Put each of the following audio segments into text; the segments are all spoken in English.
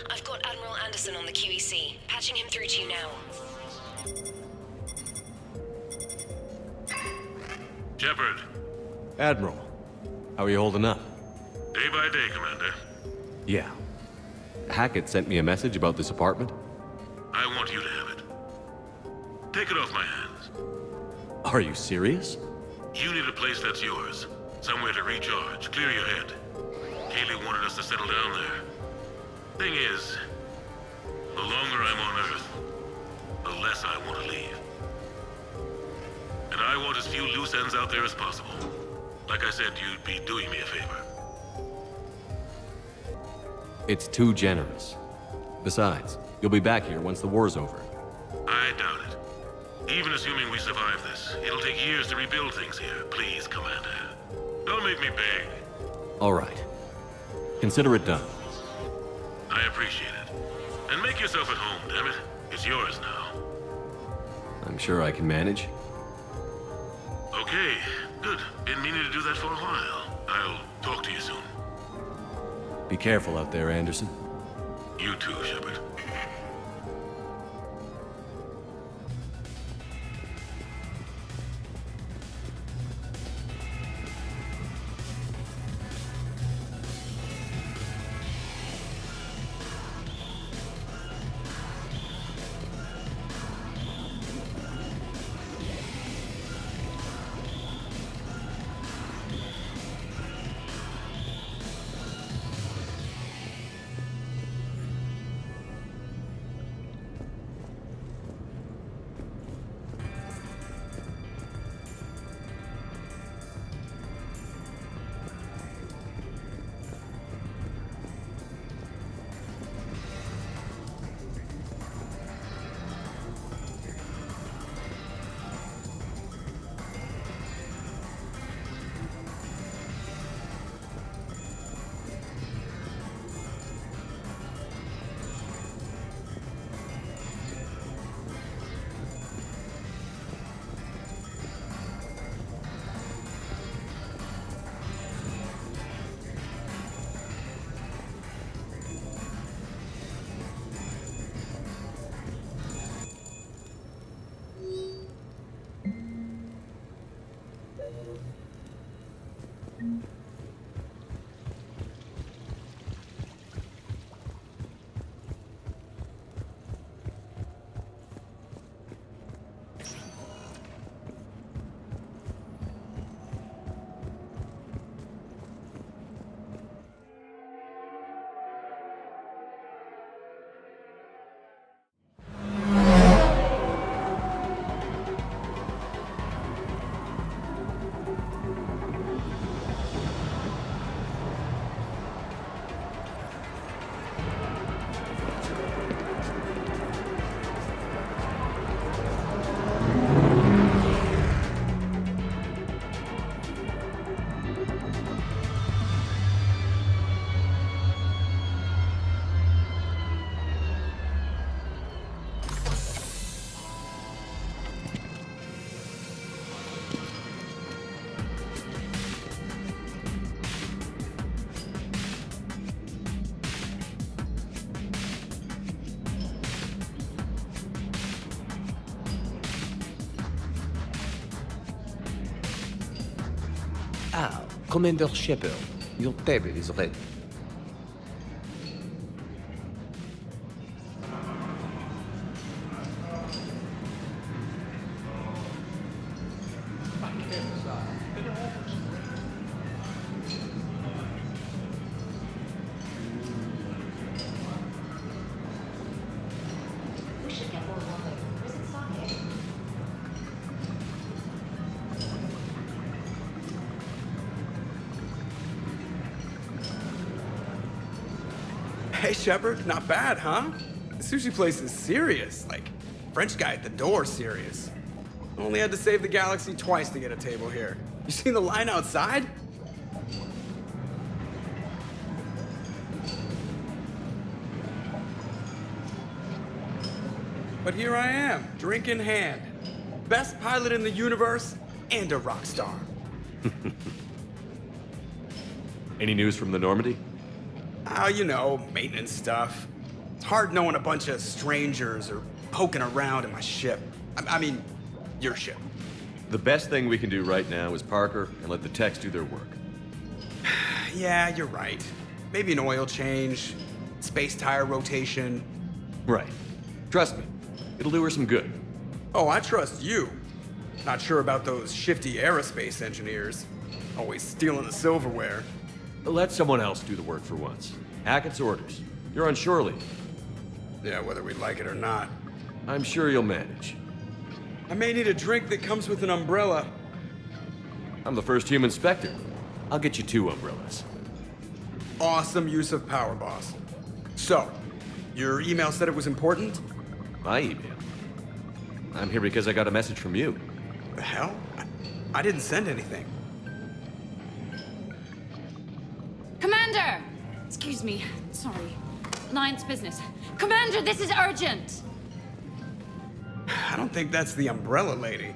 I've got Admiral Anderson on the QEC. Patching him through to you now. Shepard. Admiral, how are you holding up? Day by day, Commander. Yeah. Hackett sent me a message about this apartment. I want you to have it. Take it off my hands. Are you serious? You need a place that's yours. Somewhere to recharge, clear your head. Kaylee wanted us to settle down there. Thing is, the longer I'm on Earth, the less I want to leave. And I want as few loose ends out there as possible. Like I said, you'd be doing me a favor. It's too generous. Besides, you'll be back here once the war's over. I doubt it. Even assuming we survive this, it'll take years to rebuild things here. Please, Commander. Don't make me beg. All right. Consider it done. I appreciate it. And make yourself at home, damn it. It's yours now. I'm sure I can manage. Okay, good. Been meaning to do that for a while. I'll talk to you soon. Be careful out there, Anderson. You too, Shepard. Ah, Commander Shepard, your table is ready. Hey, Shepard, not bad, huh? The sushi place is serious. Like, French guy at the door serious. Only had to save the galaxy twice to get a table here. You seen the line outside? But here I am, drink in hand. Best pilot in the universe and a rock star. Any news from the Normandy? Oh, you know, maintenance stuff. hard knowing a bunch of strangers are poking around in my ship. I mean, your ship. The best thing we can do right now is Parker and let the techs do their work. Yeah, you're right. Maybe an oil change, space tire rotation. Right. Trust me, it'll do her some good. Oh, I trust you. Not sure about those shifty aerospace engineers. Always stealing the silverware. Let someone else do the work for once. Hackett's orders. You're on shore leave. Yeah, whether we like it or not. I'm sure you'll manage. I may need a drink that comes with an umbrella. I'm the first human Spectre. I'll get you 2 umbrellas. Awesome use of power, boss. So, your email said it was important? My email? I'm here because I got a message from you. The hell? I didn't send anything. Commander! Excuse me. Sorry. Alliance business. Commander, this is urgent! I don't think that's the umbrella lady.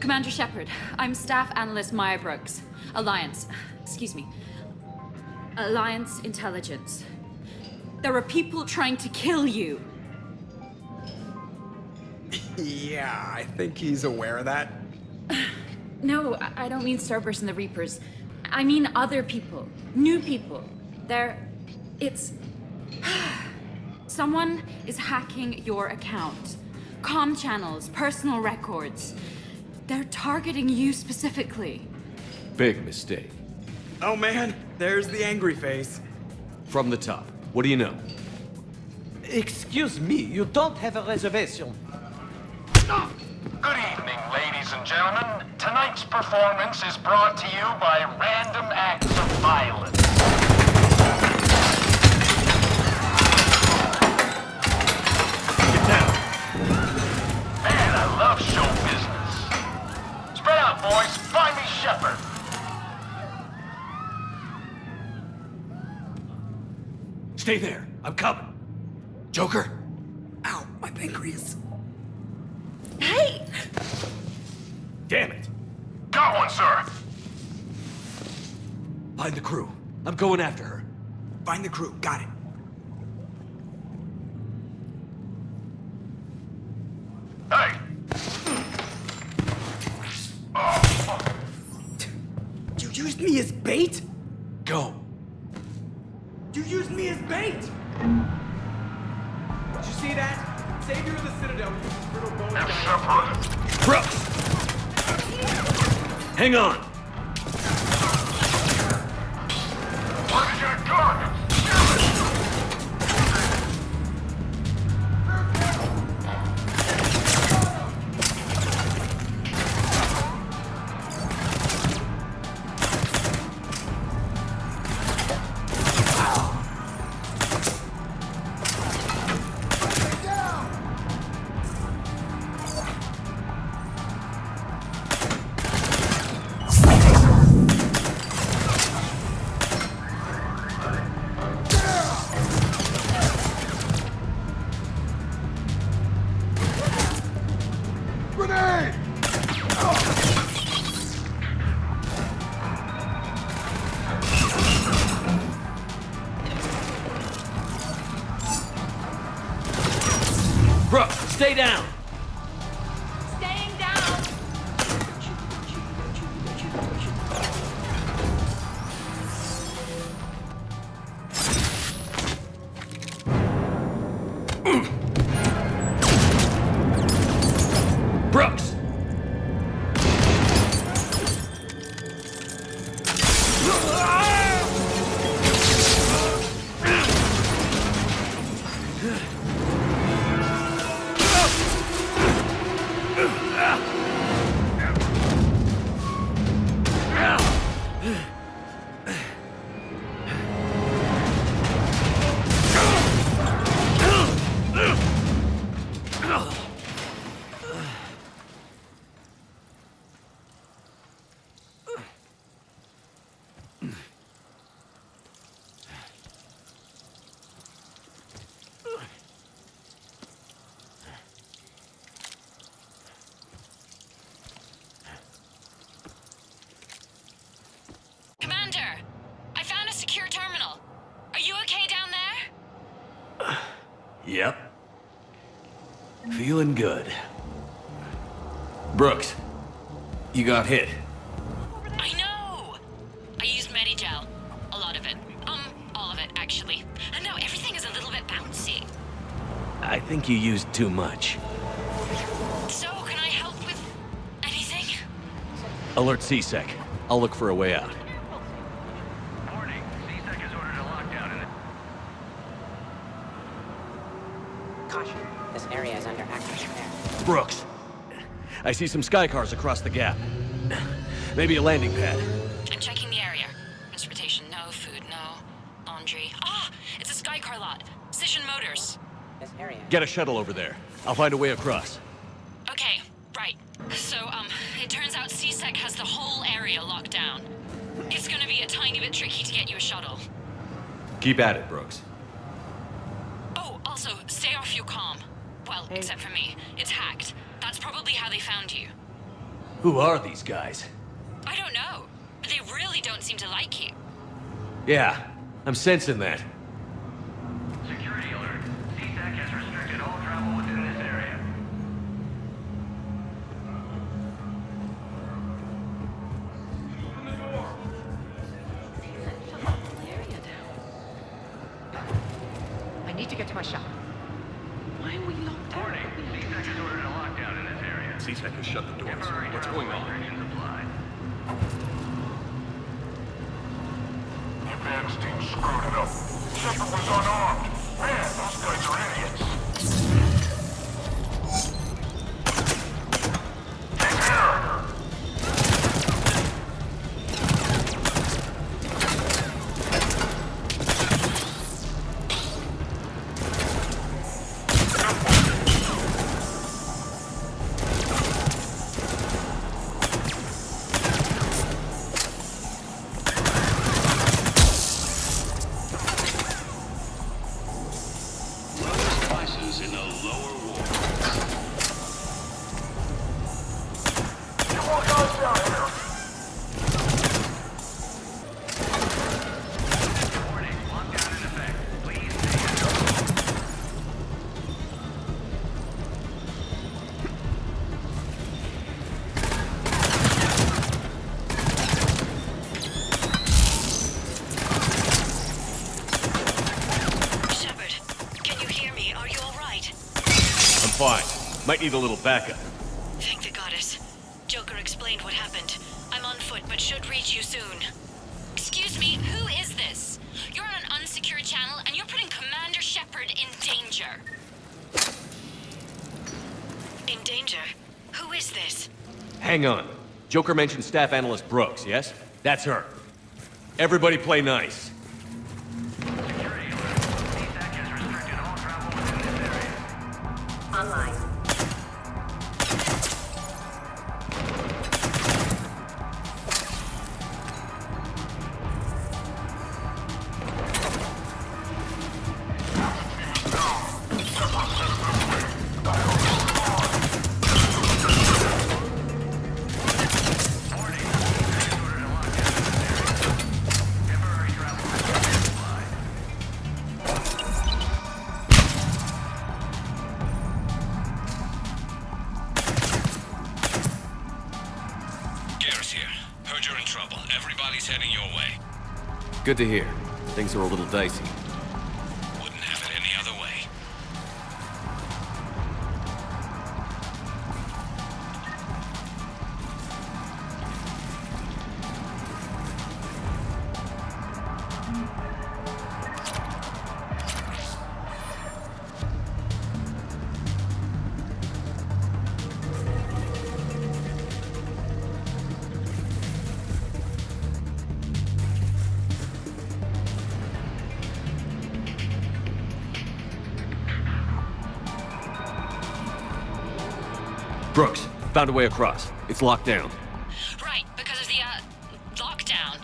Commander Shepard, I'm Staff Analyst Maya Brooks. Alliance. Excuse me. Alliance Intelligence. There are people trying to kill you. Yeah, I think he's aware of that. No, I don't mean Starburst and the Reapers. I mean other people. New people. It's... Someone is hacking your account. Comm channels, personal records. They're targeting you specifically. Big mistake. Oh man, there's the angry face. From the top. What do you know? Excuse me, you don't have a reservation. Good evening, ladies and gentlemen. Tonight's performance is brought to you by random acts of violence. Get down. Man, I love show business. Spread out, boys. Find me Shepard. Stay there. I'm coming. Joker? Ow, my pancreas. Hey! Damn it. Got one, sir. Find the crew. I'm going after her. Find the crew, got it. Hey. You used me as bait? Go. You used me as bait! Did you see that? Savior of the Citadel uses brittle bone Now, dynamite. Shepard. Brooks! Hang on! Where did you gun? Brooks, stay down! Staying down! Brooks! Yep. Feeling good. Brooks, you got hit. I know! I used Medigel. A lot of it. All of it, actually. And now everything is a little bit bouncy. I think you used too much. So, can I help with anything? Alert C-Sec. I'll look for a way out. Warning, C-Sec has ordered a lockdown in the... Caution. This area is under active repair. Brooks, I see some sky cars across the gap. Maybe a landing pad. I'm checking the area. Transportation, no. Food, no. Laundry. Ah! It's a Skycar lot. Cision Motors. This area. Get a shuttle over there. I'll find a way across. Okay, right. So, it turns out C-Sec has the whole area locked down. It's gonna be a tiny bit tricky to get you a shuttle. Keep at it, Brooks. Oh, also, stay off your comm. Well, except for me. It's hacked. That's probably how they found you. Who are these guys? I don't know. But they really don't seem to like you. Yeah, I'm sensing that. Security alert. C-Sec has restricted all travel within this area. I need to get to my shop. Why are we locked down? Warning, C-Sec has ordered a lockdown in this area. C-Sec has shut the doors. Temporary What's travel going on? restrictions applied. Advance team screwed it up. Shepard was unarmed. Man, those guys are idiots. Take care! Shepard, can you hear me? Are you all right? I'm fine. Might need a little backup. Thank the goddess. Joker explained what happened. I'm on foot, but should reach you soon. Excuse me, who is this? You're on an unsecured channel, and you're putting Commander Shepard in danger. In danger? Who is this? Hang on. Joker mentioned Staff Analyst Brooks, yes? That's her. Everybody play nice. Security alert. C-Sec has restricted all travel within this area. Online. Good to hear. Things are a little dicey. Wouldn't have it any other way. Brooks, found a way across. It's locked down. Right, because of the, lockdown.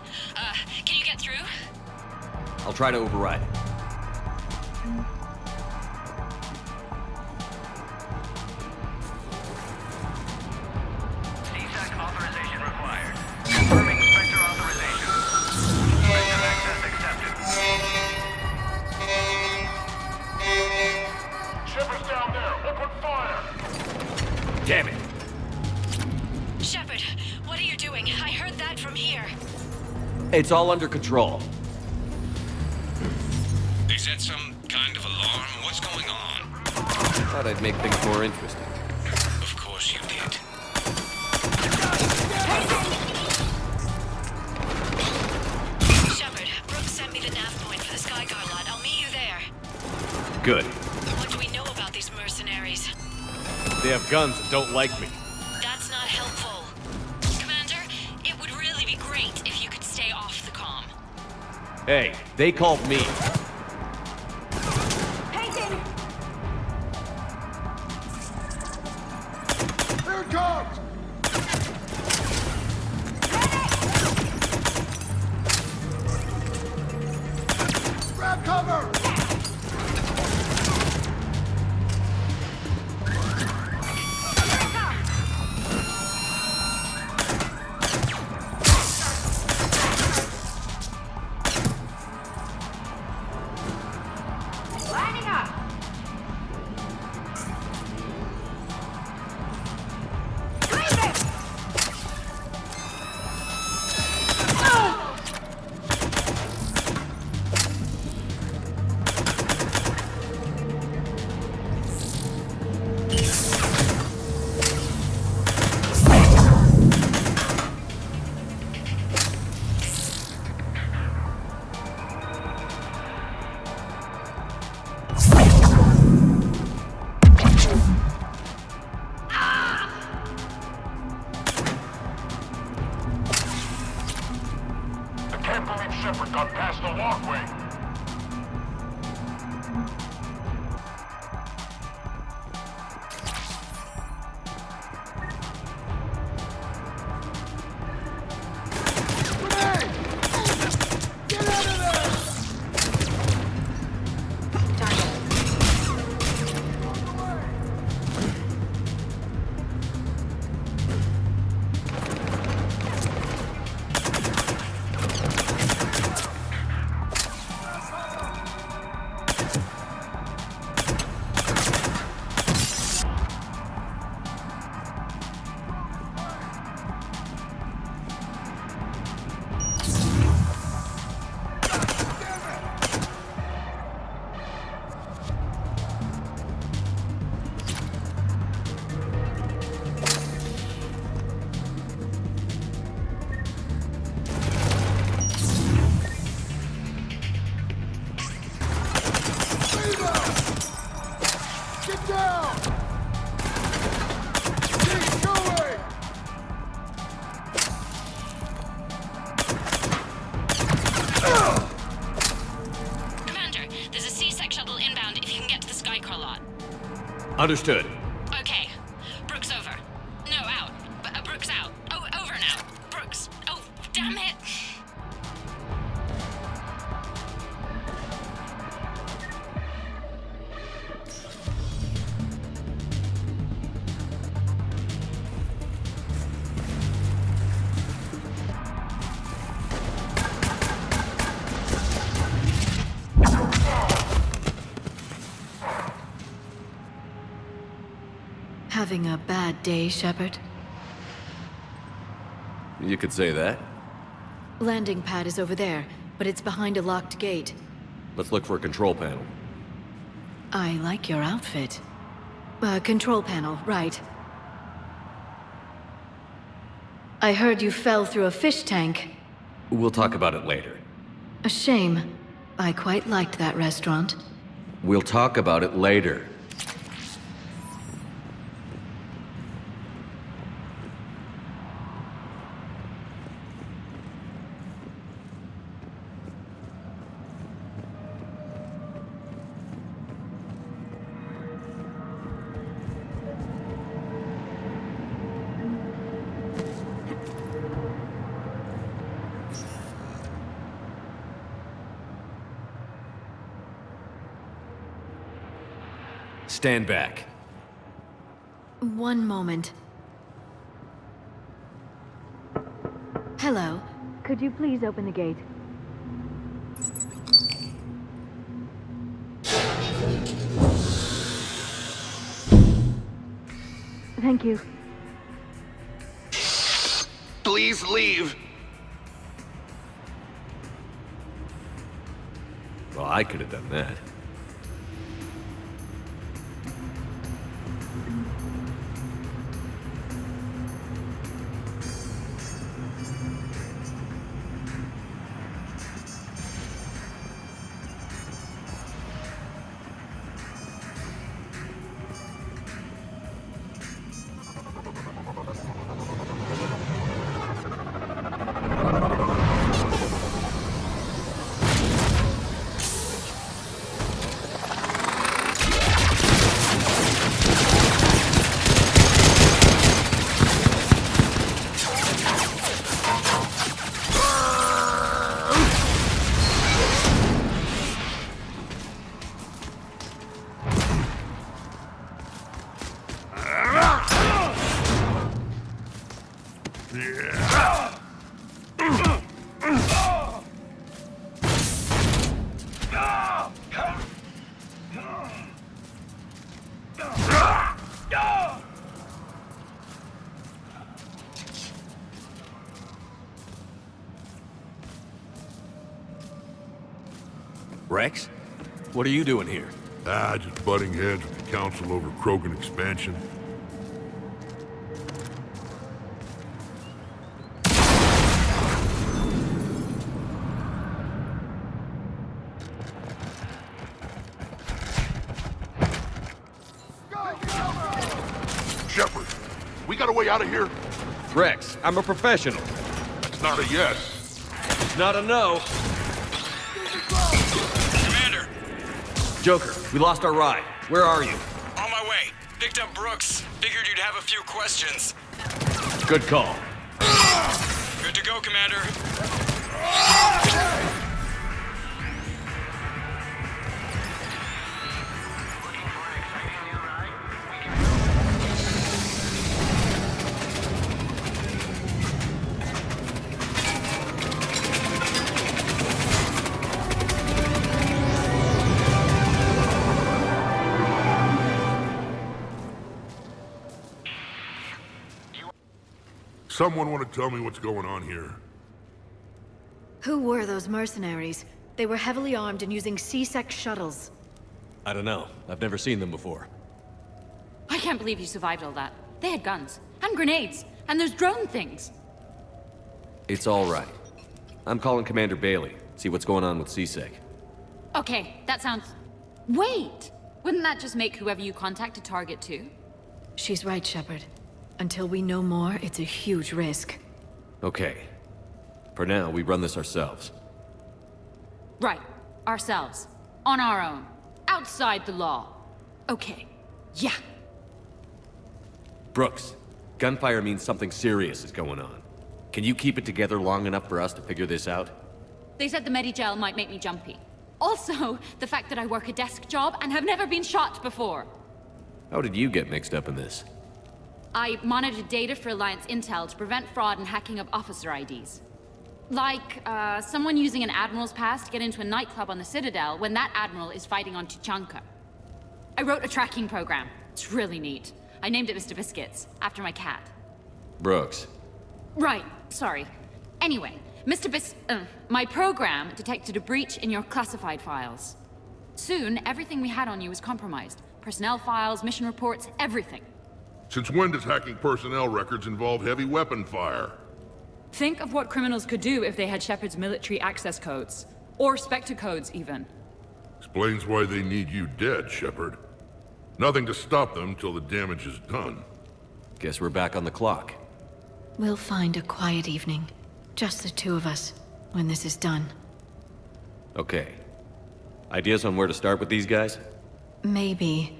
Can you get through? I'll try to override it. C-Sec authorization required. Confirming Spectre authorization. Spectre access accepted. Damn it! Shepard, what are you doing? I heard that from here. It's all under control. Is that some kind of alarm? What's going on? Thought I'd make things more interesting. Of course you did. Shepard, Brooks sent me the nav point for the Skycar lot. I'll meet you there. Good. What do we know about these mercenaries? They have guns and don't like me. That's not helpful. Commander, it would really be great if you could stay off the comm. Hey, they called me. Here it comes! Grab cover! Shepard got past the walkway. Understood. Okay. Brooks over. No, out. Brooks out. Oh, over now. Brooks. Oh, damn it. Having a bad day, Shepard? You could say that. Landing pad is over there, but it's behind a locked gate. Let's look for a control panel. I like your outfit. Control panel, right. I heard you fell through a fish tank. We'll talk about it later. A shame. I quite liked that restaurant. We'll talk about it later. Stand back. One moment. Hello. Could you please open the gate? Thank you. Please leave. Well, I could have done that. Rex? What are you doing here? Just butting heads with the Council over Krogan expansion. Shepard, we got a way out of here? Rex, I'm a professional. That's not a yes. It's not a no. Commander! Joker, we lost our ride. Where are you? On my way. Picked up Brooks. Figured you'd have a few questions. Good call. Good to go, Commander. Someone want to tell me what's going on here? Who were those mercenaries? They were heavily armed and using C-Sec shuttles. I don't know. I've never seen them before. I can't believe you survived all that. They had guns, and grenades, and those drone things. It's all right. I'm calling Commander Bailey. See what's going on with C-Sec. Okay, that sounds... Wait! Wouldn't that just make whoever you contact a target too? She's right, Shepard. Until we know more, it's a huge risk. Okay. For now, we run this ourselves. Right. Ourselves. On our own. Outside the law. Okay. Yeah. Brooks, gunfire means something serious is going on. Can you keep it together long enough for us to figure this out? They said the Medigel might make me jumpy. Also, the fact that I work a desk job and have never been shot before. How did you get mixed up in this? I monitored data for Alliance intel to prevent fraud and hacking of officer IDs. Like, someone using an Admiral's pass to get into a nightclub on the Citadel when that Admiral is fighting on Tuchanka. I wrote a tracking program. It's really neat. I named it Mr. Biscuits, after my cat. Brooks. Right, sorry. Anyway, my program detected a breach in your classified files. Soon, everything we had on you was compromised. Personnel files, mission reports, everything. Since when does hacking personnel records involve heavy weapon fire? Think of what criminals could do if they had Shepard's military access codes. Or Spectre codes, even. Explains why they need you dead, Shepard. Nothing to stop them till the damage is done. Guess we're back on the clock. We'll find a quiet evening. Just the two of us, when this is done. Okay. Ideas on where to start with these guys? Maybe.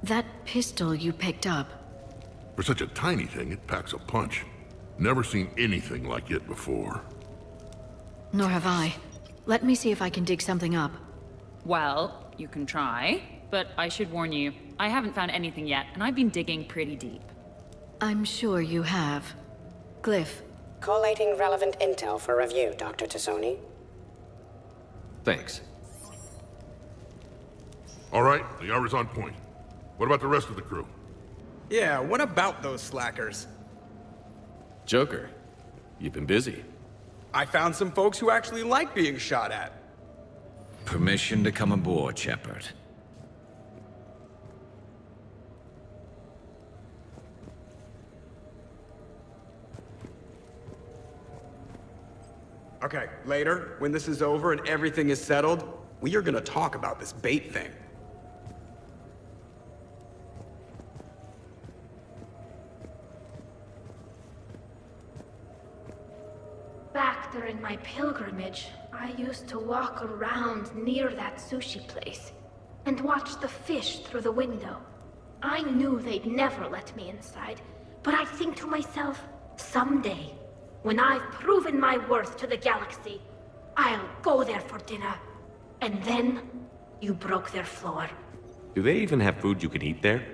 That pistol you picked up. For such a tiny thing, it packs a punch. Never seen anything like it before. Nor have I. Let me see if I can dig something up. Well, you can try, but I should warn you, I haven't found anything yet, and I've been digging pretty deep. I'm sure you have. Glyph. Collating relevant intel for review, Dr. Tassoni. Thanks. All right, the hour's on point. What about the rest of the crew? Yeah, what about those slackers? Joker, you've been busy. I found some folks who actually like being shot at. Permission to come aboard, Shepard. Okay, later, when this is over and everything is settled, we are gonna talk about this bait thing. Back during my pilgrimage, I used to walk around near that sushi place and watch the fish through the window. I knew they'd never let me inside, but I think to myself, someday, when I've proven my worth to the galaxy, I'll go there for dinner. And then, you broke their floor. Do they even have food you can eat there?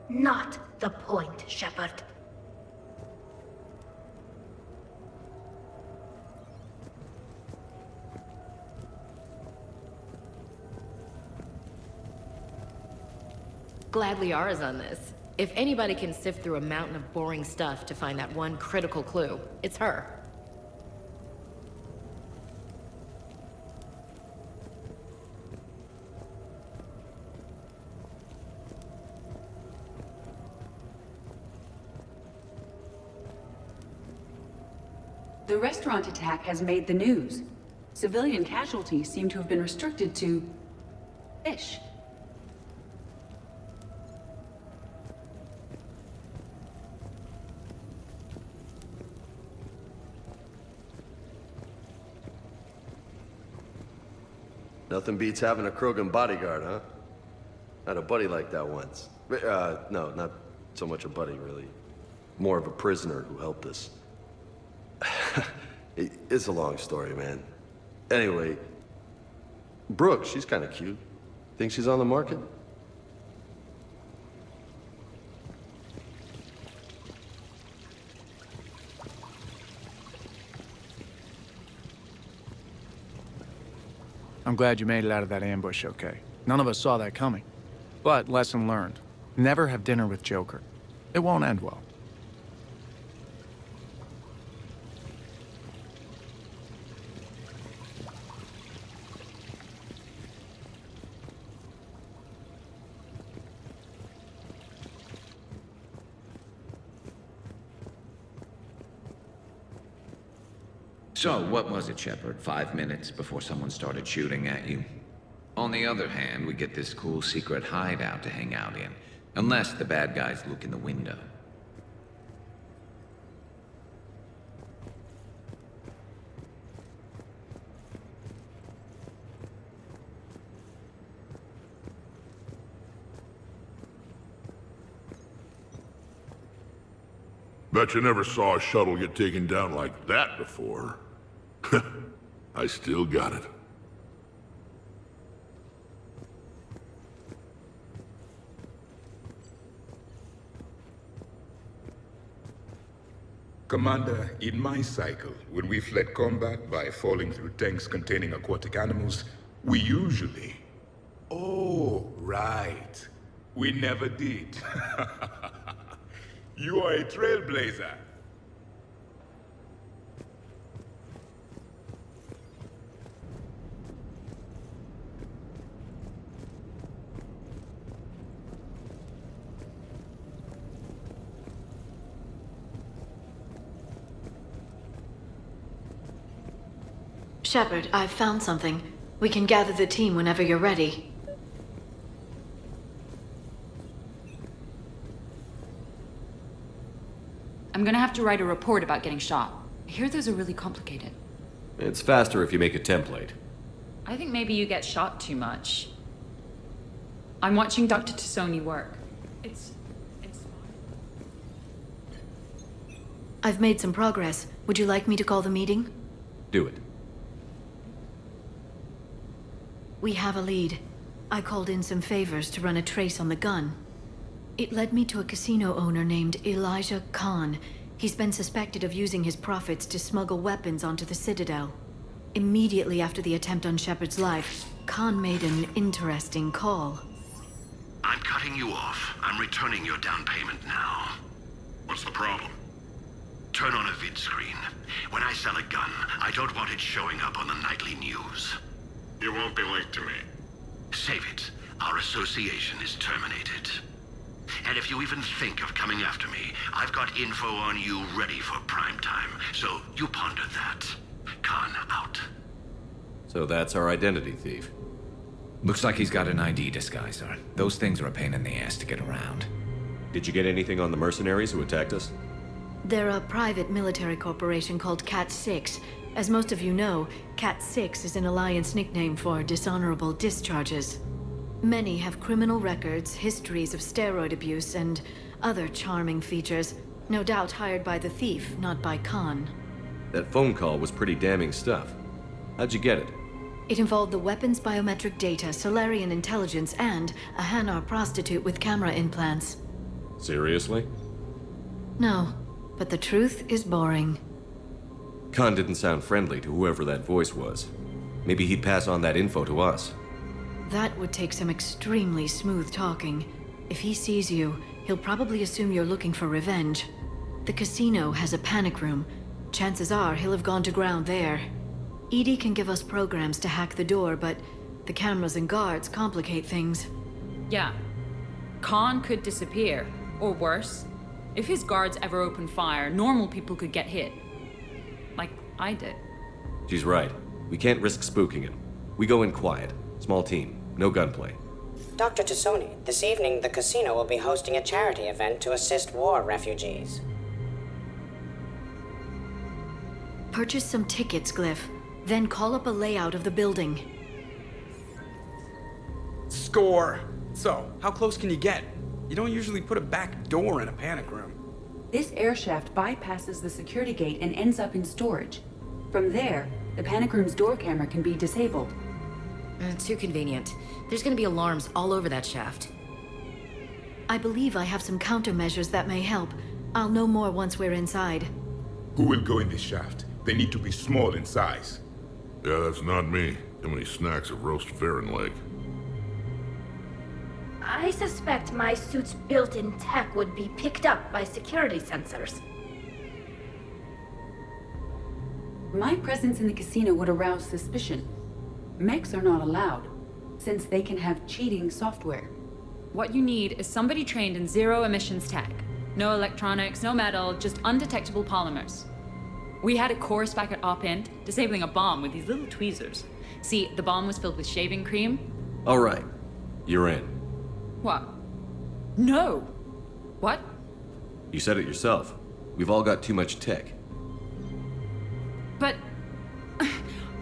Not the point, Shepard. Glad Liara's on this. If anybody can sift through a mountain of boring stuff to find that one critical clue, it's her. The restaurant attack has made the news. Civilian casualties seem to have been restricted to fish. Nothing beats having a Krogan bodyguard, huh? Had a buddy like that once. No, not so much a buddy, really. More of a prisoner who helped us. It's a long story, man. Anyway, Brooke, she's kind of cute. Think she's on the market? I'm glad you made it out of that ambush okay. None of us saw that coming. But lesson learned. Never have dinner with Joker. It won't end well. So, what was it, Shepard? 5 minutes before someone started shooting at you? On the other hand, we get this cool secret hideout to hang out in. Unless the bad guys look in the window. Bet you never saw a shuttle get taken down like that before. I still got it. Commander, in my cycle, when we fled combat by falling through tanks containing aquatic animals, we usually... Oh, right. We never did. You are a trailblazer. Shepard, I've found something. We can gather the team whenever you're ready. I'm gonna have to write a report about getting shot. I hear those are really complicated. It's faster if you make a template. I think maybe you get shot too much. I'm watching Dr. Tassoni work. It's I've made some progress. Would you like me to call the meeting? Do it. We have a lead. I called in some favors to run a trace on the gun. It led me to a casino owner named Elijah Khan. He's been suspected of using his profits to smuggle weapons onto the Citadel. Immediately after the attempt on Shepard's life, Khan made an interesting call. I'm cutting tipping you off. I'm returning your down payment now. What's the problem? Turn on a vid screen. When I sell a gun, I don't want it showing up on the nightly news. You won't be linked to me. Save it. Our association is terminated. And if you even think of coming after me, I've got info on you ready for prime time. So you ponder that. Khan out. So that's our identity thief. Looks like he's got an ID disguiser. Those things are a pain in the ass to get around. Did you get anything on the mercenaries who attacked us? They're a private military corporation called Cat-6. As most of you know, Cat-6 is an Alliance nickname for dishonorable discharges. Many have criminal records, histories of steroid abuse, and other charming features. No doubt hired by the thief, not by Khan. That phone call was pretty damning stuff. How'd you get it? It involved the weapons biometric data, Solarian intelligence, and a Hanar prostitute with camera implants. Seriously? No, but the truth is boring. Khan didn't sound friendly to whoever that voice was. Maybe he'd pass on that info to us. That would take some extremely smooth talking. If he sees you, he'll probably assume you're looking for revenge. The casino has a panic room. Chances are he'll have gone to ground there. EDI can give us programs to hack the door, but the cameras and guards complicate things. Yeah. Khan could disappear. Or worse. If his guards ever open fire, normal people could get hit. Like I did. She's right. We can't risk spooking him. We go in quiet. Small team. No gunplay. Dr. Tassoni, this evening the casino will be hosting a charity event to assist war refugees. Purchase some tickets, Glyph. Then call up a layout of the building. Score! So, how close can you get? You don't usually put a back door in a panic room. This air shaft bypasses the security gate and ends up in storage. From there, the panic room's door camera can be disabled. Too convenient. There's gonna be alarms all over that shaft. I believe I have some countermeasures that may help. I'll know more once we're inside. Who will go in this shaft? They need to be small in size. Yeah, that's not me. Too many snacks of roast Varen leg. I suspect my suit's built-in tech would be picked up by security sensors. My presence in the casino would arouse suspicion. Mechs are not allowed, since they can have cheating software. What you need is somebody trained in zero emissions tech. No electronics, no metal, just undetectable polymers. We had a course back at Op-Int, disabling a bomb with these little tweezers. See, the bomb was filled with shaving cream. All right. You're in. What? No! What? You said it yourself. We've all got too much tech. But...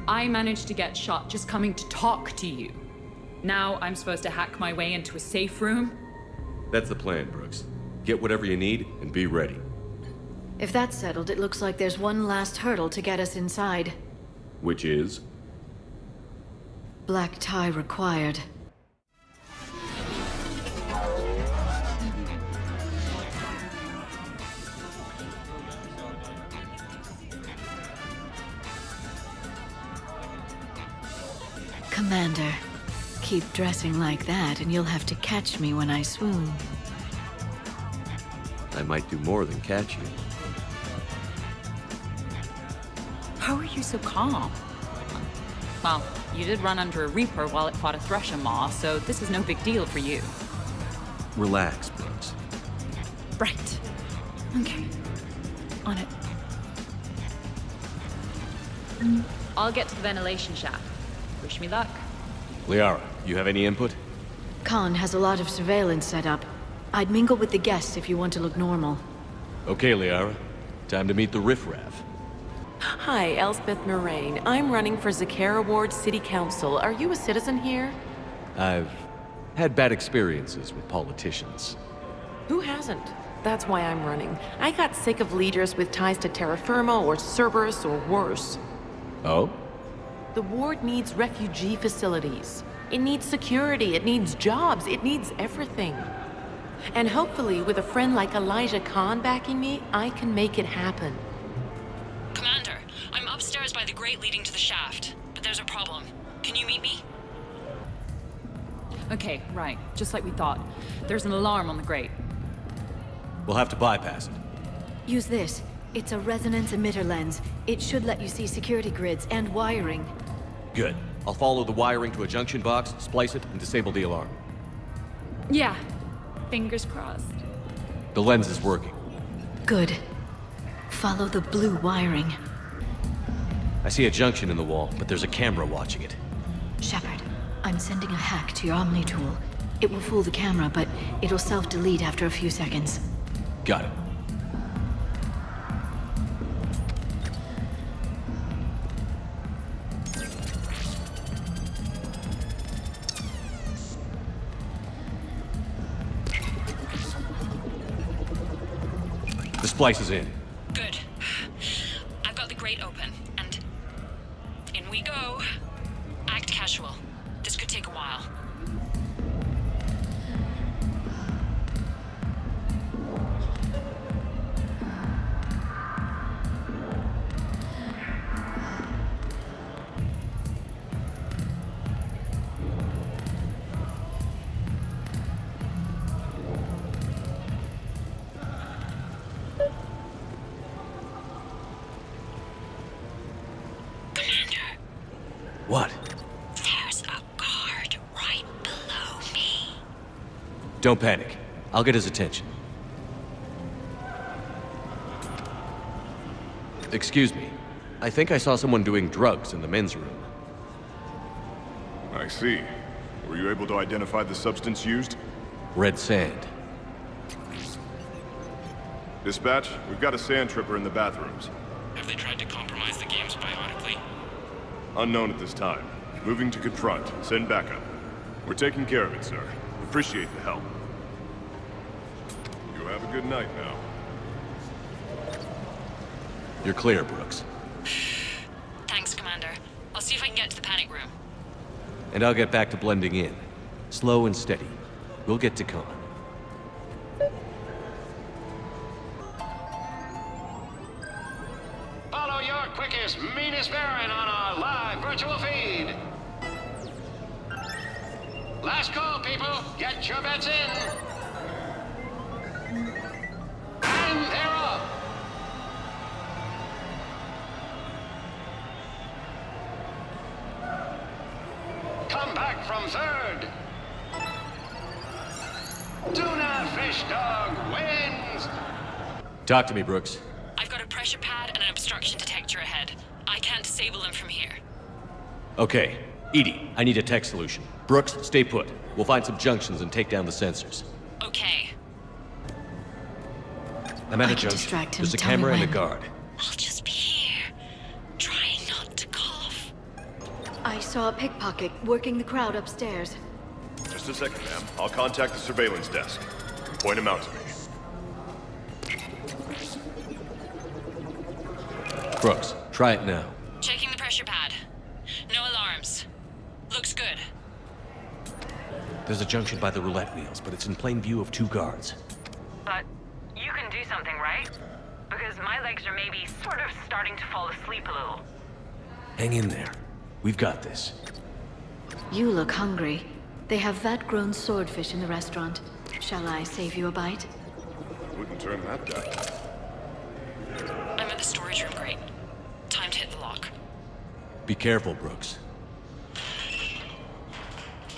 I managed to get shot just coming to talk to you. Now I'm supposed to hack my way into a safe room? That's the plan, Brooks. Get whatever you need and be ready. If that's settled, it looks like there's one last hurdle to get us inside. Which is? Black tie required. Commander, keep dressing like that and you'll have to catch me when I swoon. I might do more than catch you. How are you so calm? Well, you did run under a Reaper while it fought a Thresher Maw, so this is no big deal for you. Relax, Brooks. Right. Okay. On it. I'll get to the ventilation shaft. Wish me luck. Liara, you have any input? Khan has a lot of surveillance set up. I'd mingle with the guests if you want to look normal. Okay, Liara. Time to meet the riffraff. Hi, Elspeth Moraine. I'm running for Zakara Ward City Council. Are you a citizen here? I've had bad experiences with politicians. Who hasn't? That's why I'm running. I got sick of leaders with ties to Terra Firma or Cerberus or worse. Oh? The ward needs refugee facilities. It needs security, it needs jobs, it needs everything. And hopefully, with a friend like Elijah Khan backing me, I can make it happen. Commander, I'm upstairs by the grate leading to the shaft, but there's a problem. Can you meet me? Okay, right. Just like we thought. There's an alarm on the grate. We'll have to bypass it. Use this. It's a resonance emitter lens. It should let you see security grids and wiring. Good. I'll follow the wiring to a junction box, splice it, and disable the alarm. Yeah. Fingers crossed. The lens is working. Good. Follow the blue wiring. I see a junction in the wall, but there's a camera watching it. Shepard, I'm sending a hack to your Omni tool. It will fool the camera, but it'll self-delete after a few seconds. Got it. The splice is in. Good. I've got the grate open, and in we go. Act casual. This could take a while. What? There's a guard right below me. Don't panic. I'll get his attention. Excuse me. I think I saw someone doing drugs in the men's room. I see. Were you able to identify the substance used? Red sand. Dispatch, we've got a sand tripper in the bathrooms. Have they tried to compromise the games biotically? Unknown at this time. Moving to confront. Send backup. We're taking care of it, sir. Appreciate the help. You have a good night now. You're clear, Brooks. Thanks, Commander. I'll see if I can get to the panic room. And I'll get back to blending in. Slow and steady. We'll get to Khan. Follow your quickest, meanest Baron on our live virtual feed. Last call, people. Get your bets in. And they're off. Come back from third. Tuna Fish Dog wins. Talk to me, Brooks. I've got a pressure pad and an obstruction detector ahead. I can't disable them from here. Okay. Edie, I need a tech solution. Brooks, stay put. We'll find some junctions and take down the sensors. Okay. I'm at I a can junction. distract him. There's a Tell me camera and a when. guard. I'll just be here, trying not to cough. I saw a pickpocket working the crowd upstairs. Just a second, ma'am. I'll contact the surveillance desk. Point him out to me. Brooks, try it now. Checking the pressure pad. No alarms. Looks good. There's a junction by the roulette wheels, but it's in plain view of two guards. But you can do something, right? Because my legs are maybe sort of starting to fall asleep a little. Hang in there. We've got this. You look hungry. They have vat-grown swordfish in the restaurant. Shall I save you a bite? Wouldn't turn that down. I'm at the storage room grate. Time to hit the lock. Be careful, Brooks.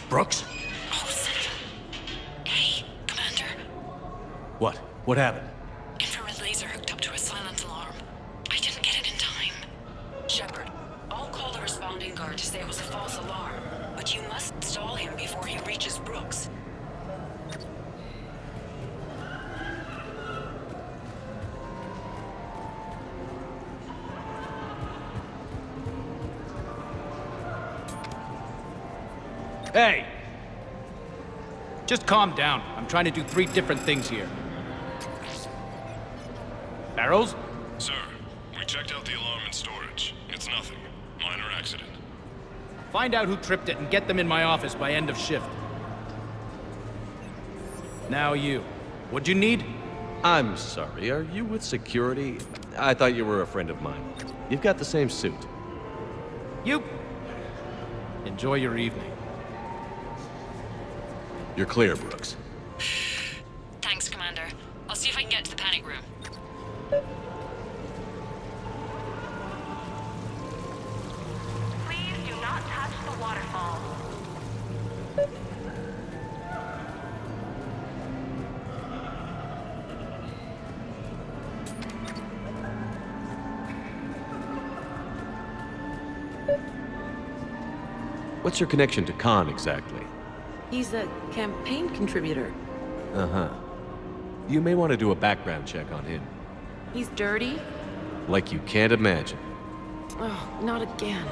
Brooks? Oh, son of a... Hey, Commander. What? What happened? Infrared laser hooked up to a silent alarm. I didn't get it in time. Shepard, I'll call the responding guard to say it was a false alarm, but you must stall him before he reaches Brooks. Hey! Just calm down. I'm trying to do 3 different things here. Barrows? Sir, we checked out the alarm in storage. It's nothing. Minor accident. Find out who tripped it and get them in my office by end of shift. Now you. What'd you need? I'm sorry, are you with security? I thought you were a friend of mine. You've got the same suit. You... Enjoy your evening. You're clear, Brooks. Thanks, Commander. I'll see if I can get to the panic room. Please do not touch the waterfall. What's your connection to Khan exactly? He's a campaign contributor. Uh-huh. You may want to do a background check on him. He's dirty? Like you can't imagine. Oh, not again.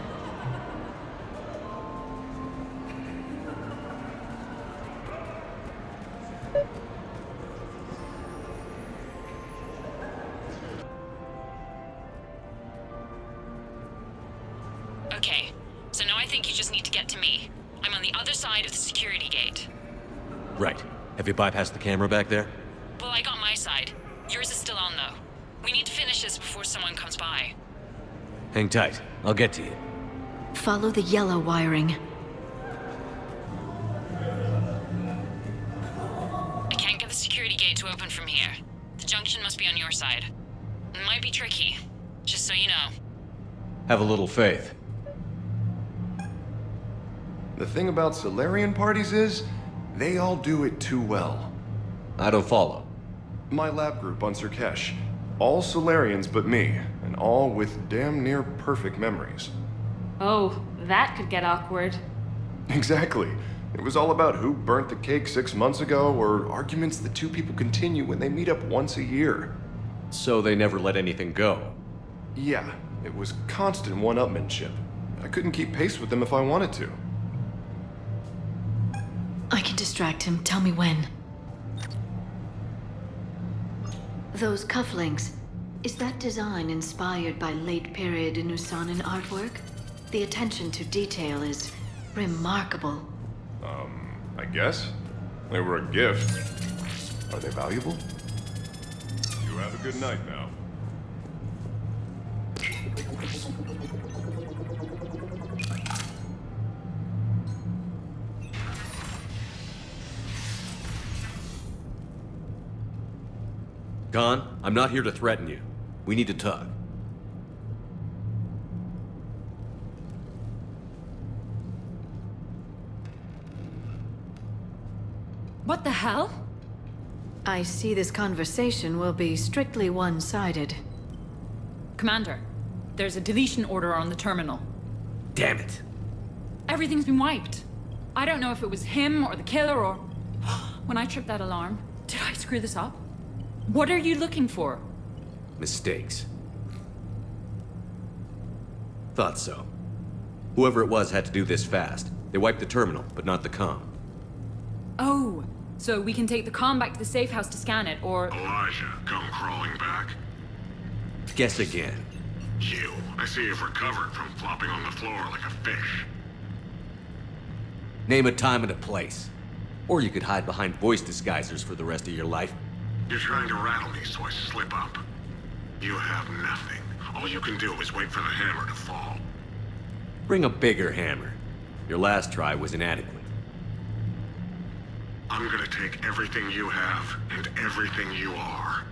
Okay, so now I think you just need to get to me. I'm on the other side of the security gate. Right. Have you bypassed the camera back there? Well, I got my side. Yours is still on, though. We need to finish this before someone comes by. Hang tight. I'll get to you. Follow the yellow wiring. I can't get the security gate to open from here. The junction must be on your side. It might be tricky, just so you know. Have a little faith. The thing about Solarian parties is, they all do it too well. I don't follow. My lab group on Sirkesh, all Solarians but me, and all with damn near perfect memories. Oh, that could get awkward. Exactly. It was all about who burnt the cake 6 months ago, or arguments that two people continue when they meet up once a year. So they never let anything go? Yeah, it was constant one-upmanship. I couldn't keep pace with them if I wanted to. I can distract him. Tell me when. Those cufflinks, is that design inspired by late-period Nusanan artwork? The attention to detail is remarkable. I guess? They were a gift. Are they valuable? You have a good night now. Khan, I'm not here to threaten you. We need to talk. What the hell? I see this conversation will be strictly one-sided. Commander, there's a deletion order on the terminal. Damn it. Everything's been wiped. I don't know if it was him or the killer or... When I tripped that alarm, did I screw this up? What are you looking for? Mistakes. Thought so. Whoever it was had to do this fast. They wiped the terminal, but not the comm. Oh, so we can take the comm back to the safe house to scan it, or... Elijah, come crawling back. Guess again. You. I see you've recovered from flopping on the floor like a fish. Name a time and a place. Or you could hide behind voice disguisers for the rest of your life. You're trying to rattle me so I slip up. You have nothing. All you can do is wait for the hammer to fall. Bring a bigger hammer. Your last try was inadequate. I'm gonna take everything you have and everything you are.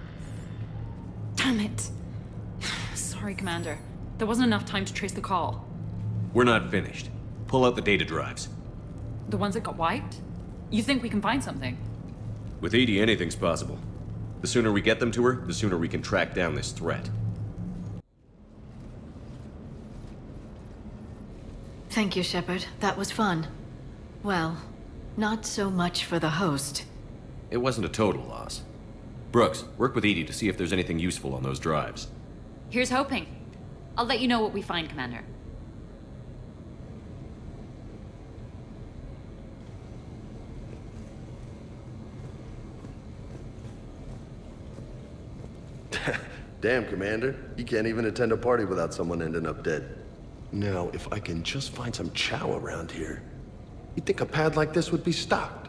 Damn it. Sorry, Commander. There wasn't enough time to trace the call. We're not finished. Pull out the data drives. The ones that got wiped? You think we can find something? With Edie, anything's possible. The sooner we get them to her, the sooner we can track down this threat. Thank you, Shepard. That was fun. Well, not so much for the host. It wasn't a total loss. Brooks, work with Edie to see if there's anything useful on those drives. Here's hoping. I'll let you know what we find, Commander. Damn, Commander. You can't even attend a party without someone ending up dead. Now, if I can just find some chow around here, you'd think a pad like this would be stocked.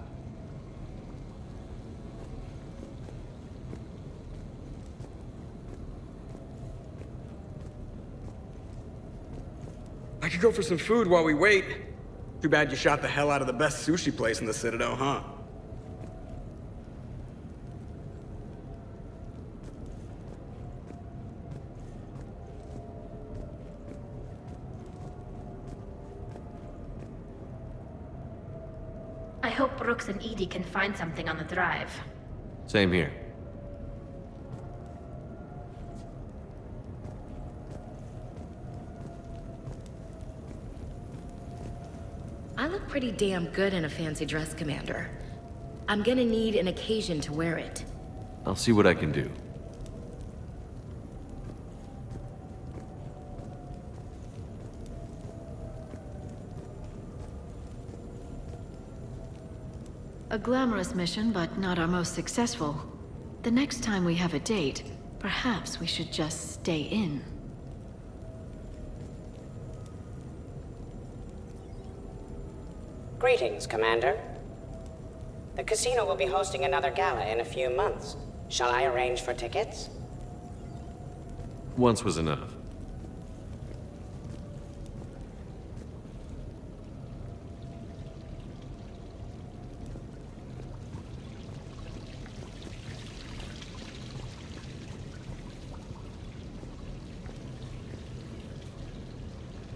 I could go for some food while we wait. Too bad you shot the hell out of the best sushi place in the Citadel, huh? hope Brooks and Edie can find something on the drive. Same here. I look pretty damn good in a fancy dress, Commander. I'm gonna need an occasion to wear it. I'll see what I can do. A glamorous mission, but not our most successful. The next time we have a date, perhaps we should just stay in. Greetings, Commander. The casino will be hosting another gala in a few months. Shall I arrange for tickets? Once was enough.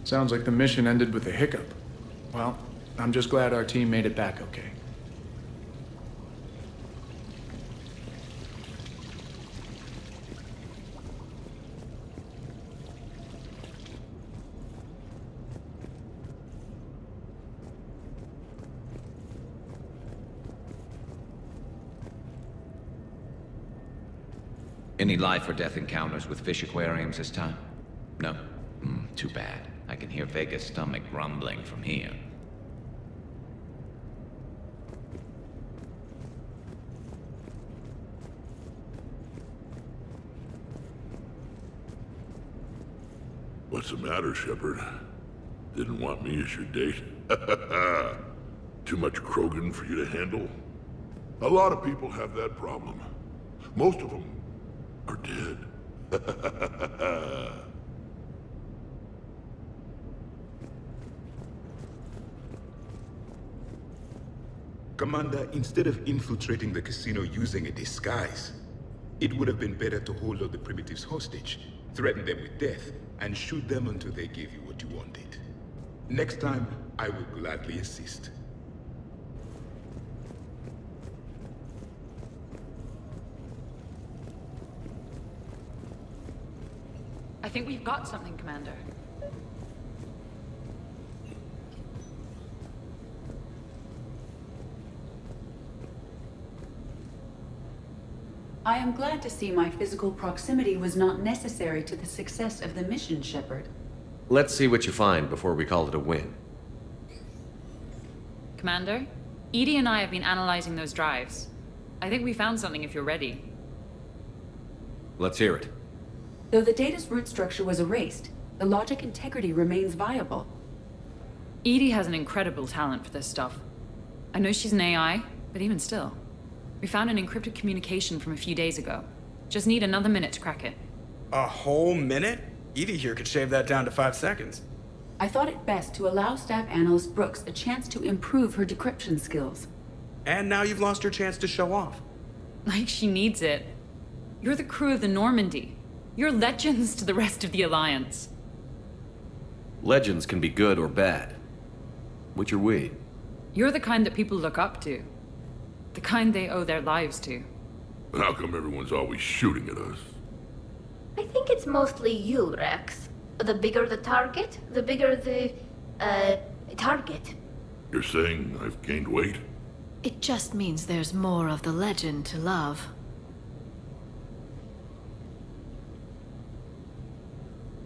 Sounds like the mission ended with a hiccup. Well, I'm just glad our team made it back okay. Any life or death encounters with fish aquariums this time? No? Too bad. I can hear Vega's stomach rumbling from here. What's the matter, Shepard? Didn't want me as your date? Too much Krogan for you to handle? A lot of people have that problem. Most of them are dead. Commander, instead of infiltrating the casino using a disguise, it would have been better to hold all the primitives hostage, threaten them with death, and shoot them until they gave you what you wanted. Next time, I will gladly assist. I think we've got something, Commander. I am glad to see my physical proximity was not necessary to the success of the mission, Shepard. Let's see what you find before we call it a win. Commander, Edie and I have been analyzing those drives. I think we found something if you're ready. Let's hear it. Though the data's root structure was erased, the logic integrity remains viable. Edie has an incredible talent for this stuff. I know she's an AI, but even still. We found an encrypted communication from a few days ago. Just need another minute to crack it. A whole minute? Edie here could shave that down to 5 seconds. I thought it best to allow Staff Analyst Brooks a chance to improve her decryption skills. And now you've lost your chance to show off. Like she needs it. You're the crew of the Normandy. You're legends to the rest of the Alliance. Legends can be good or bad. Which are we? You're the kind that people look up to. The kind they owe their lives to. How come everyone's always shooting at us? I think it's mostly you, Rex. The bigger the target, the bigger the, target. You're saying I've gained weight? It just means there's more of the legend to love.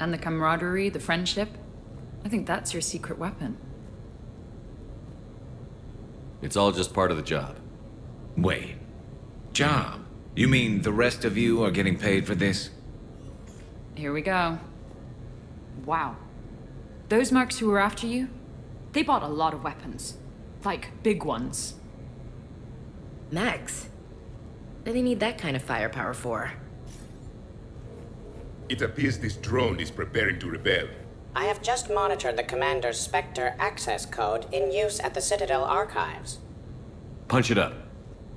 And the camaraderie, the friendship. I think that's your secret weapon. It's all just part of the job. Wait. Job? You mean the rest of you are getting paid for this? Here we go. Wow. Those mercs who were after you, they bought a lot of weapons. Like, big ones. Max? What do they need that kind of firepower for? It appears this drone is preparing to rebel. I have just monitored the Commander's Spectre access code in use at the Citadel archives. Punch it up.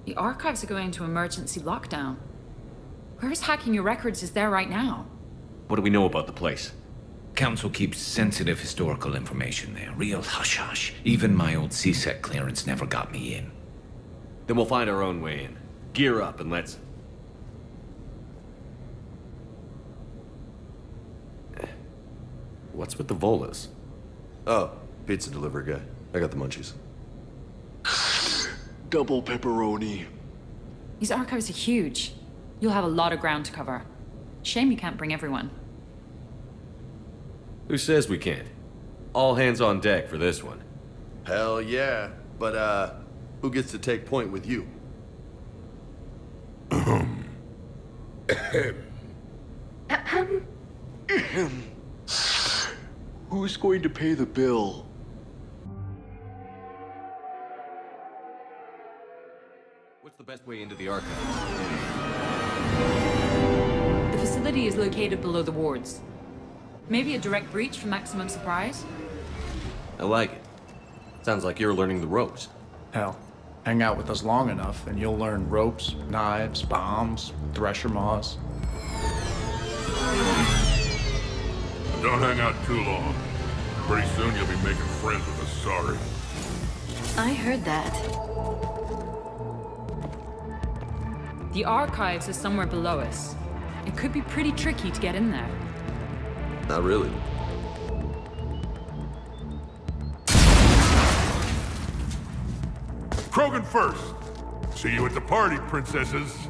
The archives are going into emergency lockdown. Whoever's hacking your records is there right now. What do we know about the place? Council keeps sensitive historical information there. Real hush-hush. Even my old CSEC clearance never got me in. Then we'll find our own way in. Gear up and let's... What's with the Volas? Oh, pizza delivery guy. I got the munchies. Double pepperoni. These archives are huge. You'll have a lot of ground to cover. Shame you can't bring everyone. Who says we can't? All hands on deck for this one. Hell yeah. But, who gets to take point with you? Who's going to pay the bill? What's the best way into the archives? The facility is located below the wards. Maybe a direct breach for maximum surprise? I like it. Sounds like you're learning the ropes. Hell, hang out with us long enough and you'll learn ropes, knives, bombs, thresher maws. Don't hang out too long. Pretty soon you'll be making friends with the sorry. I heard that. The archives are somewhere below us. It could be pretty tricky to get in there. Not really. Krogan first. See you at the party, princesses.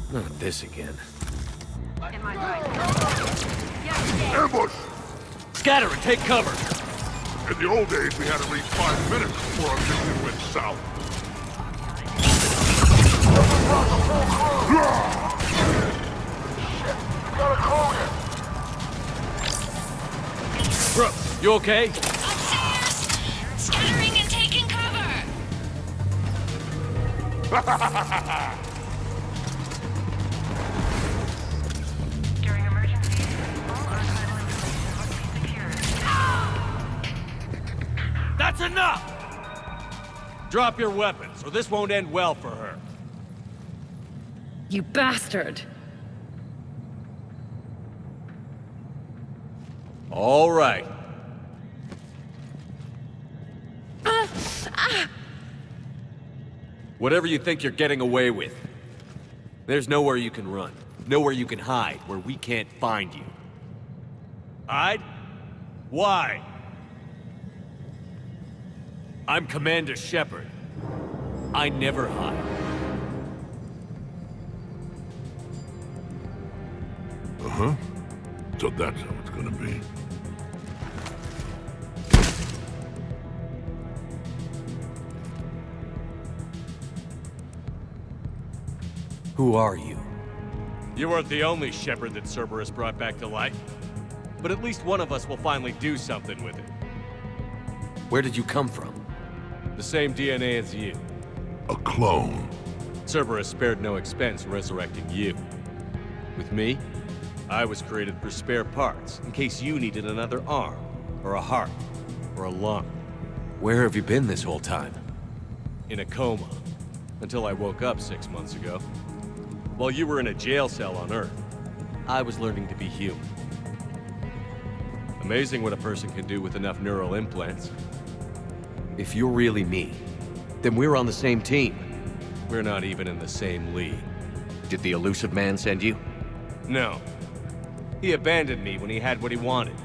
Not this again. Ambush! Scatter and take cover! In the old days, we had at least 5 minutes before our mission went south. Brooks, you okay? Upstairs! Scattering and taking cover! During emergencies, all archival information must be secured. That's enough! Drop your weapons, or this won't end well for her. You bastard! All right. Whatever you think you're getting away with, there's nowhere you can run. Nowhere you can hide where we can't find you. Hide? Why? I'm Commander Shepard. I never hide. Uh-huh. So that's how it's gonna be. Who are you? You weren't the only Shepard that Cerberus brought back to life. But at least one of us will finally do something with it. Where did you come from? The same DNA as you. A clone. Cerberus spared no expense resurrecting you. With me, I was created for spare parts, in case you needed another arm, or a heart, or a lung. Where have you been this whole time? In a coma, until I woke up 6 months ago. While you were in a jail cell on Earth, I was learning to be human. Amazing what a person can do with enough neural implants. If you're really me, then we're on the same team. We're not even in the same league. Did the elusive man send you? No. He abandoned me when he had what he wanted.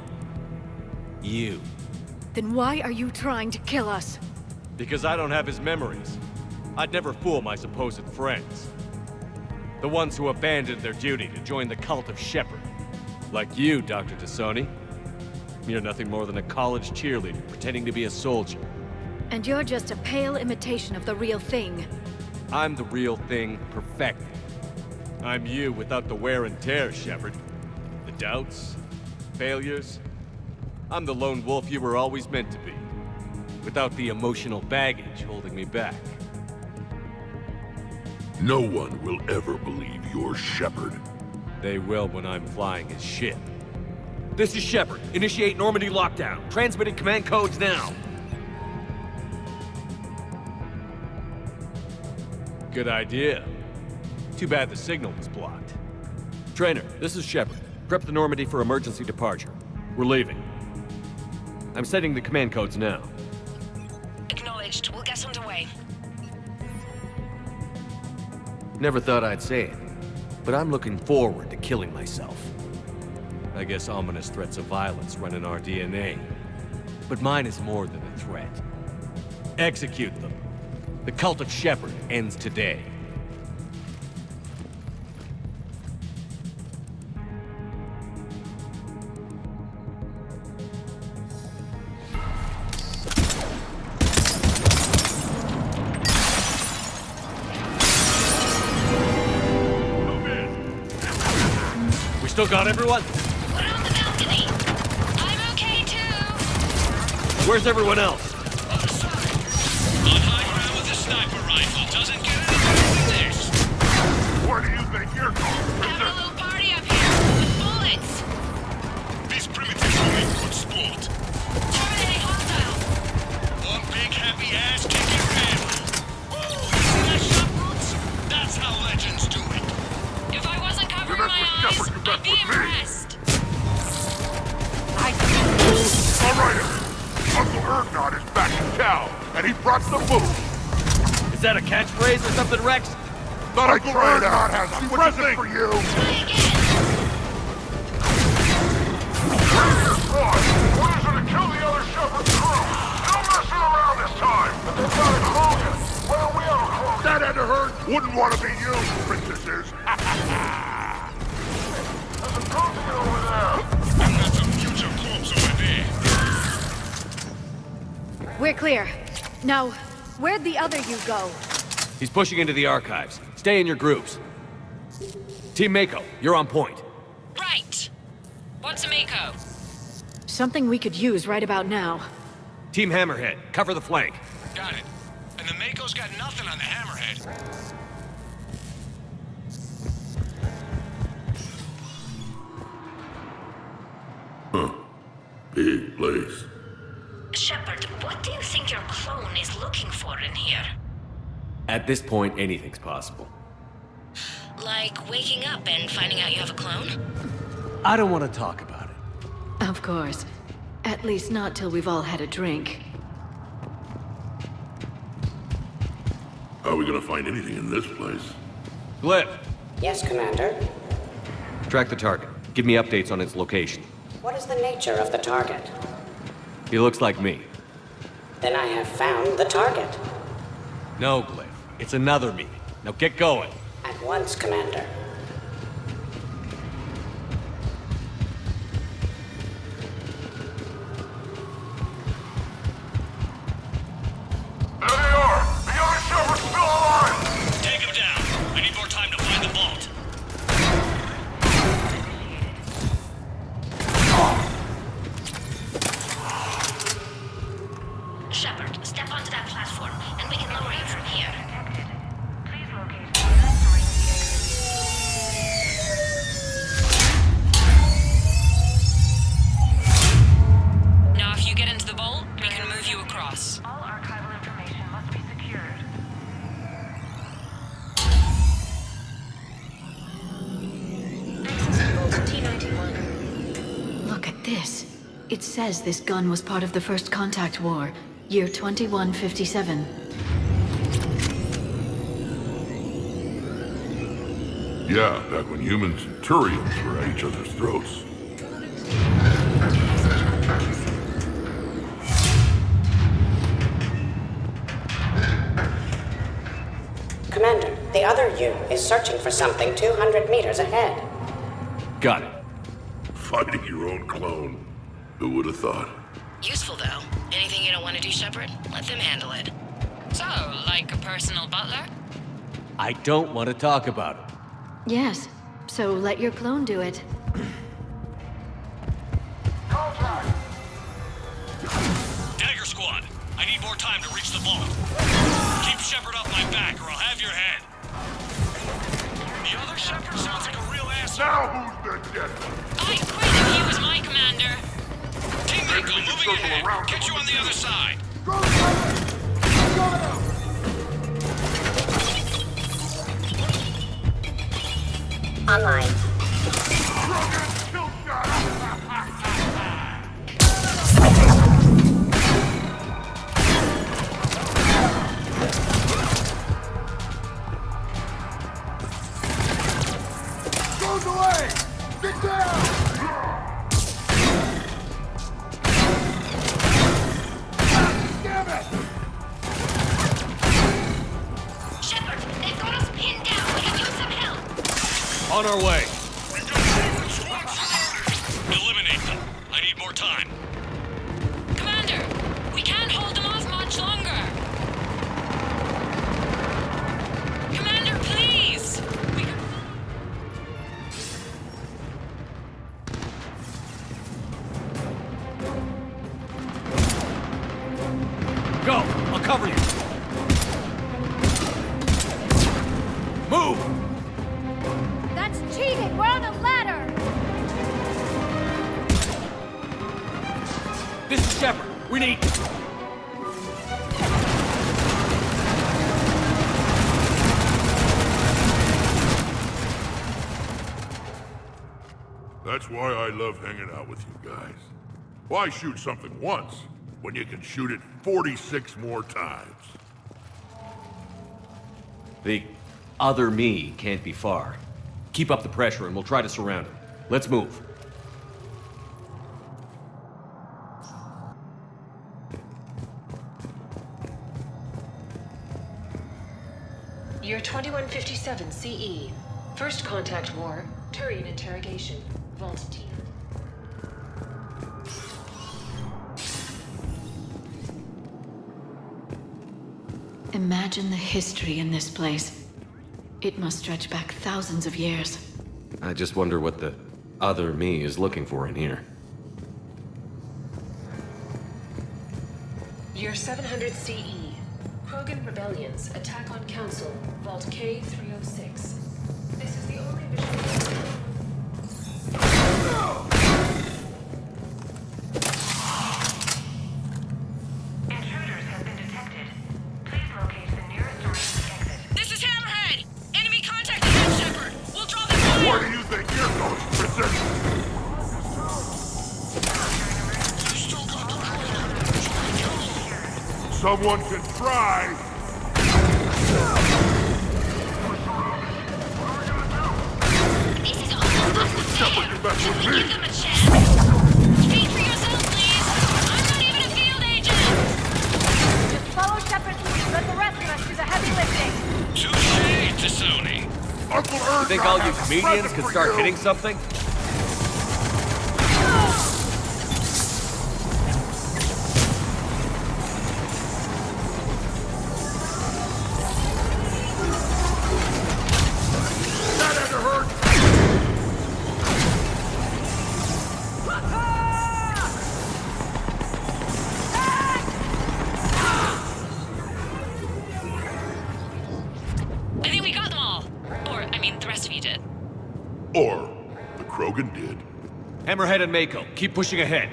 You. Then why are you trying to kill us? Because I don't have his memories. I'd never fool my supposed friends. The ones who abandoned their duty to join the cult of Shepard. Like you, Dr. Tassoni. You're nothing more than a college cheerleader pretending to be a soldier. And you're just a pale imitation of the real thing. I'm the real thing perfected. I'm you without the wear and tear, Shepard. The doubts, failures. I'm the lone wolf you were always meant to be. Without the emotional baggage holding me back. No one will ever believe you're Shepard. They will when I'm flying his ship. This is Shepard. Initiate Normandy lockdown. Transmitting command codes now. Good idea. Too bad the signal was blocked. Trainer, this is Shepard. Prep the Normandy for emergency departure. We're leaving. I'm setting the command codes now. Acknowledged. We'll get underway. Never thought I'd say it, but I'm looking forward to killing myself. I guess ominous threats of violence run in our DNA. But mine is more than a threat. Execute them. The cult of Shepard ends today. We still got everyone? We're on the balcony. I'm okay too. Where's everyone else? Other side. On high ground with a sniper rifle. Doesn't get any better than this. Where do you think you're going? Having a little party up here with bullets. These primitives will make good sport. Terminating hostile. One big happy ass kicking family. Woo! Isn't that shot roots? That's how legends do it. If I wasn't covering my eyes, I'd be impressed. All right, Uncle Ergnot is back in town, and he brought the food. Is that a catchphrase or something, Rex? Uncle Ergnot has a present for you. What is it to kill the other Shepard crew? No messing around this time. But they've got a Krogan. Well, we have a Krogan. That had to hurt. Wouldn't want to be you, princesses. There's a Krogan over there. And that's a future corpse over there. We're clear. Now, where'd the other you go? He's pushing into the archives. Stay in your groups. Team Mako, you're on point. Right. What's a Mako? Something we could use right about now. Team Hammerhead, cover the flank. Got it. And the Mako's got nothing on the Hammerhead. Huh. Big place. Shepard, what do you think your clone is looking for in here? At this point, anything's possible. Like waking up and finding out you have a clone? I don't want to talk about it. Of course. At least not till we've all had a drink. How are we gonna find anything in this place? Glyph, Yes, Commander. track the target. Give me updates on its location. What is the nature of the target? He looks like me. Then I have found the target. No, Glyph. It's another me. Now get going. At once, Commander. There they are! The other Shepard's still alive! Take him down. I need more time to find the vault. Shepard, step onto that platform, and we can lower you from here. Now, if you get into the vault, we can move you across. All archival information must be secured. Access to Vault T91. Look at this. It says this gun was part of the First Contact War, year 2157. Yeah, back when humans and Turians were at each other's throats. Commander, the other you is searching for something 200 meters ahead. Got it. Fighting your own clone. Who would have thought? Useful, though. Anything you don't want to do, Shepard, let them handle it. So, like a personal butler? I don't want to talk about it. Yes, so let your clone do it. Dagger Squad, I need more time to reach the vault. Keep Shepard off my back or I'll have your head. The other Shepard sounds like a real ass boss. Now who's the dead one? I'd quit if he was my commander. Team Mako, moving ahead. Get you on the other side. Online. Goes away! Get down! Damn it! Shepard, they've got us pinned down. We can use some help. On our way. Eliminate them. I need more time. Commander, we can't hold them off much longer. Commander, please. Go! I'll cover you! Move! That's cheating! We're on a ladder! This is Shepard. We need... That's why I love hanging out with you guys. Why shoot something once when you can shoot it 46 more times? The other me can't be far. Keep up the pressure and we'll try to surround him. Let's move. Year 2157 CE. First contact war. Turian interrogation. Vault team. Imagine the history in this place. It must stretch back thousands of years. I just wonder what the other me is looking for in here. Year 700 CE. Krogan rebellions. Attack on Council. Vault K-306. This is the only visual... Intruders have been detected. Please locate the nearest emergency exit. This is Hammerhead! Enemy contact ahead, Shepard! We'll draw them fire! Where do you think you're going, Precision? Someone can try! This is all Shepard, you mess with me! give them a chance. Speak for yourself, please. I'm not even a field agent. Just follow Shepard's lead. Let the rest of us do the heavy lifting. Touche, Tassoni. Uncle You think all you comedians could start hitting something? That had to hurt! I think we got them all. Or, I mean, the rest of you did. Or the Krogan did. Hammerhead and Mako, keep pushing ahead.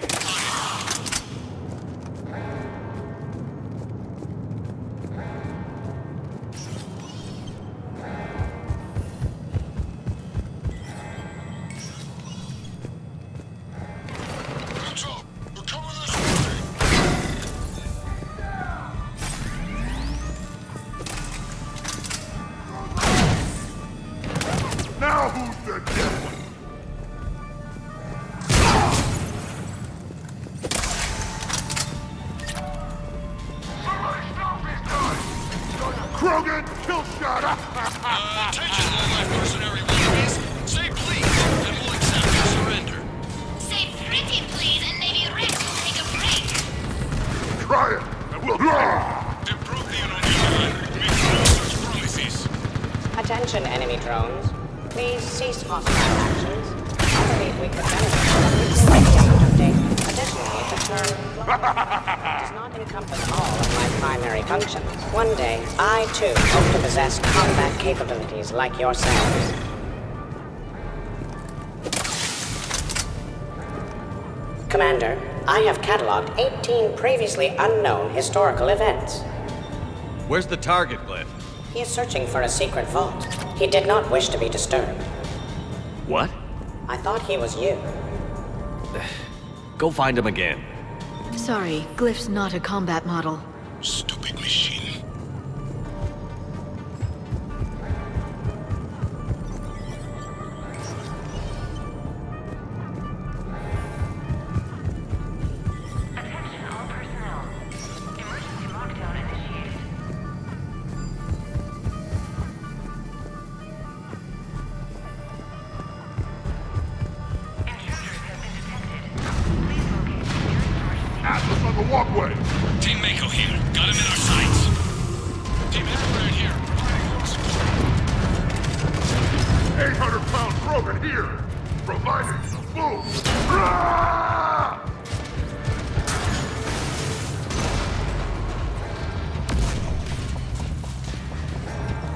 Now who's the dead one? Krogan, kill shot! Attention, low-life mercenary wannabes. Say please, and we'll accept your surrender. Say pretty please, and maybe Rex will take a break. Try it, and we'll... Improve the unidentified. Make no such promises. Attention, enemy drones. Please cease hostile actions. I believe we could benefit from a recent update. Additionally, the term does not encompass all of my primary functions. One day, I too hope to possess combat capabilities like yourselves. Commander, I have cataloged 18 previously unknown historical events. Where's the target, Glyph? He is searching for a secret vault. He did not wish to be disturbed. What? I thought he was you. Go find him again. Sorry, Glyph's not a combat model. Stupid machine. Walkway! Team Mako here. Got him in our sights. Team Shepard here. Providing orders. 800-pound Krogan here! Providing food! Rah!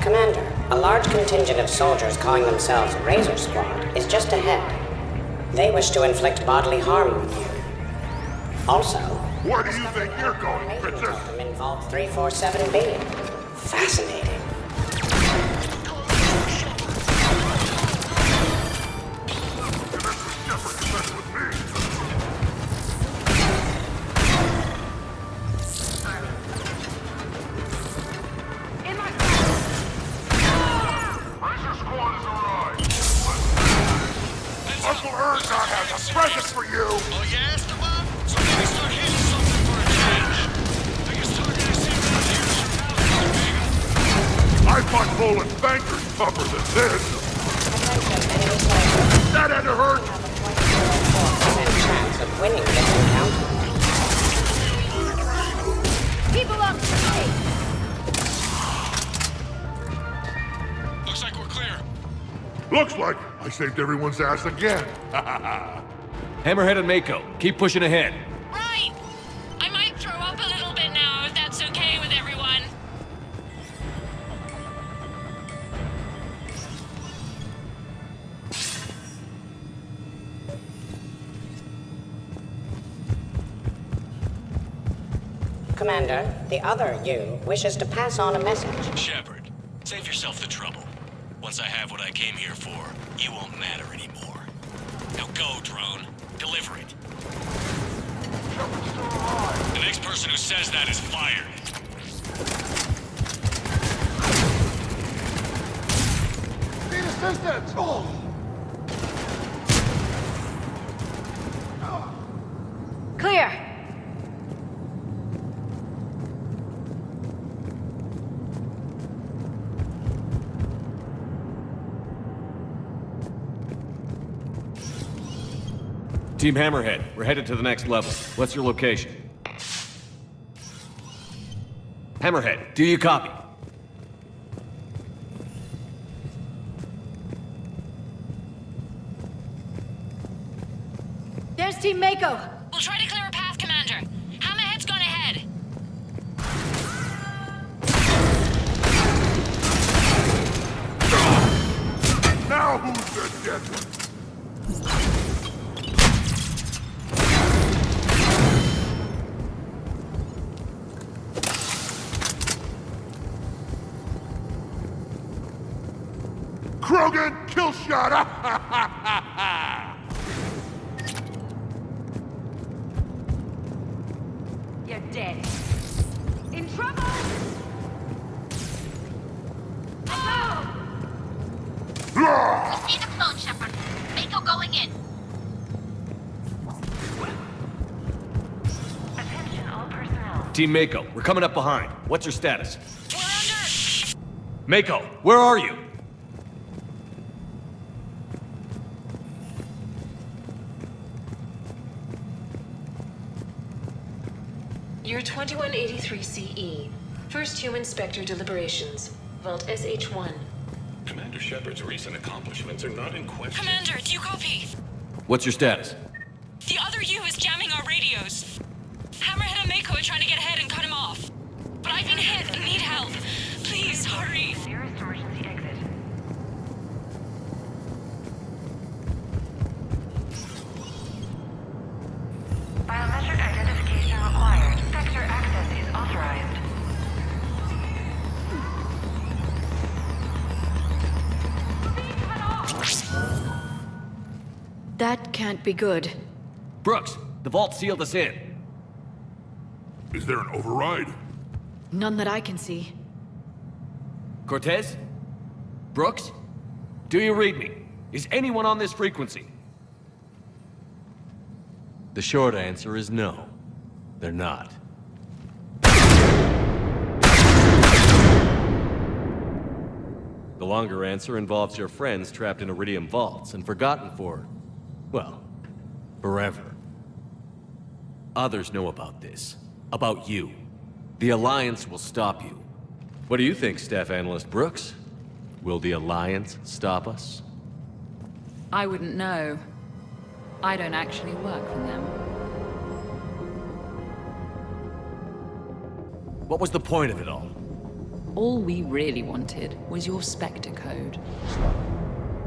Commander, a large contingent of soldiers calling themselves Razor Squad is just ahead. They wish to inflict bodily harm on you. Also, where do you think you're going, Princess? In Vault 347B. Fascinating. Razor Squad has arrived! Uncle Erdogan has a present for you! Oh, yeah, Esteban? So maybe start hitting something for a change. Biggest target I see around here is your I find Poland's bankers tougher than this! That had to hurt! Chance of winning this encounter. People up to me! Looks like we're clear. Looks like I saved everyone's ass again. Hammerhead and Mako, keep pushing ahead. Right! I might throw up a little bit now, if that's okay with everyone. Commander, the other you wishes to pass on a message. Shepard, save yourself the trouble. Once I have what I came here for, you won't matter anymore. Now go, drone. Deliver it. The next person who says that is fired. Need assistance! Oh! Clear! Team Hammerhead, we're headed to the next level. What's your location? Hammerhead, do you copy? There's Team Mako! We'll try to clear a path, Commander. Hammerhead's gone ahead. Now who's the dead one? Krogan, kill shot! You're dead. In trouble! See the phone, Shepard. Mako going in. Attention all personnel. Team Mako, we're coming up behind. What's your status? We're under! Mako, where are you? Year 2183 CE. First human Spectre deliberations. Vault SH-1. Commander Shepard's recent accomplishments are not in question. Commander, do you copy? What's your status? The other U is jamming our radios. Hammerhead and Mako are trying to get ahead and cut him off. But I've been hit and need help. Please, hurry. Nearest emergency exit. That can't be good. Brooks, the vault sealed us in. Is there an override? None that I can see. Cortez? Brooks? Do you read me? Is anyone on this frequency? The short answer is no. They're not. The longer answer involves your friends trapped in Iridium vaults and forgotten for, well, forever. Others know about this. About you. The Alliance will stop you. What do you think, Staff Analyst Brooks? Will the Alliance stop us? I wouldn't know. I don't actually work for them. What was the point of it all? All we really wanted was your Spectre code.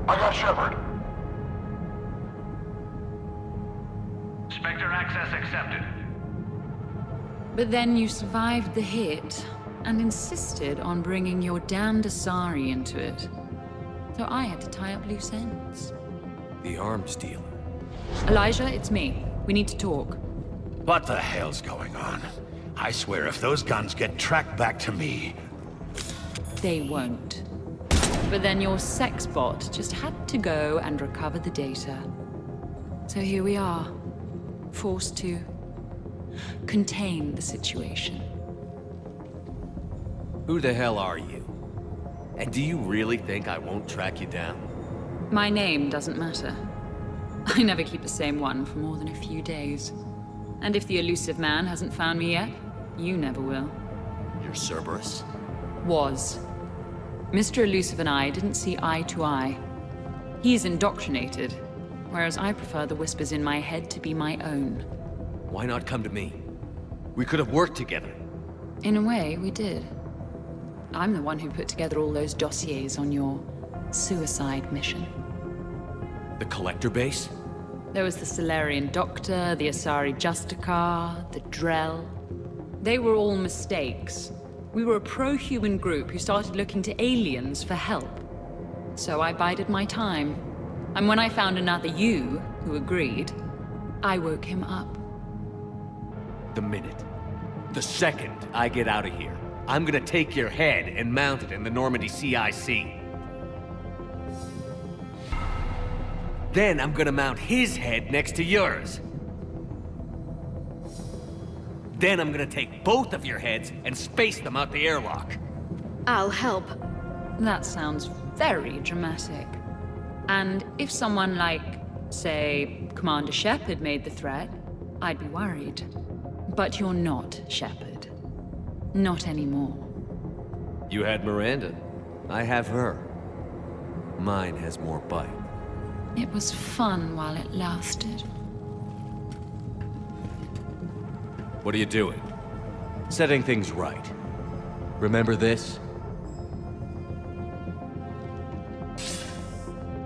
I got Shepard. Spectre access accepted. But then you survived the hit and insisted on bringing your damned Asari into it. So I had to tie up loose ends. The arms dealer. Elijah, it's me. We need to talk. What the hell's going on? I swear if those guns get tracked back to me... They won't. But then your sex bot just had to go and recover the data. So here we are, forced to contain the situation. Who the hell are you? And do you really think I won't track you down? My name doesn't matter. I never keep the same one for more than a few days. And if the elusive man hasn't found me yet, you never will. You're Cerberus? Was. Mr. Elusive and I didn't see eye to eye. He's indoctrinated, whereas I prefer the whispers in my head to be my own. Why not come to me? We could have worked together. In a way, we did. I'm the one who put together all those dossiers on your suicide mission. The Collector base? There was the Solarian Doctor, the Asari Justicar, the Drell. They were all mistakes. We were a pro-human group who started looking to aliens for help. So I bided my time. And when I found another you who agreed, I woke him up. The minute, the second I get out of here, I'm gonna take your head and mount it in the Normandy CIC. Then I'm gonna mount his head next to yours. Then I'm gonna take both of your heads and space them out the airlock. I'll help. That sounds very dramatic. And if someone like, say, Commander Shepard made the threat, I'd be worried. But you're not Shepard. Not anymore. You had Miranda. I have her. Mine has more bite. It was fun while it lasted. What are you doing? Setting things right. Remember this?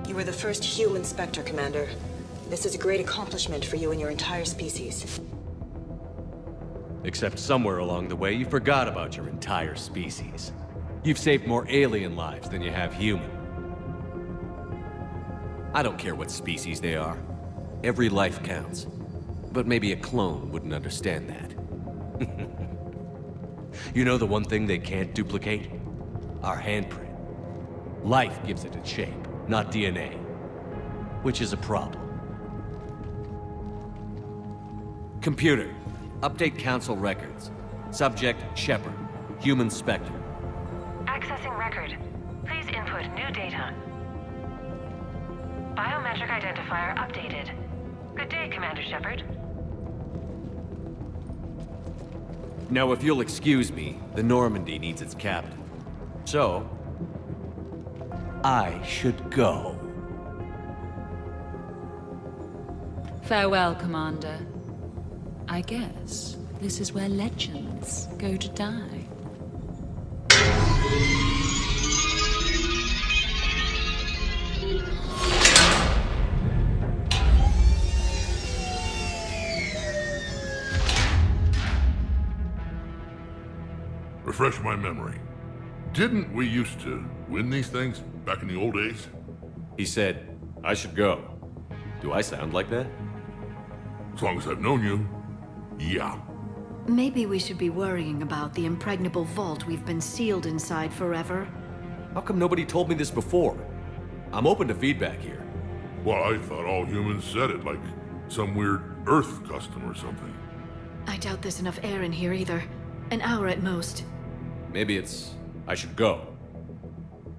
You were the first human Spectre, Commander. This is a great accomplishment for you and your entire species. Except somewhere along the way, you forgot about your entire species. You've saved more alien lives than you have human. I don't care what species they are. Every life counts. But maybe a clone wouldn't understand that. You know the one thing they can't duplicate? Our handprint. Life gives it its shape, not DNA. Which is a problem. Computer, update Council records. Subject, Shepard. Human Spectre. Accessing record. Please input new data. Biometric identifier updated. Good day, Commander Shepard. Now, if you'll excuse me, the Normandy needs its captain. So, I should go. Farewell, Commander. I guess this is where legends go to die. Refresh my memory. Didn't we used to win these things back in the old days? He said, I should go. Do I sound like that? As long as I've known you, yeah. Maybe we should be worrying about the impregnable vault we've been sealed inside forever. How come nobody told me this before? I'm open to feedback here. Well, I thought all humans said it, like some weird Earth custom or something. I doubt there's enough air in here either. An hour at most. Maybe it's... I should go.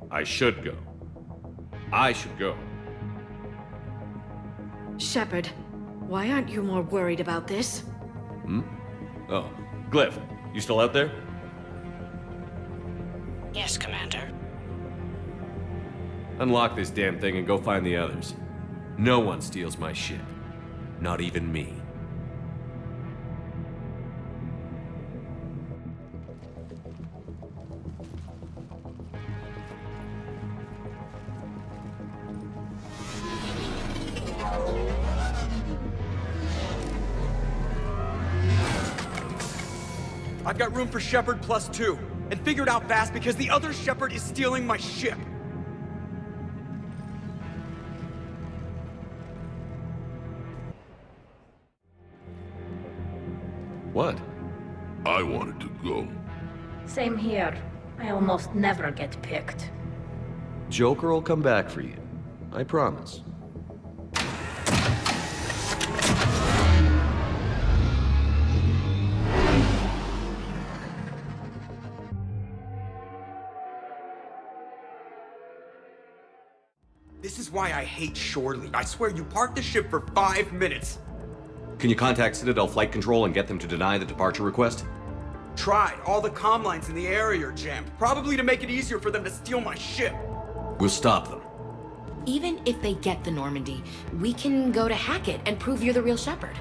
I should go. I should go. Shepard, why aren't you more worried about this? Hmm? Oh, Glyph, you still out there? Yes, Commander. Unlock this damn thing and go find the others. No one steals my ship. Not even me. I've got room for Shepard +2, and figured out fast because the other Shepard is stealing my ship. What? I wanted to go. Same here. I almost never get picked. Joker will come back for you. I promise. This is why I hate Shorely. I swear you parked the ship for 5 minutes. Can you contact Citadel Flight Control and get them to deny the departure request? Tried. All the comm lines in the area are jammed. Probably to make it easier for them to steal my ship. We'll stop them. Even if they get the Normandy, we can go to Hackett and prove you're the real Shepard.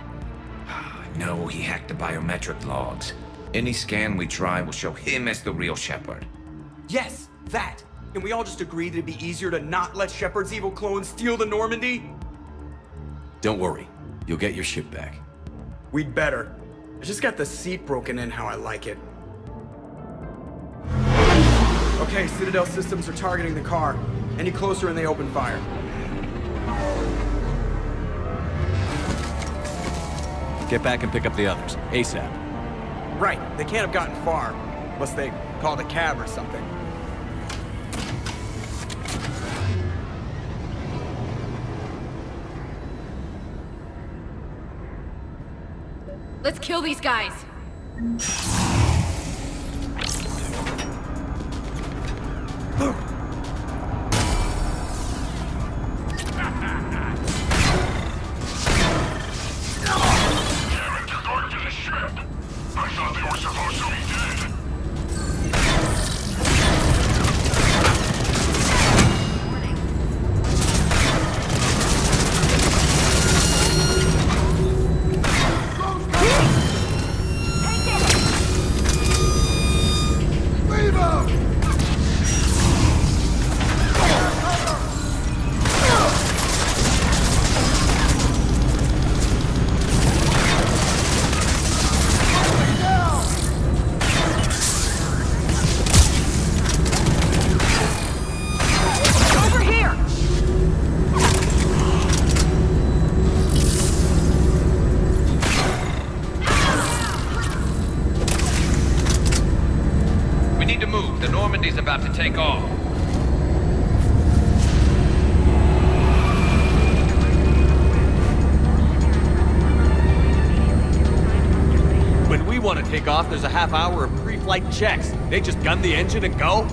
No, he hacked the biometric logs. Any scan we try will show him as the real Shepard. Yes, that. Can we all just agree that it'd be easier to not let Shepard's evil clone steal the Normandy? Don't worry. You'll get your ship back. We'd better. I just got the seat broken in how I like it. Okay, Citadel systems are targeting the car. Any closer and they open fire. Get back and pick up the others, ASAP. Right, they can't have gotten far. Unless they called a cab or something. Let's kill these guys! About to take off. When we want to take off, there's a half hour of pre-flight checks. They just gun the engine and go?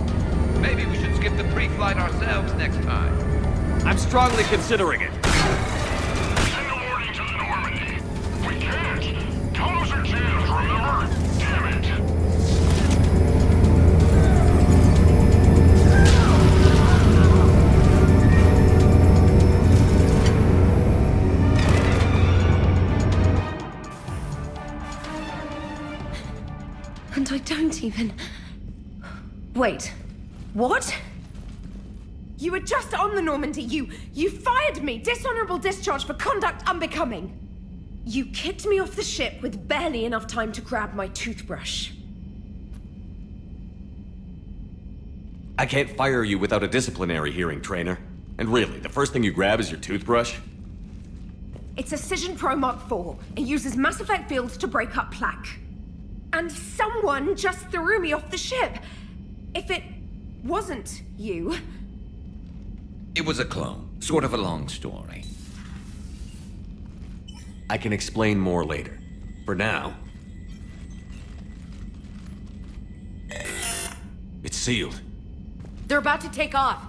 Maybe we should skip the pre-flight ourselves next time. I'm strongly considering it. Send a warning to the Normandy. We can't. Tunnels are jammed, remember? Damn it. And I don't even... Wait. What? You were just on the Normandy. You fired me. Dishonorable discharge for conduct unbecoming. You kicked me off the ship with barely enough time to grab my toothbrush. I can't fire you without a disciplinary hearing, trainer. And really, the first thing you grab is your toothbrush? It's a Cision Pro Mark IV. It uses mass effect fields to break up plaque. And someone just threw me off the ship. If it wasn't you... It was a clone. Sort of a long story. I can explain more later. For now... It's sealed. They're about to take off.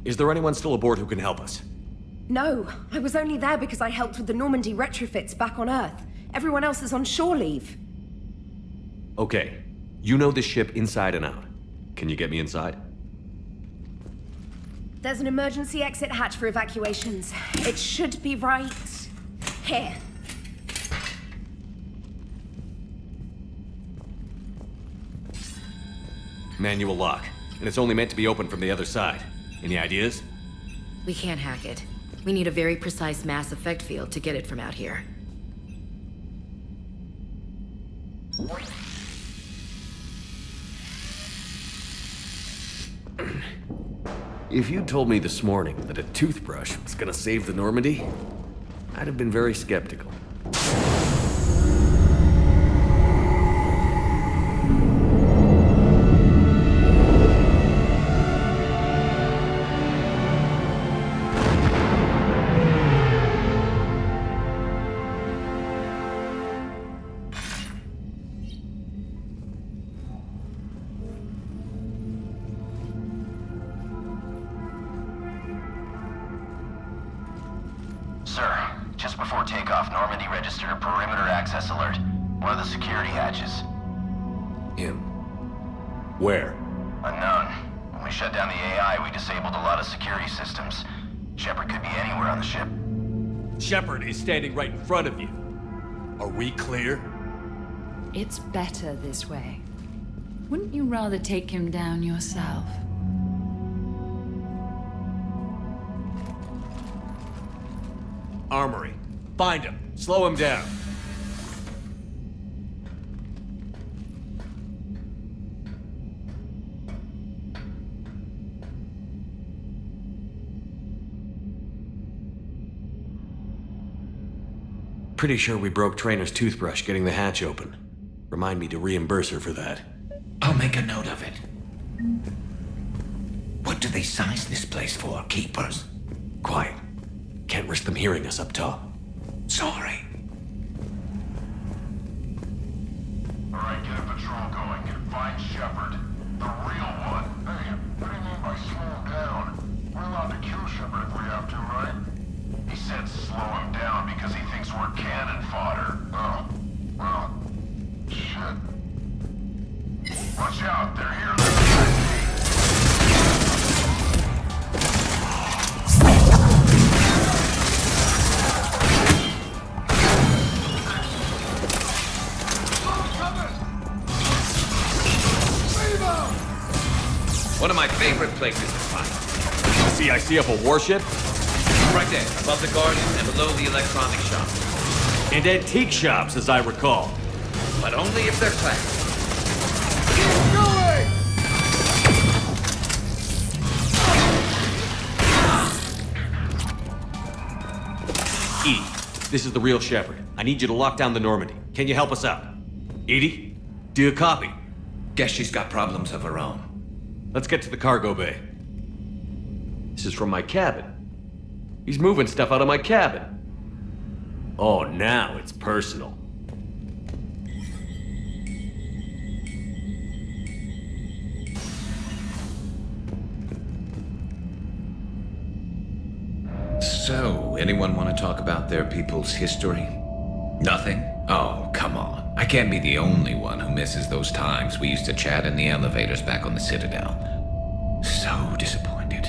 Is there anyone still aboard who can help us? No, I was only there because I helped with the Normandy retrofits back on Earth. Everyone else is on shore leave. Okay. You know this ship inside and out. Can you get me inside? There's an emergency exit hatch for evacuations. It should be right here. Manual lock. And it's only meant to be opened from the other side. Any ideas? We can't hack it. We need a very precise mass effect field to get it from out here. If you told me this morning that a toothbrush was gonna save the Normandy, I'd have been very skeptical. Sir, just before takeoff, Normandy registered a perimeter access alert. One of the security hatches. Him? Where? Unknown. When we shut down the AI, we disabled a lot of security systems. Shepard could be anywhere on the ship. Shepard is standing right in front of you. Are we clear? It's better this way. Wouldn't you rather take him down yourself? Armory. Find him. Slow him down. Pretty sure we broke Trainor's toothbrush getting the hatch open. Remind me to reimburse her for that. I'll make a note of it. What do they size this place for, keepers? Quiet. Can't risk them hearing us up top. Sorry. Alright, get a patrol going and find Shepard. The real one. Hey, what do you mean by slow down? We're allowed to kill Shepard if we have to, right? He said slow him down because he thinks we're cannon fodder. Oh, well, shit. Watch out, they're here. One of my favorite places to fight. CIC up a warship? Right there, above the garden and below the electronic shop. And antique shops, as I recall. But only if they're classy. Keep going! Edie, this is the real Shepard. I need you to lock down the Normandy. Can you help us out? Edie? Do you copy? Guess she's got problems of her own. Let's get to the cargo bay. This is from my cabin. He's moving stuff out of my cabin. Oh, now it's personal. So, anyone want to talk about their people's history? Nothing? Oh, come on. I can't be the only one who misses those times we used to chat in the elevators back on the Citadel. So disappointed.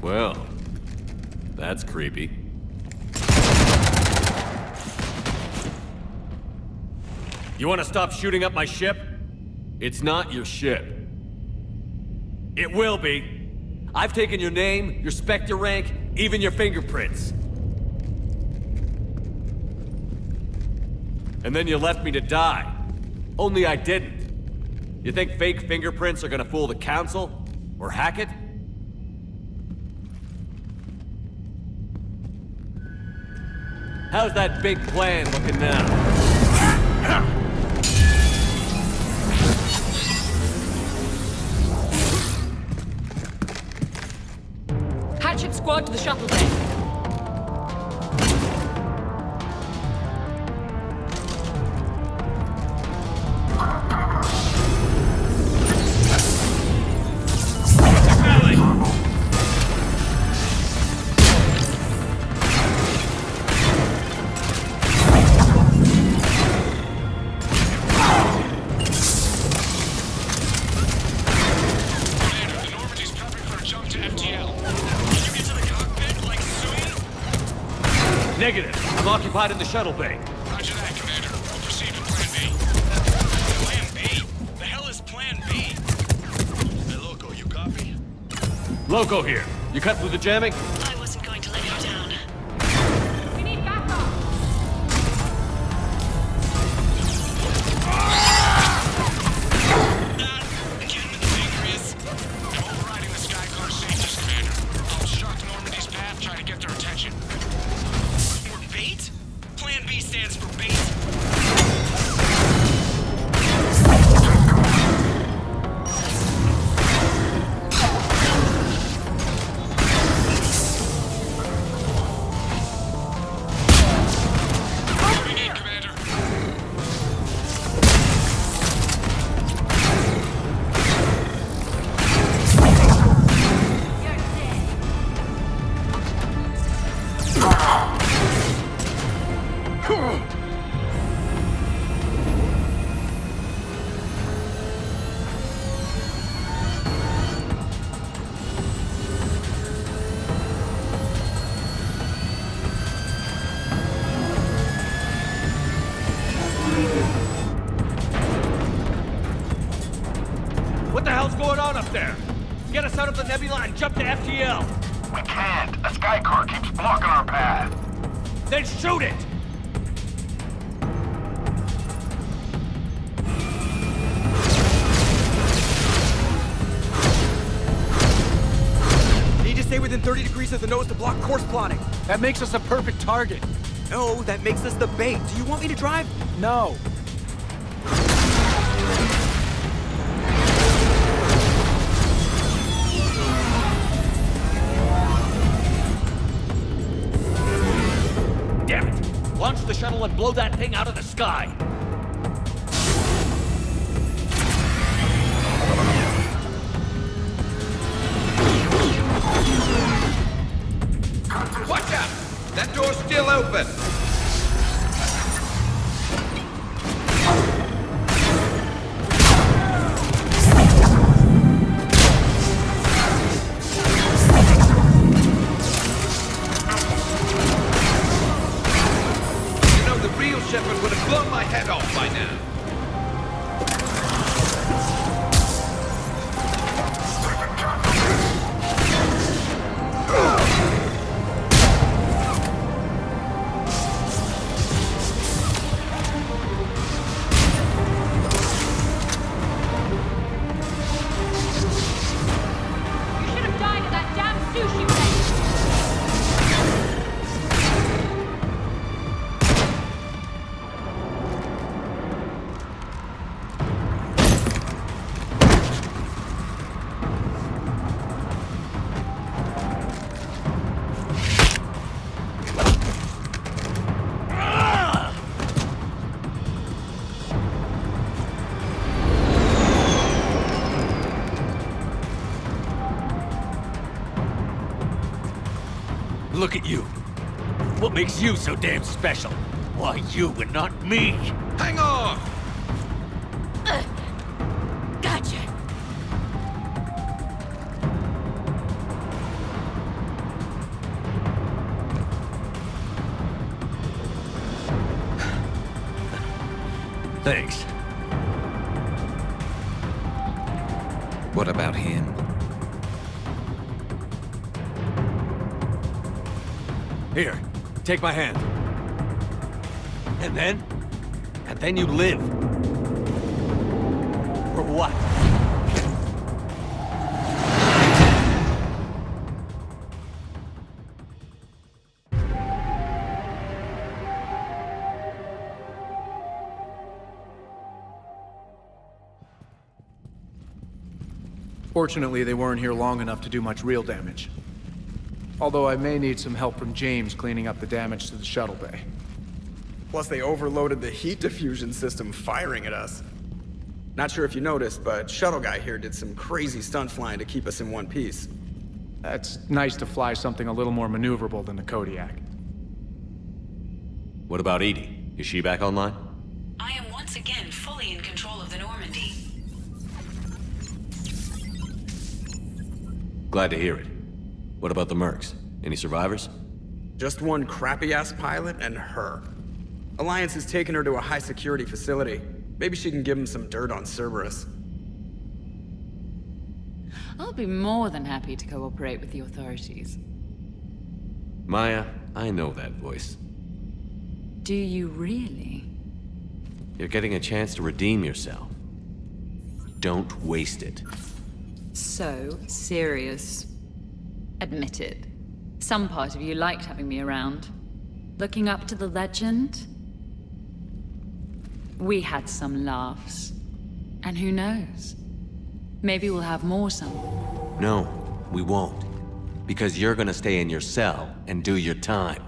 Well, that's creepy. You want to stop shooting up my ship? It's not your ship. It will be. I've taken your name, your Spectre rank, even your fingerprints. And then you left me to die. Only I didn't. You think fake fingerprints are gonna fool the Council? Or hack it? How's that big plan looking now? Hatchet squad to the shuttle bay. Negative. I'm occupied in the shuttle bay. Roger that, Commander. We'll proceed to Plan B. Plan B? The hell is Plan B? Hey, Loco, you copy? Loco here. You cut through the jamming? I wasn't going to let you down. We need backup! Again with the fingers. I'm overriding the Skycar safeties, Commander. I'll obstruct Normandy's path, try to get their attention. We're bait? Plan B stands for bait. Moving in, Commander. What the hell's going on up there? Get us out of the nebula and jump to FTL. We can't. A Skycar keeps blocking our path. Then shoot it! Need to stay within 30 degrees of the nose to block course plotting. That makes us a perfect target. No, that makes us the bait. Do you want me to drive? No. Damn it! Launch the shuttle and blow that thing out of the sky! Watch out! That door's still open! You know, the real Shepard would have blown my head off by now. You should have died at that damn sushi place! Look at you. What makes you so damn special? Why you and not me? Hang on! Gotcha! Thanks. What about him? Here, take my hand. And then? And then you live. For what? Fortunately, they weren't here long enough to do much real damage. Although I may need some help from James cleaning up the damage to the shuttle bay. Plus, they overloaded the heat diffusion system firing at us. Not sure if you noticed, but Shuttle Guy here did some crazy stunt flying to keep us in one piece. It's nice to fly something a little more maneuverable than the Kodiak. What about Edie? Is she back online? I am once again fully in control of the Normandy. Glad to hear it. What about the mercs? Any survivors? Just one crappy-ass pilot and her. Alliance has taken her to a high-security facility. Maybe she can give him some dirt on Cerberus. I'll be more than happy to cooperate with the authorities. Maya, I know that voice. Do you really? You're getting a chance to redeem yourself. Don't waste it. So serious. Admit it. Some part of you liked having me around. Looking up to the legend. We had some laughs. And who knows? Maybe we'll have more some. No, we won't. Because you're gonna stay in your cell and do your time.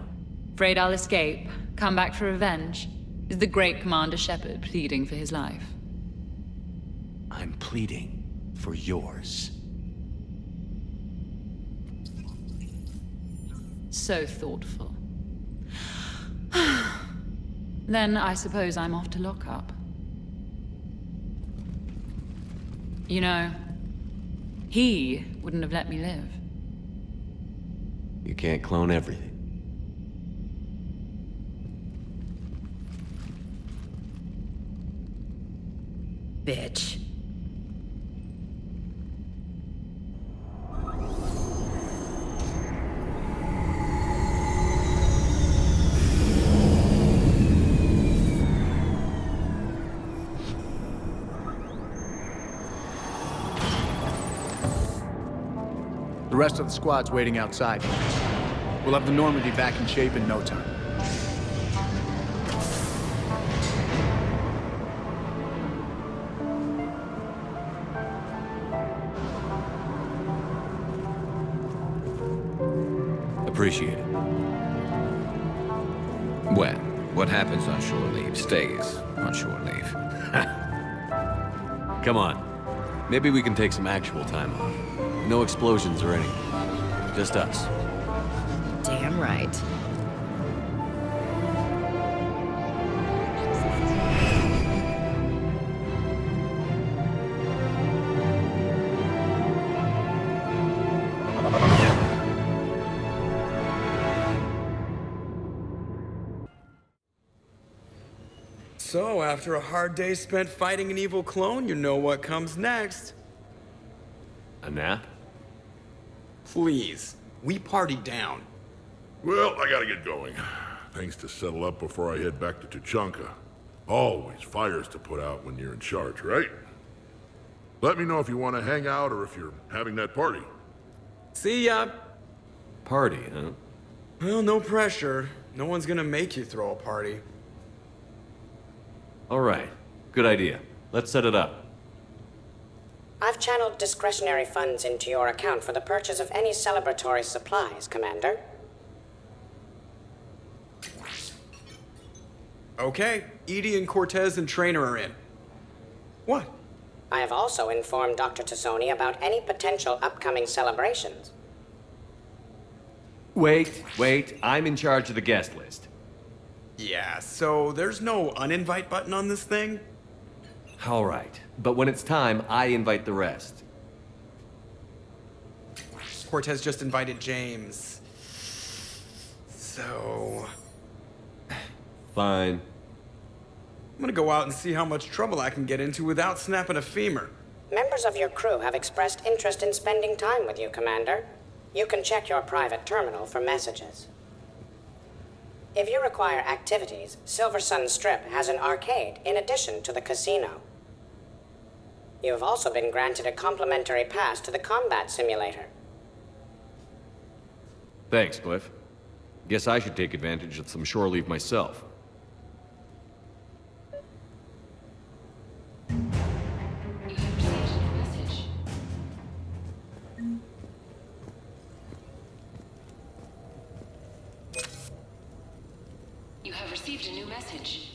Afraid I'll escape, come back for revenge? Is the great Commander Shepard pleading for his life? I'm pleading for yours. So thoughtful. Then I suppose I'm off to lock up. You know, he wouldn't have let me live. You can't clone everything. Bitch. The rest of the squad's waiting outside. We'll have the Normandy back in shape in no time. Appreciate it. Well, what happens on shore leave stays on shore leave. Come on. Maybe we can take some actual time off. No explosions or anything. Just us. Damn right. So, after a hard day spent fighting an evil clone, you know what comes next. A nap? Please. We partied down. Well, I gotta get going. Things to settle up before I head back to Tuchanka. Always fires to put out when you're in charge, right? Let me know if you want to hang out or if you're having that party. See ya. Party, huh? Well, no pressure. No one's gonna make you throw a party. All right. Good idea. Let's set it up. I've channeled discretionary funds into your account for the purchase of any celebratory supplies, Commander. Okay, Edie and Cortez and Traynor are in. What? I have also informed Dr. Tassoni about any potential upcoming celebrations. Wait. I'm in charge of the guest list. Yeah, so there's no uninvite button on this thing? All right. But when it's time, I invite the rest. Cortez just invited James. So... Fine. I'm gonna go out and see how much trouble I can get into without snapping a femur. Members of your crew have expressed interest in spending time with you, Commander. You can check your private terminal for messages. If you require activities, Silver Sun Strip has an arcade in addition to the casino. You have also been granted a complimentary pass to the combat simulator. Thanks, Cliff. Guess I should take advantage of some shore leave myself. You have received a new message.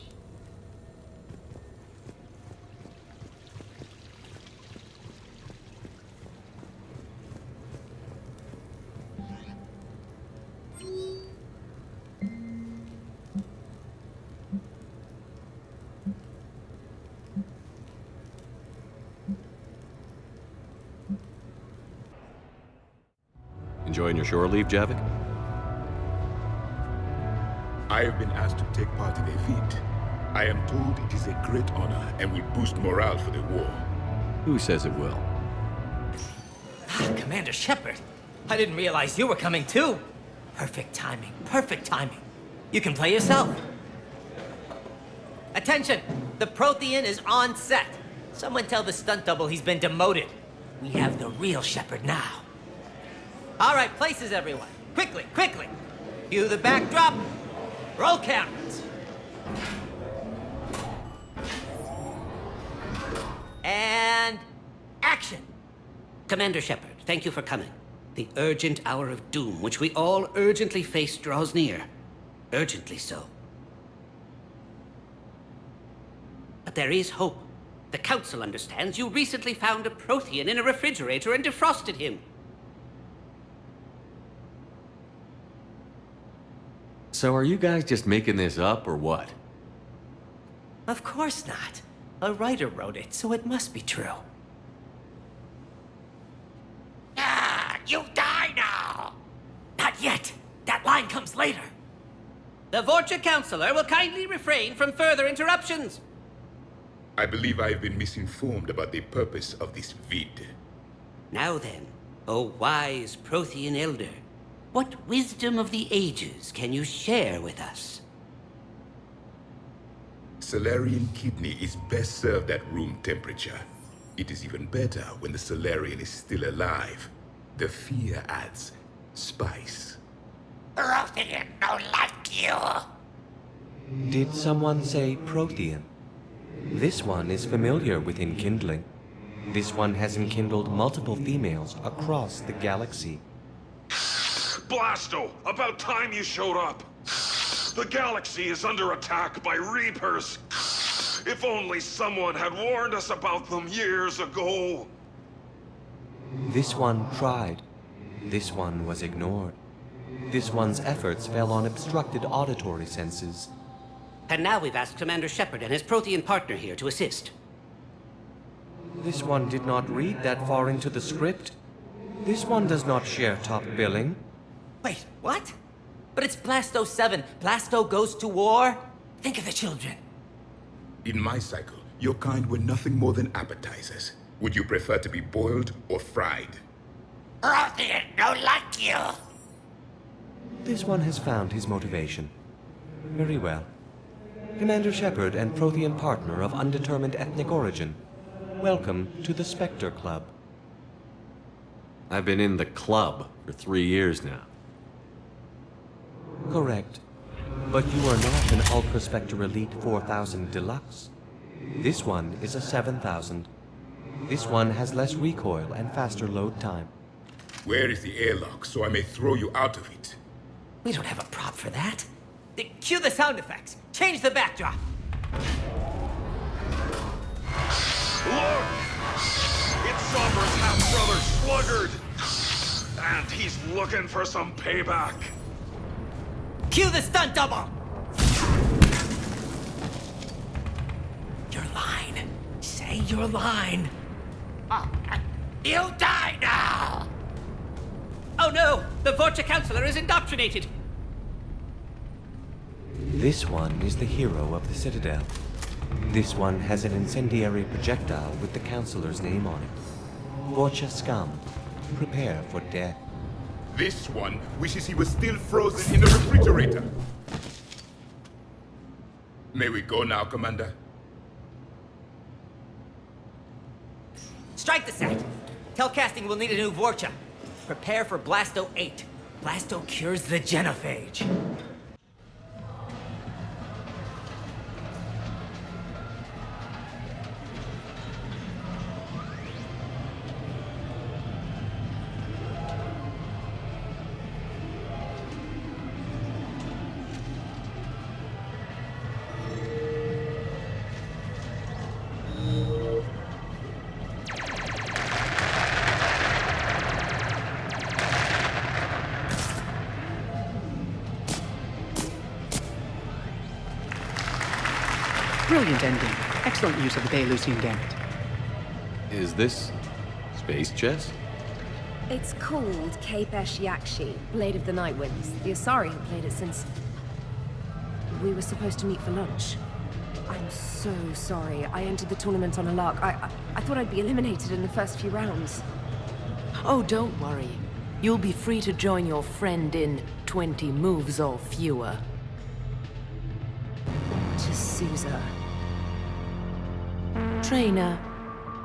Enjoying your shore leave, Javik? I have been asked to take part in a feat. I am told it is a great honor and will boost morale for the war. Who says it will? Commander Shepard, I didn't realize you were coming too. Perfect timing, perfect timing. You can play yourself. Attention, the Prothean is on set. Someone tell the stunt double he's been demoted. We have the real Shepard now. All right, places everyone. Quickly, quickly. Cue the backdrop. Roll cameras. And action. Commander Shepard, thank you for coming. The urgent hour of doom, which we all urgently face, draws near. Urgently so. But there is hope. The Council understands you recently found a Prothean in a refrigerator and defrosted him. So are you guys just making this up, or what? Of course not. A writer wrote it, so it must be true. Ah, you die now! Not yet. That line comes later. The Vorcha Counselor will kindly refrain from further interruptions. I believe I have been misinformed about the purpose of this vid. Now then, O wise Prothean Elder, what wisdom of the ages can you share with us? Salarian kidney is best served at room temperature. It is even better when the Salarian is still alive. The fear adds spice. Prothean no like you! Did someone say Prothean? This one is familiar with enkindling. This one has enkindled multiple females across the galaxy. Blasto, about time you showed up. The galaxy is under attack by Reapers. If only someone had warned us about them years ago. This one tried. This one was ignored. This one's efforts fell on obstructed auditory senses. And now we've asked Commander Shepard and his Prothean partner here to assist. This one did not read that far into the script. This one does not share top billing. Wait, what? But it's Blasto 7. Blasto goes to war? Think of the children. In my cycle, your kind were nothing more than appetizers. Would you prefer to be boiled or fried? Prothean no like you! This one has found his motivation. Very well. Commander Shepard and Prothean partner of undetermined ethnic origin, welcome to the Spectre Club. I've been in the club for 3 years now. Correct. But you are not an Ultra Spectre Elite 4000 Deluxe. This one is a 7000. This one has less recoil and faster load time. Where is the airlock so I may throw you out of it? We don't have a prop for that. Cue the sound effects. Change the backdrop. Look! It's Sombra's half-brother Sluggard! And he's looking for some payback. Cue the stunt double! Your line. Say your line. You die now! Oh no! The Vorcha Counselor is indoctrinated! This one is the hero of the Citadel. This one has an incendiary projectile with the Counselor's name on it. Vorcha scum. Prepare for death. This one wishes he was still frozen in the refrigerator. May we go now, Commander? Strike the set! Telcasting will need a new Vorcha. Prepare for Blasto 8. Blasto cures the genophage. Brilliant ending. Excellent use of the Belarusian gambit. Is this space chess? It's called Kapesh Yakshi, Blade of the Night Winds. The Asari have played it since... we were supposed to meet for lunch. I'm so sorry. I entered the tournament on a lark. I thought I'd be eliminated in the first few rounds. Oh, don't worry. You'll be free to join your friend in 20 moves or fewer. To Sousa. Trainer,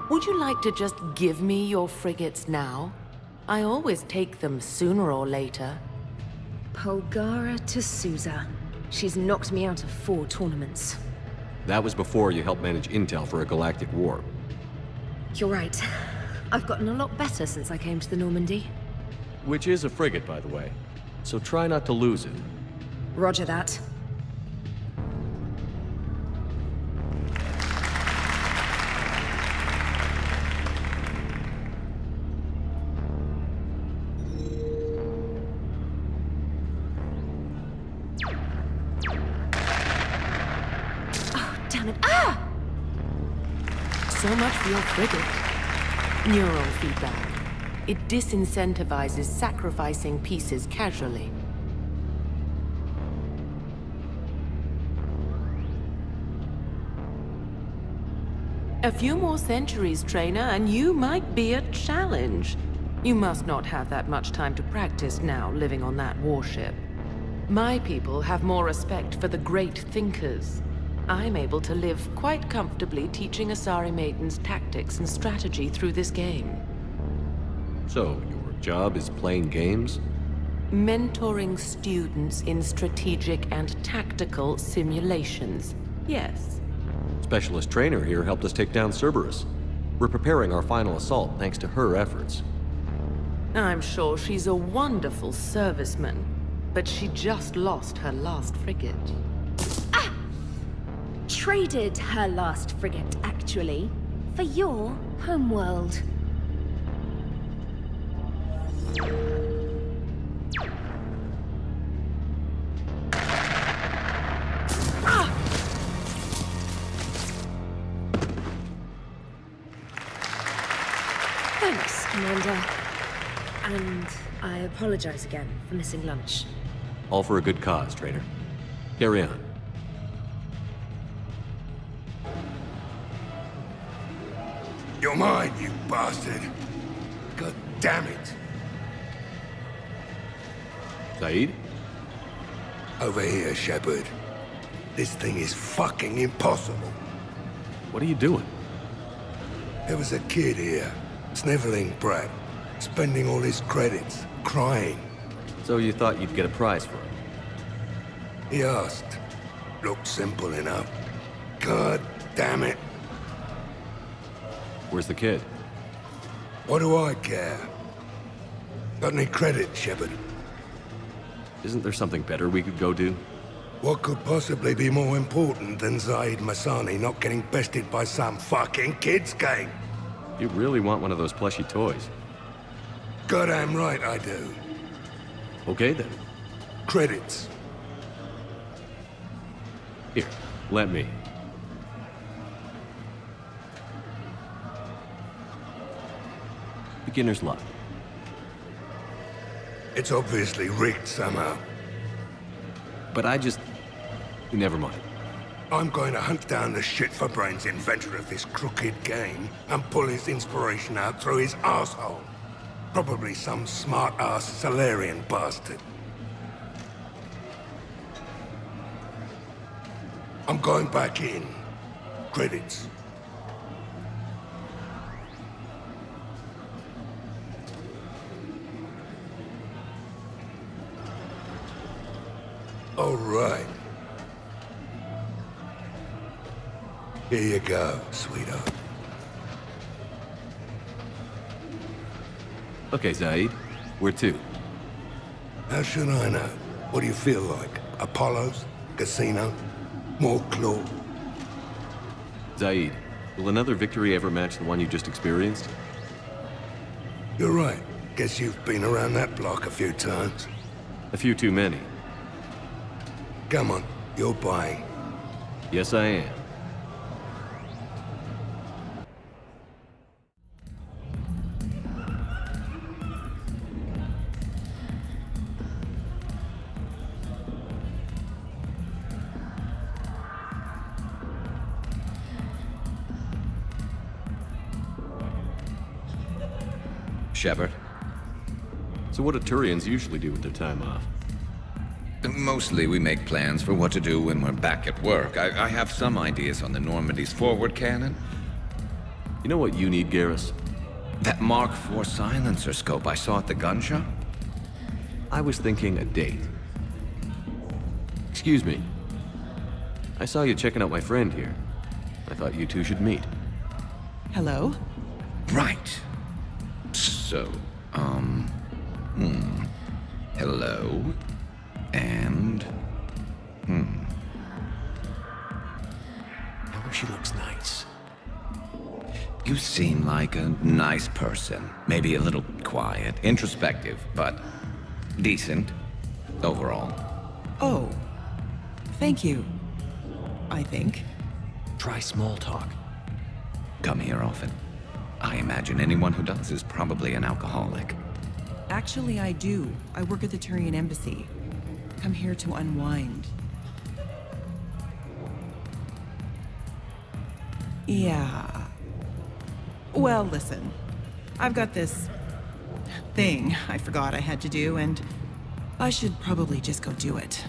would you like to just give me your frigates now? I always take them sooner or later. Polgara to Sousa. She's knocked me out of 4 tournaments. That was before you helped manage intel for a galactic war. You're right. I've gotten a lot better since I came to the Normandy. Which is a frigate, by the way. So try not to lose it. Roger that. So much for your frigate. Neural feedback. It disincentivizes sacrificing pieces casually. A few more centuries, Trainer, and you might be a challenge. You must not have that much time to practice now, living on that warship. My people have more respect for the great thinkers. I'm able to live quite comfortably teaching Asari maidens tactics and strategy through this game. So, your job is playing games? Mentoring students in strategic and tactical simulations. Yes. Specialist trainer here helped us take down Cerberus. We're preparing our final assault thanks to her efforts. I'm sure she's a wonderful serviceman, but she just lost her last frigate. Traded her last frigate, actually, for your homeworld. Thanks, Commander. And I apologize again for missing lunch. All for a good cause, trainer. Carry on. You're mine, you bastard! God damn it! Saeed? Over here, Shepard. This thing is fucking impossible. What are you doing? There was a kid here, sniveling brat, spending all his credits, crying. So you thought you'd get a prize for him? He asked. Looked simple enough. God damn it. Where's the kid? What do I care? Got any credit, Shepard? Isn't there something better we could go do? What could possibly be more important than Zaid Masani not getting bested by some fucking kids game? You really want one of those plushy toys? Goddamn right I do. Okay then. Credits. Here, let me. Beginner's luck. It's obviously rigged somehow. But I just... Never mind. I'm going to hunt down the shit-for-brains inventor of this crooked game and pull his inspiration out through his asshole. Probably some smart-ass Solarian bastard. I'm going back in. Credits. All right. Here you go, sweetheart. Okay, Zaid. Where to? How should I know? What do you feel like? Apollo's? Casino? More clue? Zaid, will another victory ever match the one you just experienced? You're right. Guess you've been around that block a few times. A few too many. Come on, you're buying. Yes, I am. Shepard? So what do Turians usually do with their time off? Mostly we make plans for what to do when we're back at work. I have some ideas on the Normandy's forward cannon. You know what you need, Garrus? That Mark IV silencer scope I saw at the gun shop? I was thinking a date. Excuse me. I saw you checking out my friend here. I thought you two should meet. Hello? Right. So, hello. And, Oh, she looks nice. You seem like a nice person. Maybe a little quiet, introspective, but decent overall. Oh. Thank you. I think. Try small talk. Come here often. I imagine anyone who does is probably an alcoholic. Actually, I do. I work at the Turian embassy. Come here to unwind. Yeah. Well, listen. I've got this thing I forgot I had to do, and I should probably just go do it.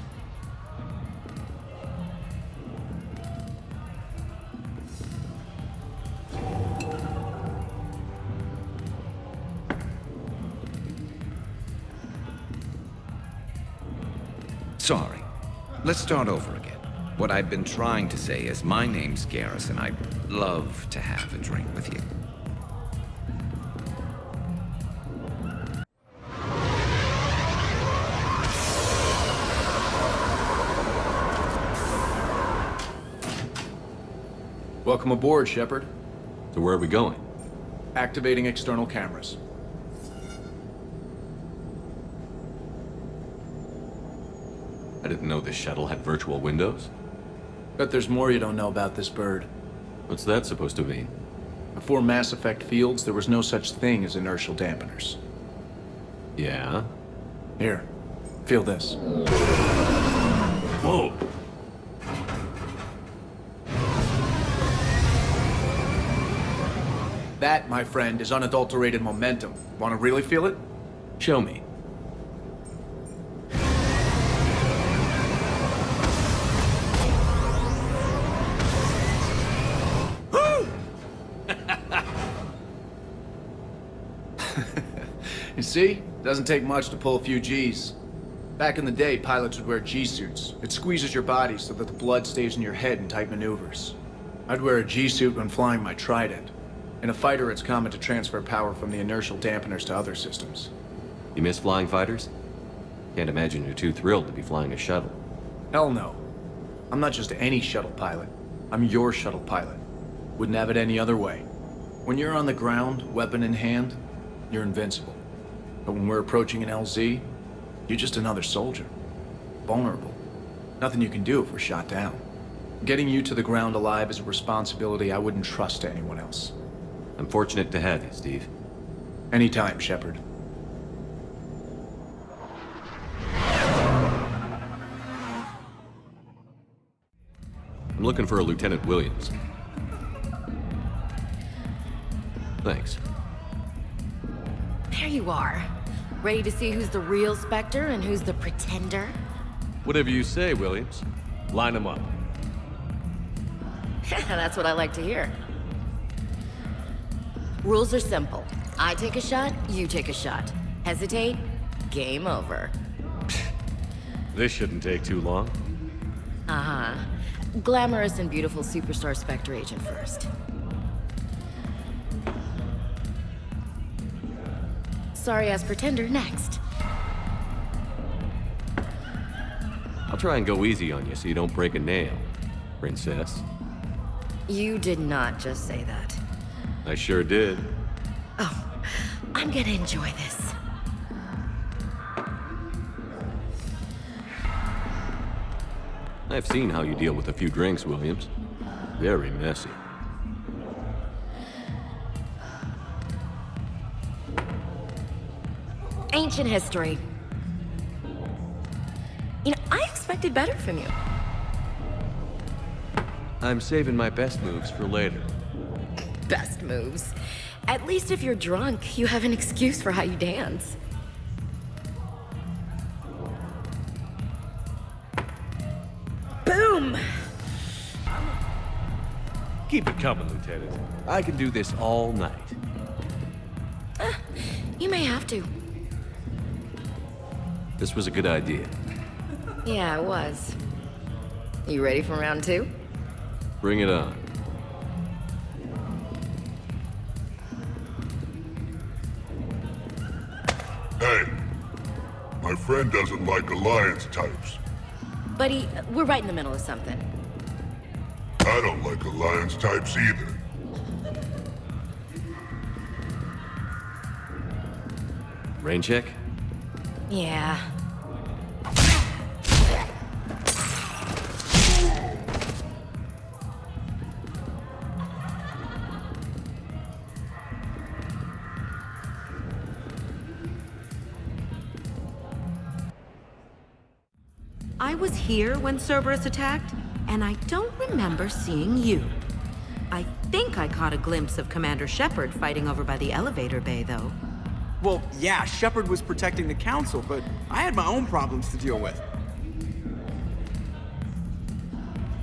Sorry. Let's start over again. What I've been trying to say is my name's Garrus, and I'd love to have a drink with you. Welcome aboard, Shepard. So where are we going? Activating external cameras. I didn't know this shuttle had virtual windows. Bet there's more you don't know about this bird. What's that supposed to mean? Before Mass Effect fields, there was no such thing as inertial dampeners. Yeah? Here, feel this. Whoa! That, my friend, is unadulterated momentum. Want to really feel it? Show me. You see? Doesn't take much to pull a few Gs. Back in the day, pilots would wear G-suits. It squeezes your body so that the blood stays in your head in tight maneuvers. I'd wear a G-suit when flying my Trident. In a fighter, it's common to transfer power from the inertial dampeners to other systems. You miss flying fighters? Can't imagine you're too thrilled to be flying a shuttle. Hell no. I'm not just any shuttle pilot. I'm your shuttle pilot. Wouldn't have it any other way. When you're on the ground, weapon in hand, you're invincible. But when we're approaching an LZ, you're just another soldier. Vulnerable. Nothing you can do if we're shot down. Getting you to the ground alive is a responsibility I wouldn't trust to anyone else. I'm fortunate to have you, Steve. Anytime, Shepard. I'm looking for a Lieutenant Williams. Thanks. There you are. Ready to see who's the real Spectre and who's the pretender? Whatever you say, Williams. Line them up. That's what I like to hear. Rules are simple. I take a shot, you take a shot. Hesitate, game over. This shouldn't take too long. Uh-huh. Glamorous and beautiful superstar Spectre agent first. Sorry-ass pretender next. I'll try and go easy on you so you don't break a nail, princess. You did not just say that. I sure did. Oh, I'm gonna enjoy this. I've seen how you deal with a few drinks, Williams. Very messy. Ancient history. You know, I expected better from you. I'm saving my best moves for later. Best moves. At least if you're drunk, you have an excuse for how you dance. Boom! Keep it coming, Lieutenant. I can do this all night. You may have to. This was a good idea. Yeah, it was. You ready for round two? Bring it on. Hey, my friend doesn't like alliance types. Buddy, we're right in the middle of something. I don't like alliance types either. Rain check? Yeah. I was here when Cerberus attacked, and I don't remember seeing you. I think I caught a glimpse of Commander Shepard fighting over by the elevator bay, though. Well, yeah, Shepard was protecting the Council, but I had my own problems to deal with.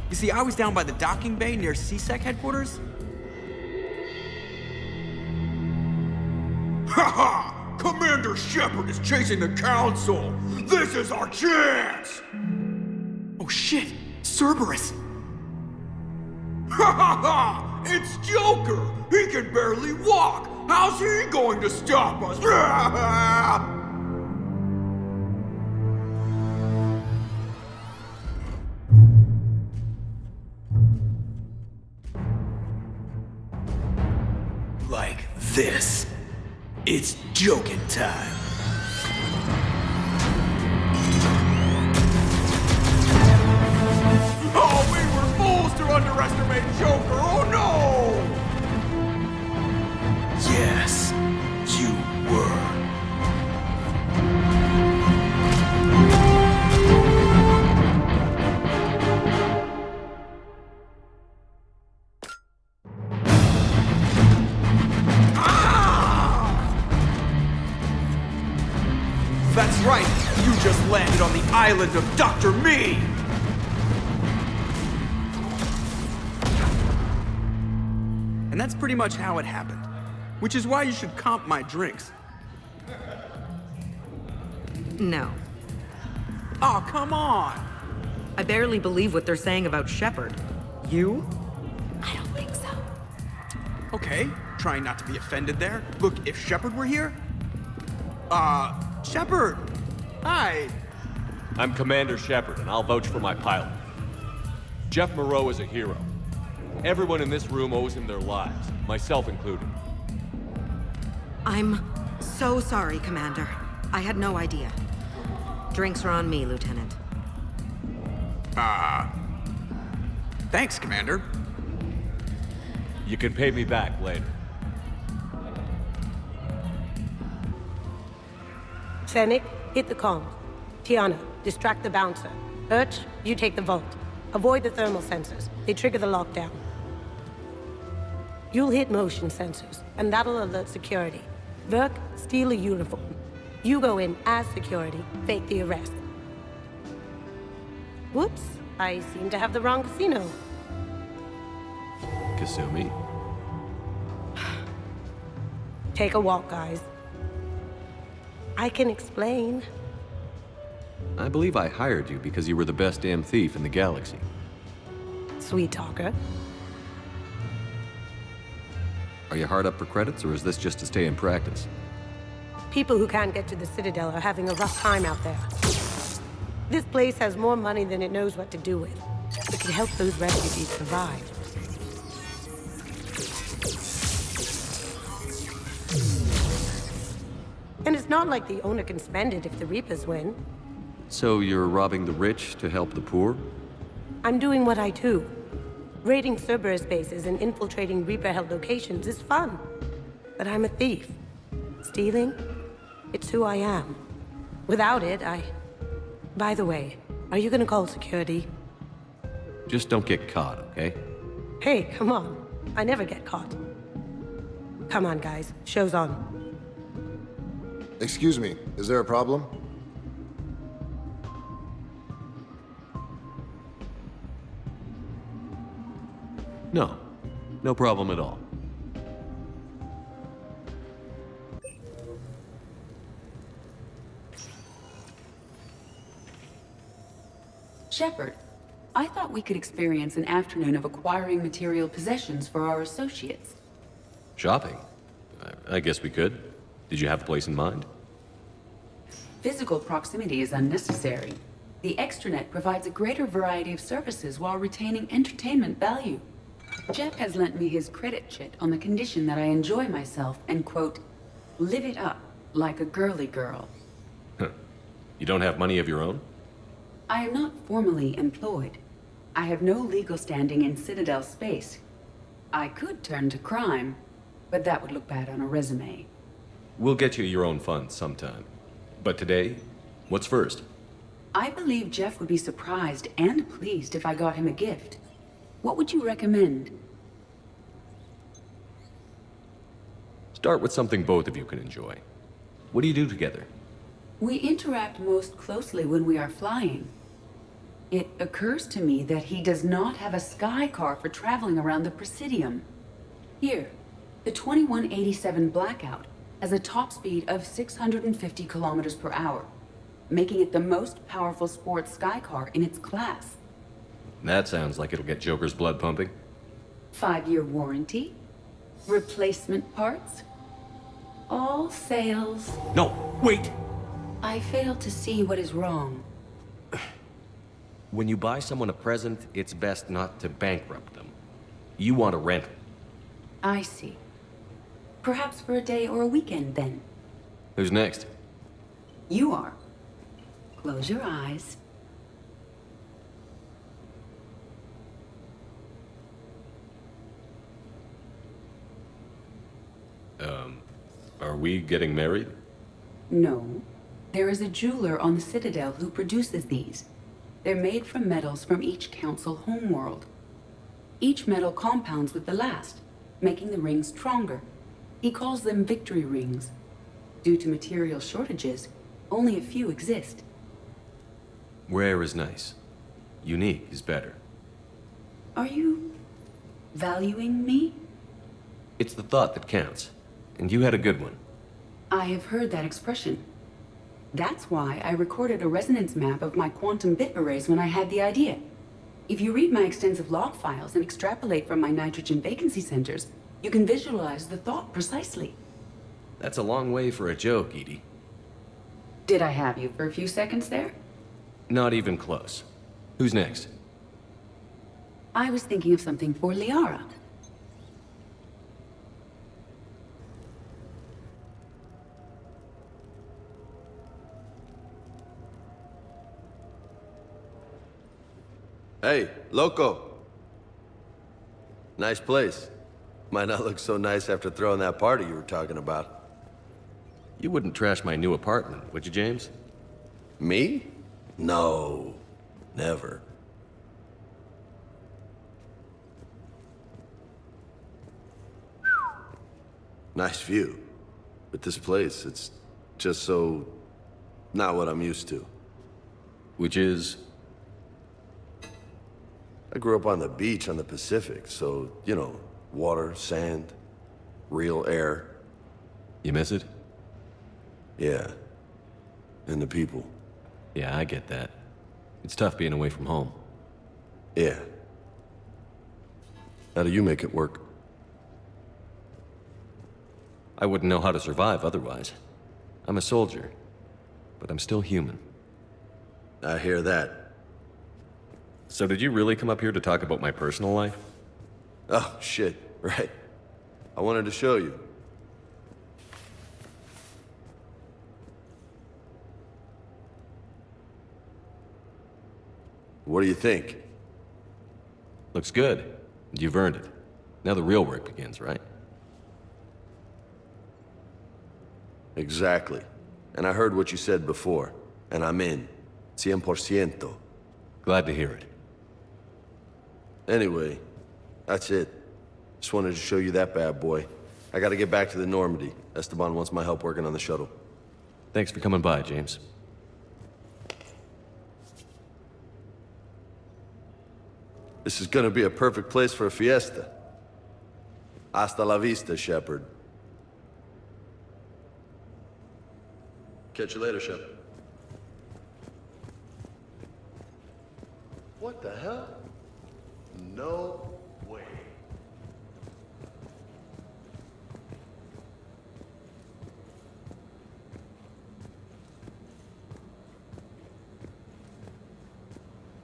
You see, I was down by the docking bay near CSEC headquarters. Ha-ha! Commander Shepard is chasing the Council! This is our chance! Oh shit! Cerberus! Ha ha ha! It's Joker! He can barely walk! How's he going to stop us? Like this. It's joking time. Oh, we were fools to underestimate Joker! Oh no! Yes, you were. That's right! You just landed on the island of Dr. Me! And that's pretty much how it happened. Which is why you should comp my drinks. No. Oh, come on! I barely believe what they're saying about Shepard. You? I don't think so. Okay, trying not to be offended there. Look, if Shepard were here... Shepard! Hi! I'm Commander Shepard, and I'll vouch for my pilot. Jeff Moreau is a hero. Everyone in this room owes him their lives, myself included. I'm so sorry, Commander. I had no idea. Drinks are on me, Lieutenant. Thanks, Commander. You can pay me back later. Fennec, hit the comms. Tiana, distract the bouncer. Urch, you take the vault. Avoid the thermal sensors. They trigger the lockdown. You'll hit motion sensors, and that'll alert security. Verk, steal a uniform. You go in as security, fake the arrest. Whoops, I seem to have the wrong casino. Kasumi? Take a walk, guys. I can explain. I believe I hired you because you were the best damn thief in the galaxy. Sweet talker. Are you hard up for credits, or is this just to stay in practice? People who can't get to the Citadel are having a rough time out there. This place has more money than it knows what to do with. It can help those refugees survive. And it's not like the owner can spend it if the Reapers win. So you're robbing the rich to help the poor? I'm doing what I do. Raiding Cerberus bases and infiltrating Reaper-held locations is fun. But I'm a thief. Stealing? It's who I am. Without it, By the way, are you gonna call security? Just don't get caught, okay? Hey, come on. I never get caught. Come on, guys. Show's on. Excuse me, is there a problem? No. No problem at all. Shepard, I thought we could experience an afternoon of acquiring material possessions for our associates. Shopping? I guess we could. Did you have a place in mind? Physical proximity is unnecessary. The extranet provides a greater variety of services while retaining entertainment value. Jeff has lent me his credit chit on the condition that I enjoy myself and, quote, live it up like a girly girl. Huh. You don't have money of your own? I am not formally employed. I have no legal standing in Citadel space. I could turn to crime, but that would look bad on a resume. We'll get you your own funds sometime. But today, what's first? I believe Jeff would be surprised and pleased if I got him a gift. What would you recommend? Start with something both of you can enjoy. What do you do together? We interact most closely when we are flying. It occurs to me that he does not have a sky car for traveling around the Presidium. Here, the 2187 Blackout has a top speed of 650 kilometers per hour, making it the most powerful sports sky car in its class. That sounds like it'll get Joker's blood pumping. 5-year warranty, replacement parts, all sales. No, wait! I fail to see what is wrong. When you buy someone a present, it's best not to bankrupt them. You want to rent it. I see. Perhaps for a day or a weekend, then. Who's next? You are. Close your eyes. Are we getting married? No. There is a jeweler on the Citadel who produces these. They're made from metals from each council homeworld. Each metal compounds with the last, making the rings stronger. He calls them victory rings. Due to material shortages, only a few exist. Rare is nice. Unique is better. Are you valuing me? It's the thought that counts. And you had a good one. I have heard that expression. That's why I recorded a resonance map of my quantum bit arrays when I had the idea. If you read my extensive log files and extrapolate from my nitrogen vacancy centers, you can visualize the thought precisely. That's a long way for a joke, Edie. Did I have you for a few seconds there? Not even close. Who's next? I was thinking of something for Liara. Hey, Loco. Nice place. Might not look so nice after throwing that party you were talking about. You wouldn't trash my new apartment, would you, James? Me? No. Never. Nice view. But this place, it's just so... not what I'm used to. Which is? I grew up on the beach on the Pacific, so, you know, water, sand, real air. You miss it? Yeah. And the people. Yeah, I get that. It's tough being away from home. Yeah. How do you make it work? I wouldn't know how to survive otherwise. I'm a soldier, but I'm still human. I hear that. So did you really come up here to talk about my personal life? Oh, shit, right. I wanted to show you. What do you think? Looks good. You've earned it. Now the real work begins, right? Exactly. And I heard what you said before, and I'm in. 100%. Glad to hear it. Anyway, that's it. Just wanted to show you that bad boy. I gotta get back to the Normandy. Esteban wants my help working on the shuttle. Thanks for coming by, James. This is gonna be a perfect place for a fiesta. Hasta la vista, Shepard. Catch you later, Shep. What the hell? No way.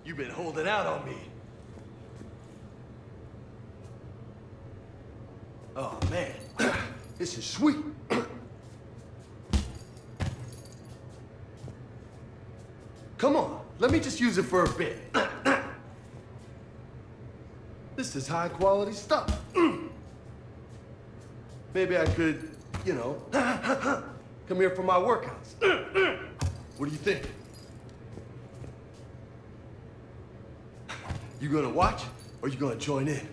You've been holding out on me. Oh, man. This is sweet. Come on, let me just use it for a bit. This is high quality stuff. Maybe I could, you know, come here for my workouts. What do you think? You gonna watch or you gonna join in?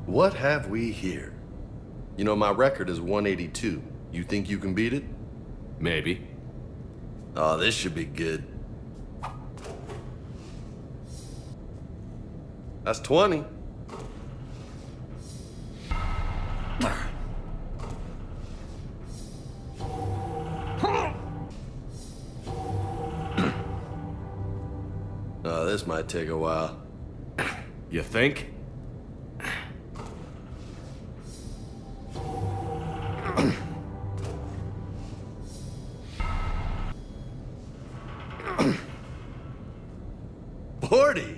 What have we here? You know, my record is 182. You think you can beat it? Maybe. Oh, this should be good. That's 20. Oh, this might take a while. You think?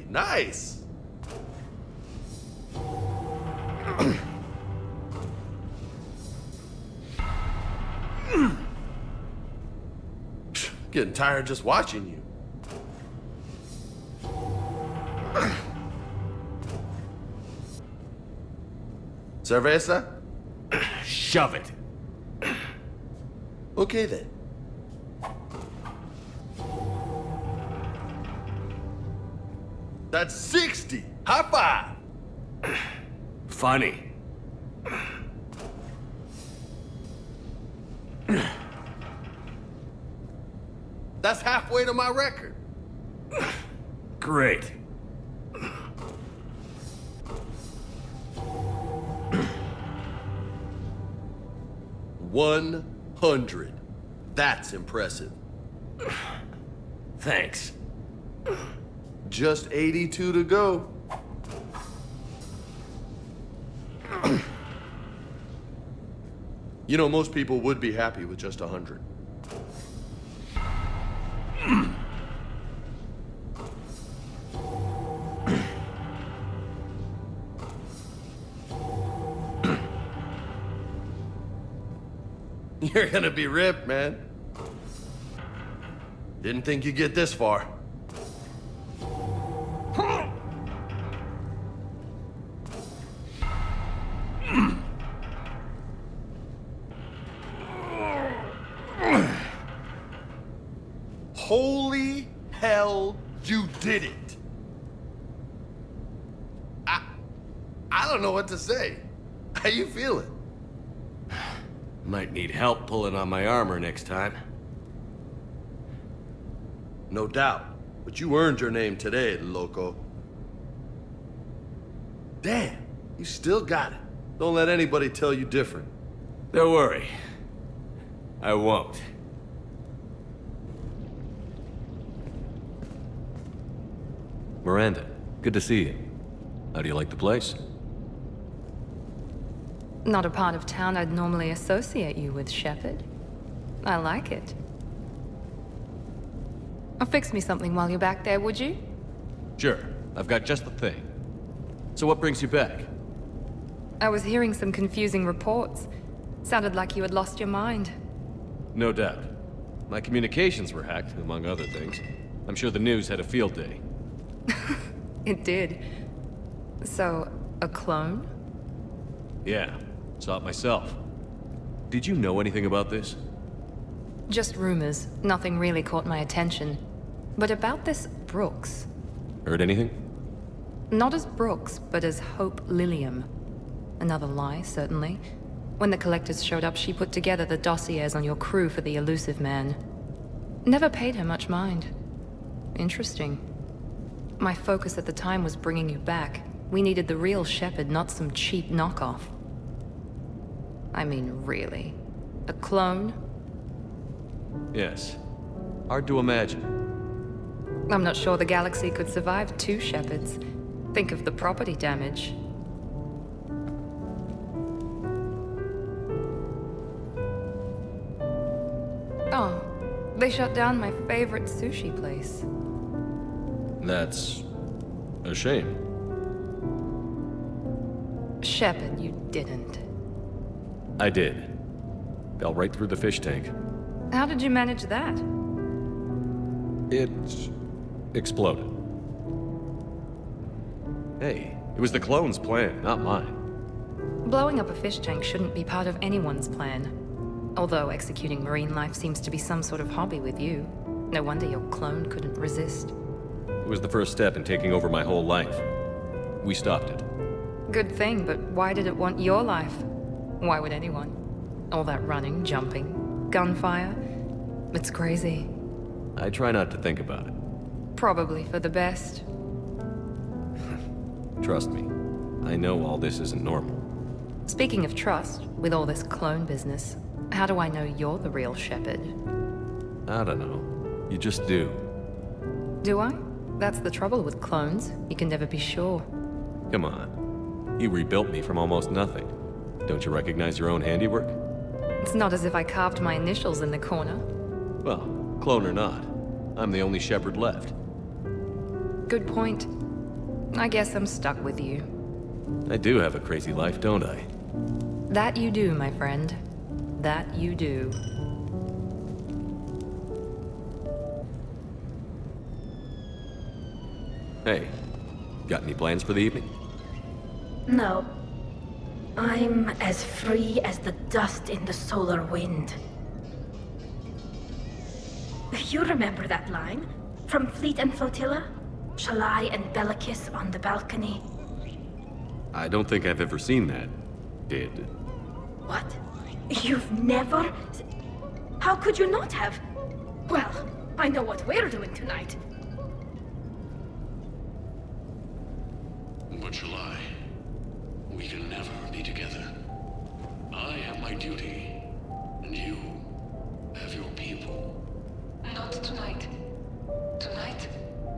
Nice! Getting tired just watching you. Cerveza? Shove it. Okay then. That's 60! High five! Funny. That's halfway to my record. Great. $100. That's impressive. Thanks. Just 82 to go. You know, most people would be happy with just 100. You're gonna be ripped, man. Didn't think you'd get this far. Holy hell, you did it! I don't know what to say. How you feeling? Might need help pulling on my armor next time. No doubt. But you earned your name today, loco. Damn, you still got it. Don't let anybody tell you different. Don't worry. I won't. Miranda, good to see you. How do you like the place? Not a part of town I'd normally associate you with, Shepard. I like it. Fix me something while you're back there, would you? Sure, I've got just the thing. So what brings you back? I was hearing some confusing reports. Sounded like you had lost your mind. No doubt. My communications were hacked, among other things. I'm sure the news had a field day. It did. So, a clone? Yeah, saw it myself. Did you know anything about this? Just rumors. Nothing really caught my attention. But about this Brooks. Heard anything? Not as Brooks, but as Hope Lilium. Another lie, certainly. When the Collectors showed up, she put together the dossiers on your crew for the elusive man. Never paid her much mind. Interesting. My focus at the time was bringing you back. We needed the real Shepard, not some cheap knockoff. I mean, really. A clone? Yes. Hard to imagine. I'm not sure the galaxy could survive two Shepards. Think of the property damage. Oh, they shut down my favorite sushi place. That's a shame. Shepard, you didn't. I did. Fell right through the fish tank. How did you manage that? It exploded. Hey, it was the clone's plan, not mine. Blowing up a fish tank shouldn't be part of anyone's plan. Although executing marine life seems to be some sort of hobby with you. No wonder your clone couldn't resist. It was the first step in taking over my whole life. We stopped it. Good thing, but why did it want your life? Why would anyone? All that running, jumping, gunfire. It's crazy. I try not to think about it. Probably for the best. Trust me, I know all this isn't normal. Speaking of trust, with all this clone business, how do I know you're the real Shepard? I don't know. You just do. Do I? That's the trouble with clones. You can never be sure. Come on. You rebuilt me from almost nothing. Don't you recognize your own handiwork? It's not as if I carved my initials in the corner. Well, clone or not, I'm the only Shepard left. Good point. I guess I'm stuck with you. I do have a crazy life, don't I? That you do, my friend. That you do. Hey, got any plans for the evening? No. I'm as free as the dust in the solar wind. You remember that line? From Fleet and Flotilla? Shalai and Bellicus on the balcony? I don't think I've ever seen that. Did. What? You've never... How could you not have? Well, I know what we're doing tonight. But Shalai, we can never be together. I have my duty, and you have your people. Not tonight. Tonight,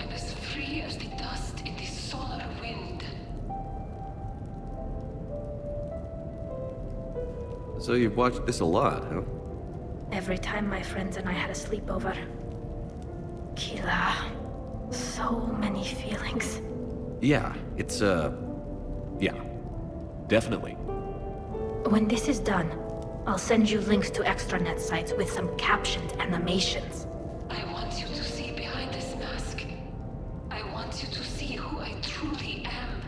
I'm as free as the dust in the solar wind. So you've watched this a lot, huh? Every time my friends and I had a sleepover. Kila. So many feelings. Yeah, it's, yeah. Definitely. When this is done, I'll send you links to extranet sites with some captioned animations. I want you to see behind this mask. I want you to see who I truly am.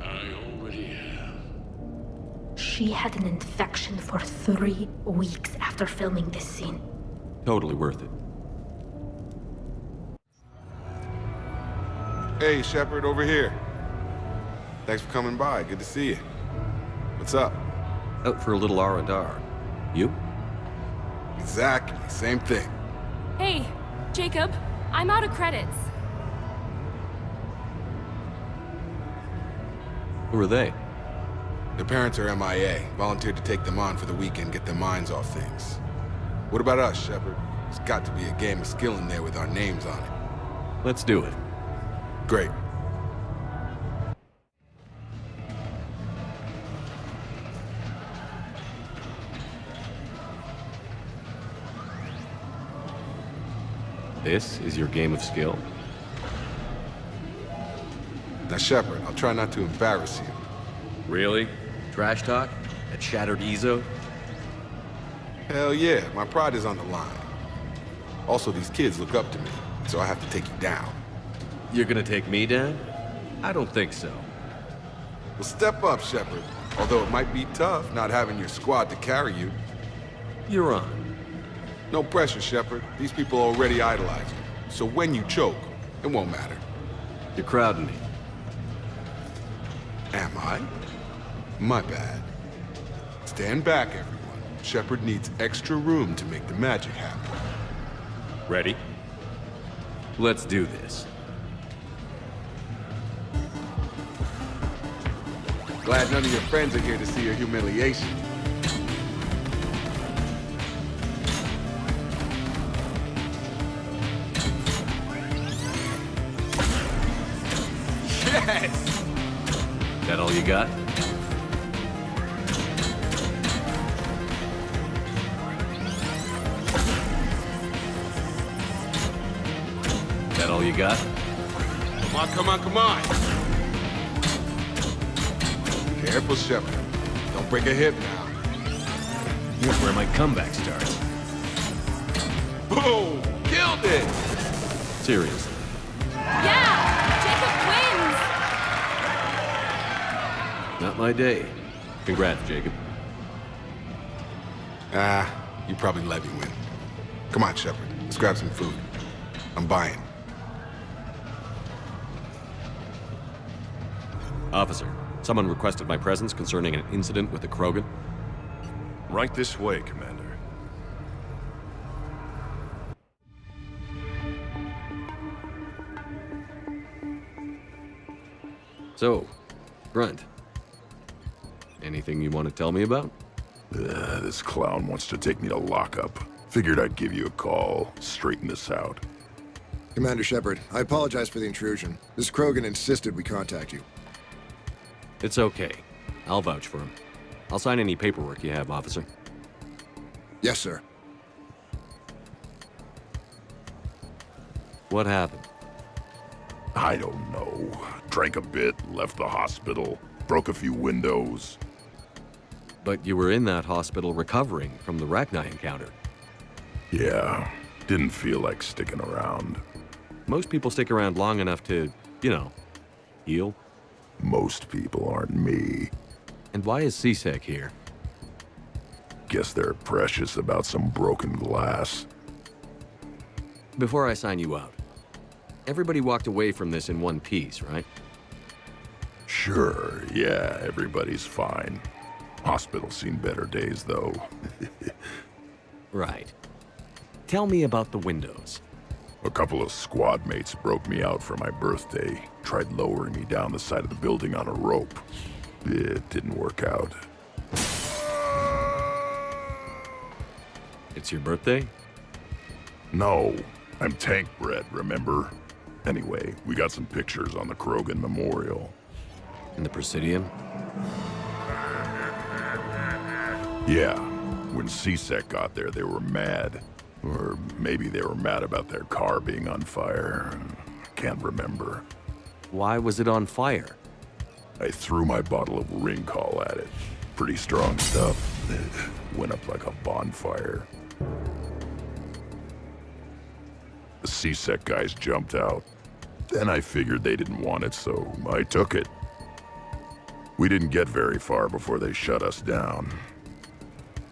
I already have. She had an infection for 3 weeks after filming this scene. Totally worth it. Hey, Shepard, over here. Thanks for coming by. Good to see you. What's up? Out for a little R&R. You? Exactly. Same thing. Hey, Jacob. I'm out of credits. Who are they? Their parents are MIA. Volunteered to take them on for the weekend, get their minds off things. What about us, Shepard? There's got to be a game of skill in there with our names on it. Let's do it. Great. This is your game of skill? Now, Shepard, I'll try not to embarrass you. Really? Trash talk? At Shattered Ezo? Hell yeah, my pride is on the line. Also, these kids look up to me, so I have to take you down. You're gonna take me down? I don't think so. Well, step up, Shepard. Although it might be tough not having your squad to carry you. You're on. No pressure, Shepard. These people already idolize you. So when you choke, it won't matter. You're crowding me. Am I? My bad. Stand back, everyone. Shepard needs extra room to make the magic happen. Ready? Let's do this. Glad none of your friends are here to see your humiliation. Yes! That all you got? That all you got? Come on, come on, come on! Careful, Shepard. Don't break a hip now. Here's where my comeback starts. Boom! Killed it! Seriously. Yeah! Jacob wins! Not my day. Congrats, Jacob. You probably let me win. Come on, Shepard. Let's grab some food. I'm buying. Officer, someone requested my presence concerning an incident with the Krogan. Right this way, Commander. So, Grunt. Anything you want to tell me about? This clown wants to take me to lockup. Figured I'd give you a call, straighten this out. Commander Shepard, I apologize for the intrusion. This Krogan insisted we contact you. It's okay. I'll vouch for him. I'll sign any paperwork you have, officer. Yes, sir. What happened? I don't know. Drank a bit, left the hospital, broke a few windows. But you were in that hospital recovering from the Rachni encounter. Yeah, didn't feel like sticking around. Most people stick around long enough to, you know, heal. Most people aren't me. And why is C-Sec here? Guess they're precious about some broken glass. Before I sign you out, everybody walked away from this in one piece, right? Sure, yeah, everybody's fine. Hospital's seen better days, though. Right. Tell me about the windows. A couple of squad mates broke me out for my birthday. Tried lowering me down the side of the building on a rope. It didn't work out. It's your birthday? No, I'm tank bred, remember? Anyway, we got some pictures on the Krogan Memorial. In the Presidium? Yeah, when C-Sec got there, they were mad. Or maybe they were mad about their car being on fire. Can't remember. Why was it on fire? I threw my bottle of ring call at it. Pretty strong stuff. It went up like a bonfire. The C-Sec guys jumped out. Then I figured they didn't want it, so I took it. We didn't get very far before they shut us down.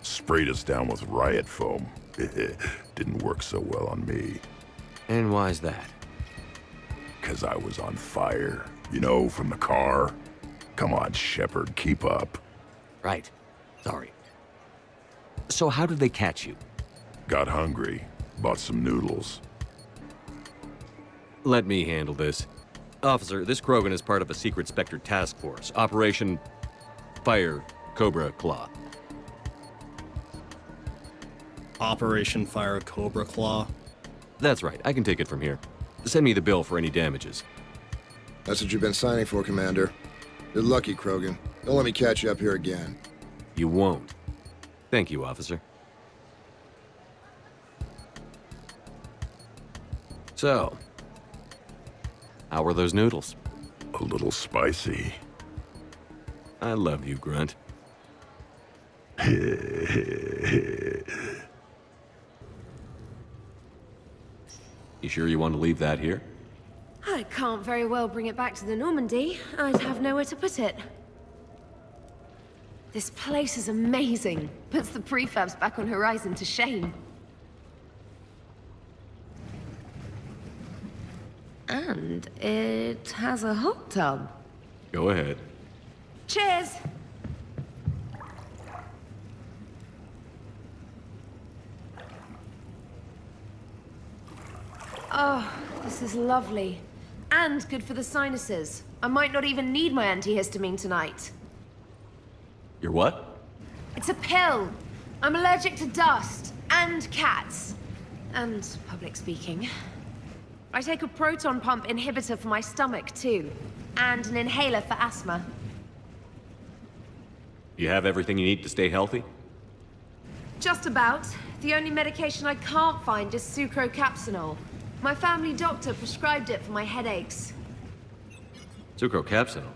Sprayed us down with riot foam. Didn't work so well on me. And why's that? because I was on fire. You know, from the car. Come on, Shepard, keep up. Right. Sorry. So how did they catch you? Got hungry. Bought some noodles. Let me handle this. Officer, this Krogan is part of a secret Spectre task force. Operation Fire Cobra Claw. Operation Fire Cobra Claw? That's right. I can take it from here. Send me the bill for any damages. That's what you've been signing for, Commander. You're lucky, Krogan. Don't let me catch you up here again. You won't. Thank you, officer. So, how were those noodles? A little spicy. I love you, Grunt. You sure you want to leave that here? I can't very well bring it back to the Normandy. I'd have nowhere to put it. This place is amazing. Puts the prefabs back on Horizon to shame. And it has a hot tub. Go ahead. Cheers! Oh, this is lovely. And good for the sinuses. I might not even need my antihistamine tonight. Your what? It's a pill. I'm allergic to dust, and cats, and public speaking. I take a proton pump inhibitor for my stomach, too, and an inhaler for asthma. You have everything you need to stay healthy? Just about. The only medication I can't find is sucrocapsinol. My family doctor prescribed it for my headaches. Sucrocapsinol?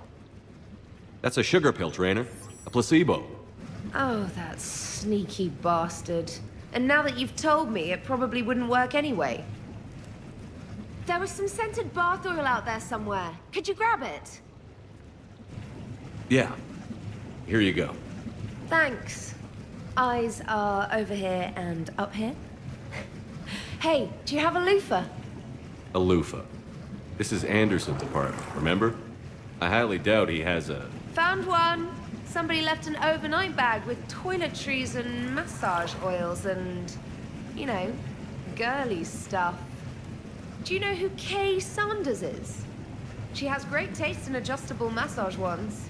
That's a sugar pill, Trainer. A placebo. Oh, that sneaky bastard. And now that you've told me, it probably wouldn't work anyway. There was some scented bath oil out there somewhere. Could you grab it? Yeah. Here you go. Thanks. Eyes are over here and up here. Hey, do you have a loofah? A loofah. This is Anderson's apartment, remember? I highly doubt he has a... Found one. Somebody left an overnight bag with toiletries and massage oils and, you know, girly stuff. Do you know who Kay Sanders is? She has great taste in adjustable massage ones.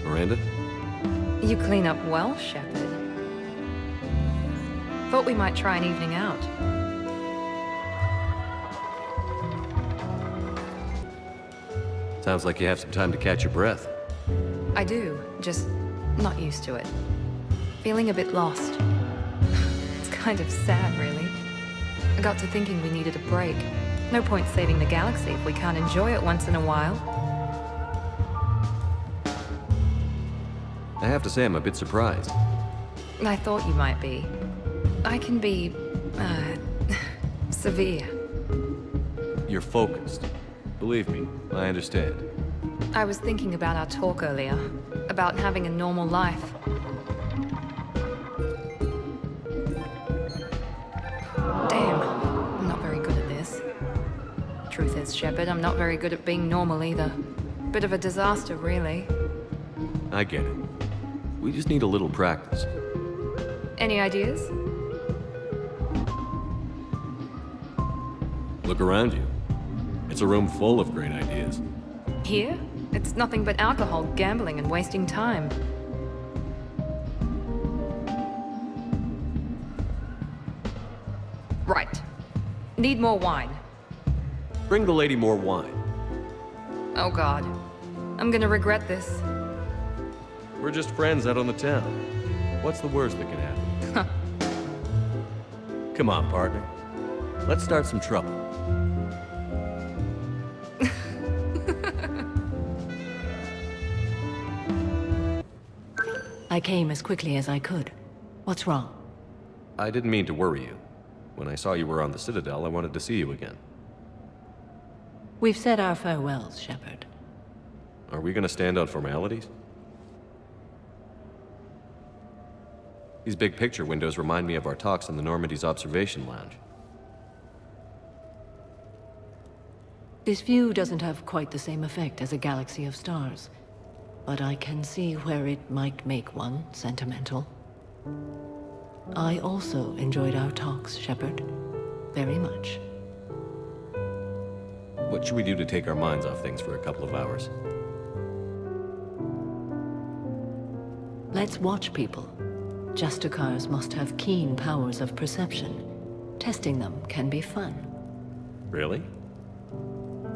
Miranda? You clean up well, Shepard. Thought we might try an evening out. Sounds like you have some time to catch your breath. I do, just not used to it. Feeling a bit lost. It's kind of sad, really. I got to thinking we needed a break. No point saving the galaxy if we can't enjoy it once in a while. I have to say I'm a bit surprised. I thought you might be. I can be, severe. You're focused. Believe me, I understand. I was thinking about our talk earlier, about having a normal life. Damn, I'm not very good at this. Truth is, Shepard, I'm not very good at being normal either. Bit of a disaster, really. I get it. We just need a little practice. Any ideas? Look around you. It's a room full of great ideas. Here? It's nothing but alcohol, gambling, and wasting time. Right. Need more wine. Bring the lady more wine. Oh God. I'm gonna regret this. We're just friends out on the town. What's the worst that can happen? Come on, partner. Let's start some trouble. I came as quickly as I could. What's wrong? I didn't mean to worry you. When I saw you were on the Citadel, I wanted to see you again. We've said our farewells, Shepard. Are we gonna stand on formalities? These big picture windows remind me of our talks in the Normandy's observation lounge. This view doesn't have quite the same effect as a galaxy of stars, but I can see where it might make one sentimental. I also enjoyed our talks, Shepard. Very much. What should we do to take our minds off things for a couple of hours? Let's watch people. Justicars must have keen powers of perception. Testing them can be fun. Really?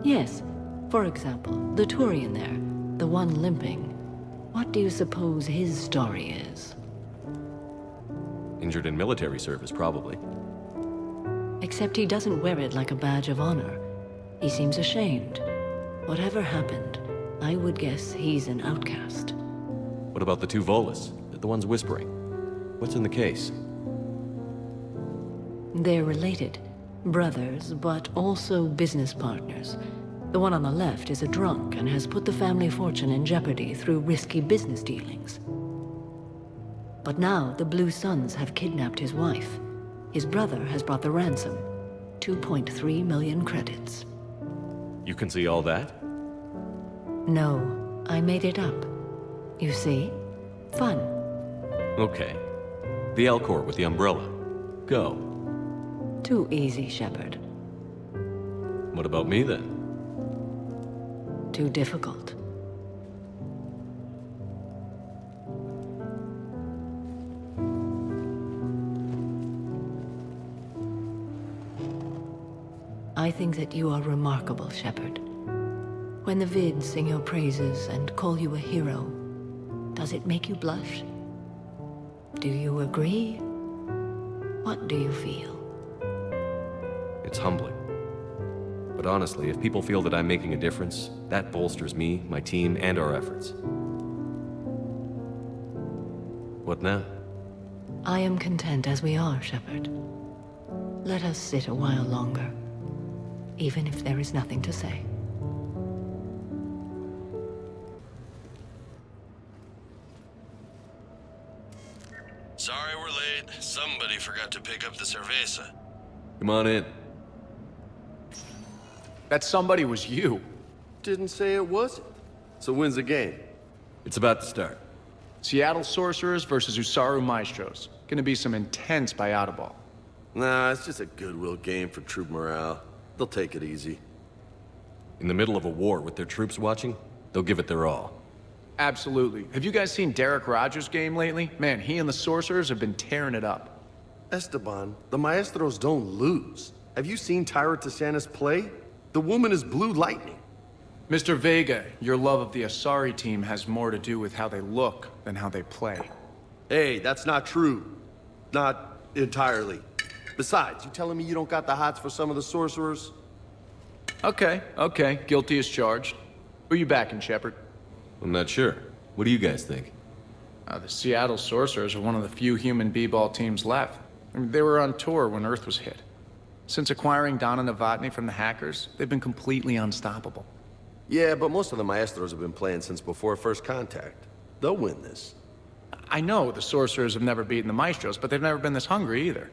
Yes. For example, the Turian there, the one limping. What do you suppose his story is? Injured in military service, probably. Except he doesn't wear it like a badge of honor. He seems ashamed. Whatever happened, I would guess he's an outcast. What about the two Volus? The ones whispering? What's in the case? They're related. Brothers, but also business partners. The one on the left is a drunk and has put the family fortune in jeopardy through risky business dealings. But now the Blue Suns have kidnapped his wife. His brother has brought the ransom. 2.3 million credits. You can see all that? No, I made it up. You see? Fun. Okay. The Elcor with the umbrella. Go. Too easy, Shepard. What about me, then? Too difficult. I think that you are remarkable, Shepard. When the Vids sing your praises and call you a hero, does it make you blush? Do you agree? What do you feel? It's humbling. But honestly, if people feel that I'm making a difference, that bolsters me, my team, and our efforts. What now? I am content as we are, Shepard. Let us sit a while longer, even if there is nothing to say. Sorry we're late. Somebody forgot to pick up the cerveza. Come on in. That somebody was you. Didn't say it wasn't. So when's the game? It's about to start. Seattle Sorcerers versus Usaru Maestros. Gonna be some intense ball. Nah, it's just a goodwill game for troop morale. They'll take it easy. In the middle of a war with their troops watching, they'll give it their all. Absolutely. Have you guys seen Derek Rogers' game lately? Man, he and the Sorcerers have been tearing it up. Esteban, the Maestros don't lose. Have you seen Tyra Tisanis play? The woman is blue lightning. Mr. Vega, your love of the Asari team has more to do with how they look than how they play. Hey, that's not true. Not entirely. Besides, you telling me you don't got the hots for some of the Sorcerers? Okay. Guilty as charged. Who you backing, Shepard? I'm not sure. What do you guys think? The Seattle Sorcerers are one of the few human b-ball teams left. I mean, they were on tour when Earth was hit. Since acquiring Donna Novotny from the hackers, they've been completely unstoppable. Yeah, but most of the Maestros have been playing since before first contact. They'll win this. I know the Sorcerers have never beaten the Maestros, but they've never been this hungry either.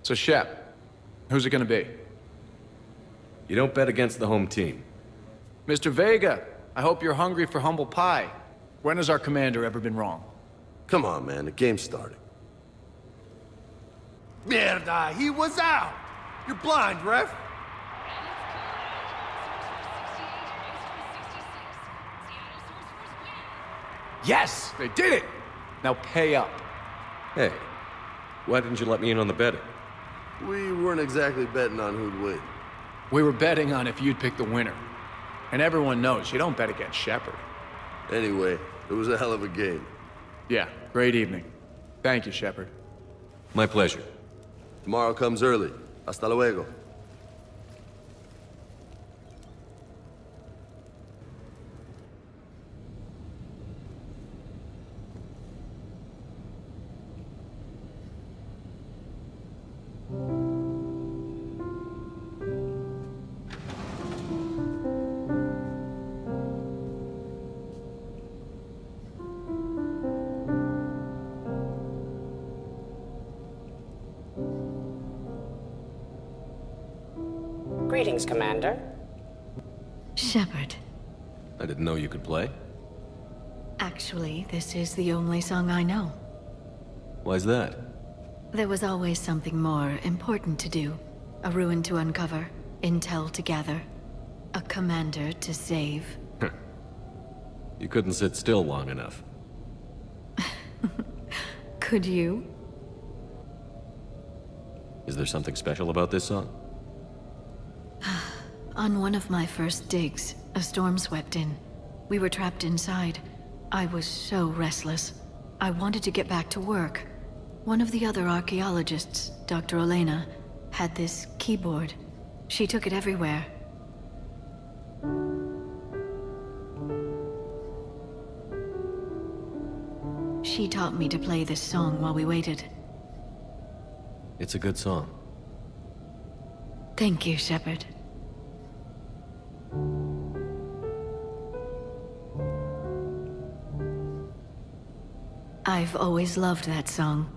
So Shep, who's it gonna be? You don't bet against the home team. Mr. Vega, I hope you're hungry for humble pie. When has our commander ever been wrong? Come on, man, the game's starting. Mierda, he was out! You're blind, ref! Yes, they did it! Now pay up. Hey, why didn't you let me in on the betting? We weren't exactly betting on who'd win. We were betting on if you'd pick the winner. And everyone knows you don't bet against Shepard. Anyway, it was a hell of a game. Yeah, great evening. Thank you, Shepard. My pleasure. Tomorrow comes early. Hasta luego. Greetings, Commander. Shepard. I didn't know you could play. Actually, this is the only song I know. Why's that? There was always something more important to do. A ruin to uncover, intel to gather, a commander to save. You couldn't sit still long enough. Could you? Is there something special about this song? On one of my first digs, a storm swept in. We were trapped inside. I was so restless. I wanted to get back to work. One of the other archaeologists, Dr. Elena, had this keyboard. She took it everywhere. She taught me to play this song while we waited. It's a good song. Thank you, Shepard. I've always loved that song.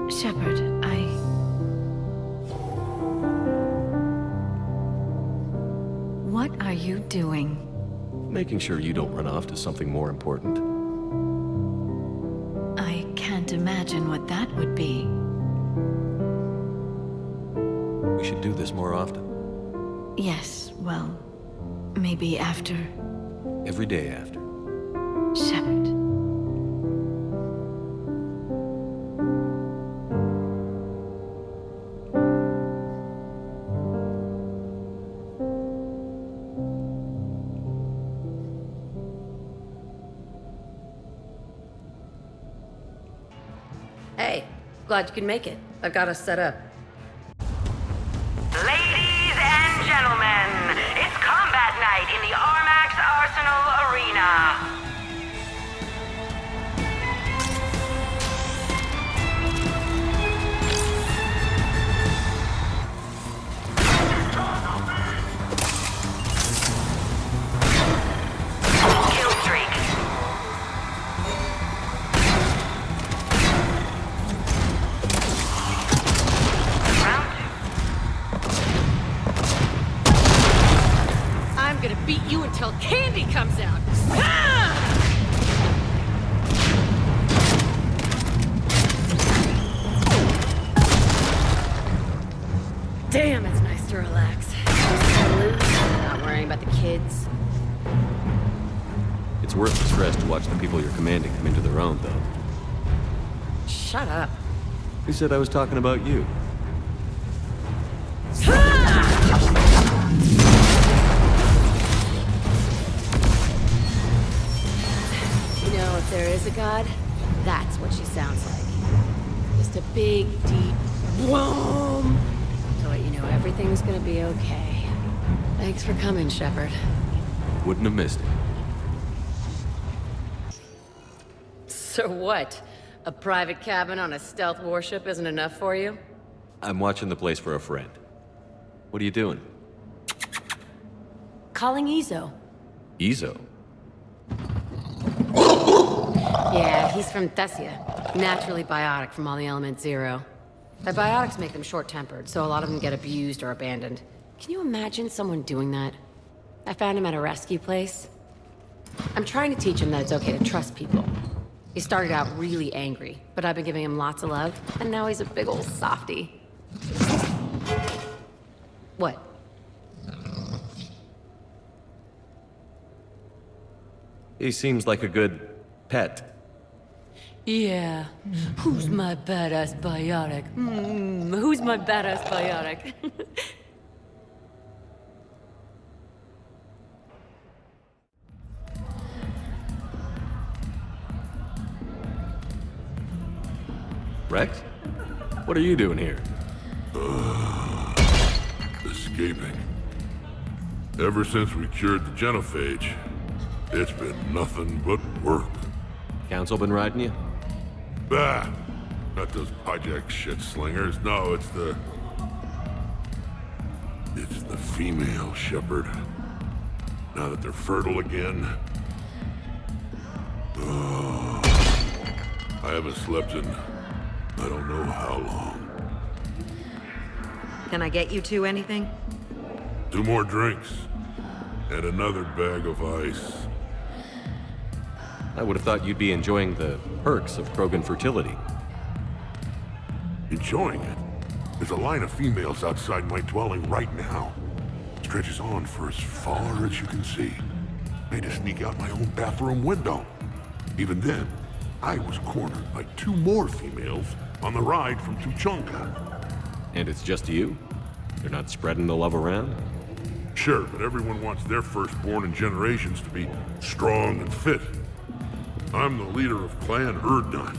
Shepard, What are you doing? Making sure you don't run off to something more important. I can't imagine what that would be. We should do this more often. Yes, well, maybe after. Every day after. Shepard. Hey, glad you could make it. I've got us set up. Ladies and gentlemen, it's combat night in the Armax Arsenal Arena. Kill streak. I'm gonna beat you until candy comes out. Ah! Damn, it's nice to relax. Just loose, not worrying about the kids. It's worth the stress to watch the people you're commanding come into their own, though. Shut up. Who said I was talking about you? You know, if there is a god, that's what she sounds like. Just a big, deep boom to let you know everything's gonna be okay. Thanks for coming, Shepard. Wouldn't have missed it. So what? A private cabin on a stealth warship isn't enough for you? I'm watching the place for a friend. What are you doing? Calling Izo. Izo? Yeah, he's from Thessia. Naturally biotic from all the Element Zero. The biotics make them short-tempered, so a lot of them get abused or abandoned. Can you imagine someone doing that? I found him at a rescue place. I'm trying to teach him that it's okay to trust people. He started out really angry, but I've been giving him lots of love, and now he's a big old softie. What? He seems like a good pet. Yeah. Who's my badass biotic? Who's my badass biotic? Rex? What are you doing here? Escaping. Ever since we cured the genophage, it's been nothing but work. Council been riding you? Bah! Not those project shit slingers. No, it's the... It's the female, Shepard. Now that they're fertile again. Oh, I haven't slept in I don't know how long. Can I get you two anything? 2 more drinks. And another bag of ice. I would have thought you'd be enjoying the perks of Krogan fertility. Enjoying it? There's a line of females outside my dwelling right now. Stretches on for as far as you can see. I had to sneak out my own bathroom window. Even then, I was cornered by 2 more females on the ride from Tuchanka. And it's just you? You're not spreading the love around? Sure, but everyone wants their firstborn in generations to be strong and fit. I'm the leader of Clan Erdnot.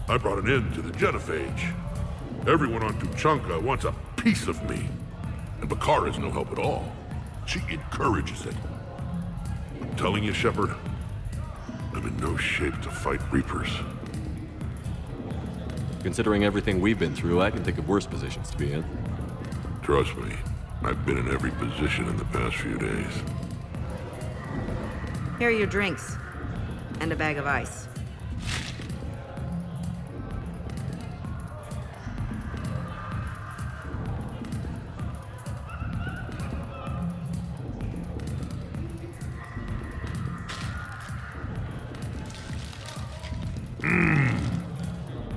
I brought an end to the genophage. Everyone on Tuchanka wants a piece of me. And Bakara's no help at all. She encourages it. I'm telling you, Shepard, I'm in no shape to fight Reapers. Considering everything we've been through, I can think of worse positions to be in. Trust me, I've been in every position in the past few days. Here are your drinks. And a bag of ice.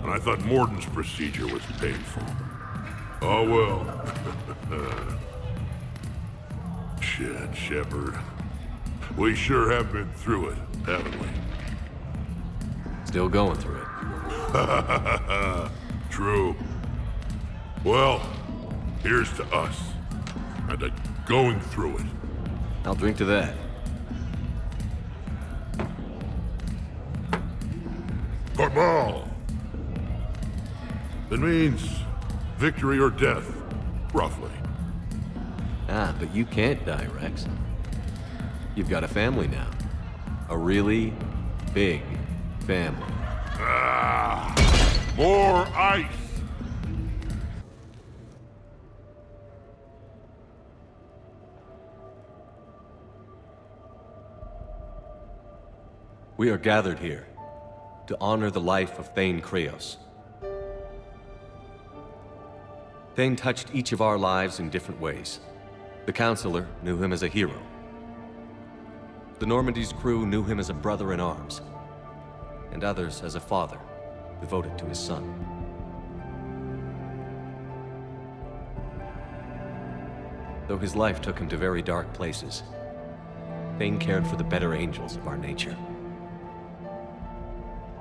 And I thought Morden's procedure was painful. Oh well. Shit, Shepard. We sure have been through it, haven't we? Still going through it. True. Well, here's to us. And to going through it. I'll drink to that. Football! It means victory or death, roughly. Ah, but you can't die, Rex. You've got a family now. A really big family. Ah! More ice! We are gathered here to honor the life of Thane Kreos. Thane touched each of our lives in different ways. The Counselor knew him as a hero. The Normandy's crew knew him as a brother in arms, and others as a father, devoted to his son. Though his life took him to very dark places, Thane cared for the better angels of our nature.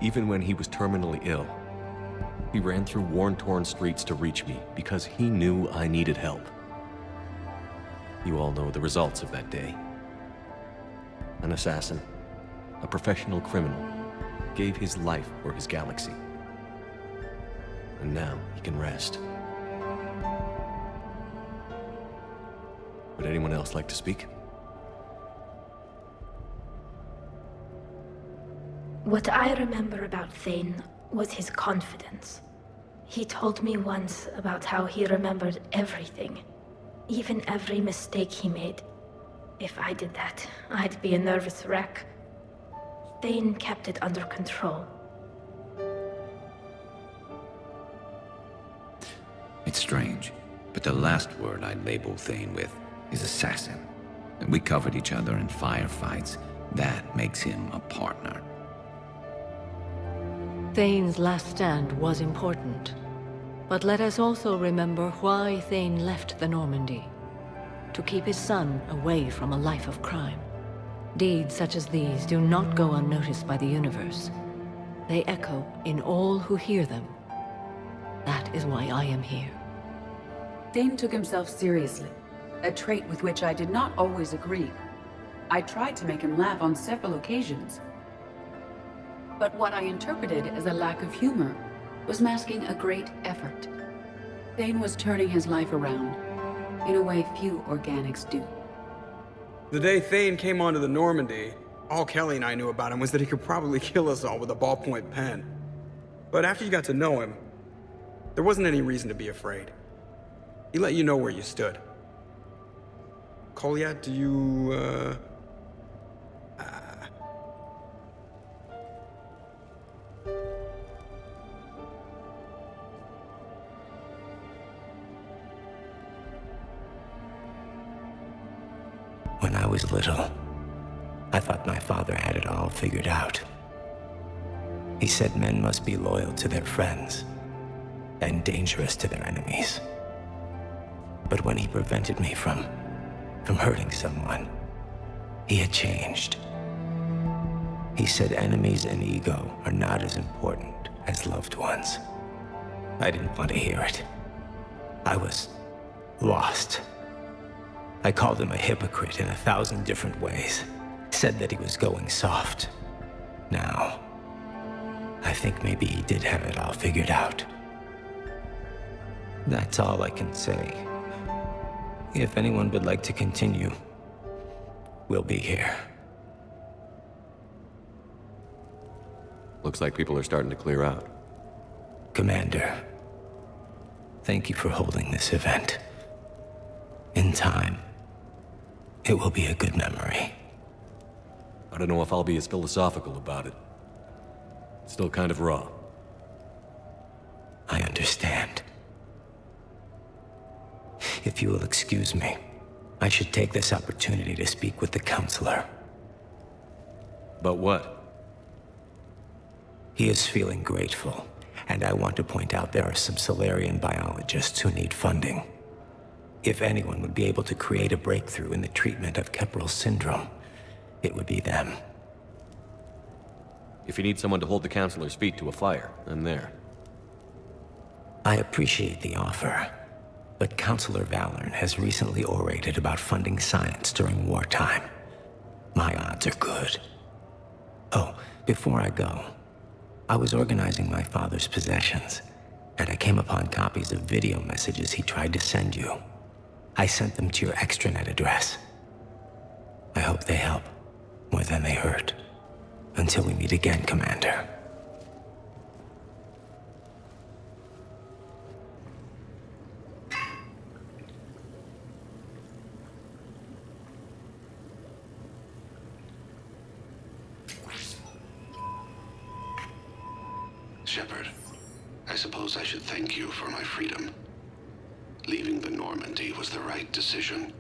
Even when he was terminally ill, he ran through worn-torn streets to reach me because he knew I needed help. You all know the results of that day. An assassin, a professional criminal, gave his life for his galaxy. And now he can rest. Would anyone else like to speak? What I remember about Thane was his confidence. He told me once about how he remembered everything, even every mistake he made. If I did that, I'd be a nervous wreck. Thane kept it under control. It's strange, but the last word I'd label Thane with is assassin. And we covered each other in firefights. That makes him a partner. Thane's last stand was important. But let us also remember why Thane left the Normandy. To keep his son away from a life of crime. Deeds such as these do not go unnoticed by the universe. They echo in all who hear them. That is why I am here. Thane took himself seriously, a trait with which I did not always agree. I tried to make him laugh on several occasions. But what I interpreted as a lack of humor was masking a great effort. Thane was turning his life around, in a way few organics do. The day Thane came onto the Normandy, all Kelly and I knew about him was that he could probably kill us all with a ballpoint pen. But after you got to know him, there wasn't any reason to be afraid. He let you know where you stood. Kolyat, do you, When I was little, I thought my father had it all figured out. He said men must be loyal to their friends and dangerous to their enemies. But when he prevented me from hurting someone, he had changed. He said enemies and ego are not as important as loved ones. I didn't want to hear it. I was lost. I called him a hypocrite in 1,000 different ways. Said that he was going soft. Now, I think maybe he did have it all figured out. That's all I can say. If anyone would like to continue, we'll be here. Looks like people are starting to clear out. Commander, thank you for holding this event. In time, it will be a good memory. I don't know if I'll be as philosophical about it. It's still kind of raw. I understand. If you will excuse me, I should take this opportunity to speak with the counselor. About what? He is feeling grateful, and I want to point out there are some Solarian biologists who need funding. If anyone would be able to create a breakthrough in the treatment of Keppel syndrome, it would be them. If you need someone to hold the counselor's feet to a fire, I'm there. I appreciate the offer, but Counselor Valorn has recently orated about funding science during wartime. My odds are good. Oh, before I go, I was organizing my father's possessions, and I came upon copies of video messages he tried to send you. I sent them to your extranet address. I hope they help, more than they hurt. Until we meet again, Commander. Shepard, I suppose I should thank you for my freedom. Leaving the Normandy was the right decision.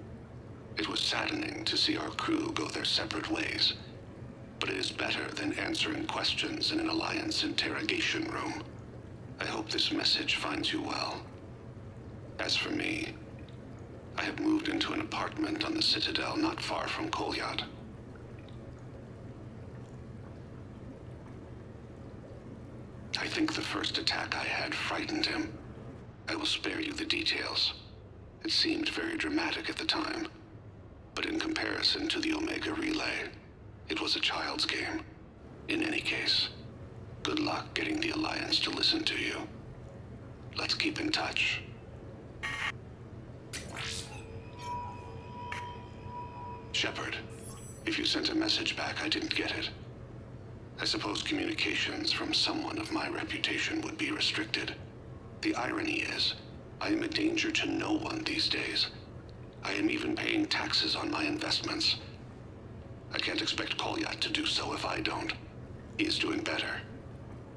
It was saddening to see our crew go their separate ways, but it is better than answering questions in an Alliance interrogation room. I hope this message finds you well. As for me, I have moved into an apartment on the Citadel not far from Kolyat. I think the first attack I had frightened him. I will spare you the details. It seemed very dramatic at the time, but in comparison to the Omega Relay, it was a child's game. In any case, good luck getting the Alliance to listen to you. Let's keep in touch. Shepard, if you sent a message back, I didn't get it. I suppose communications from someone of my reputation would be restricted. The irony is, I am a danger to no one these days. I am even paying taxes on my investments. I can't expect Kolyat to do so if I don't. He is doing better.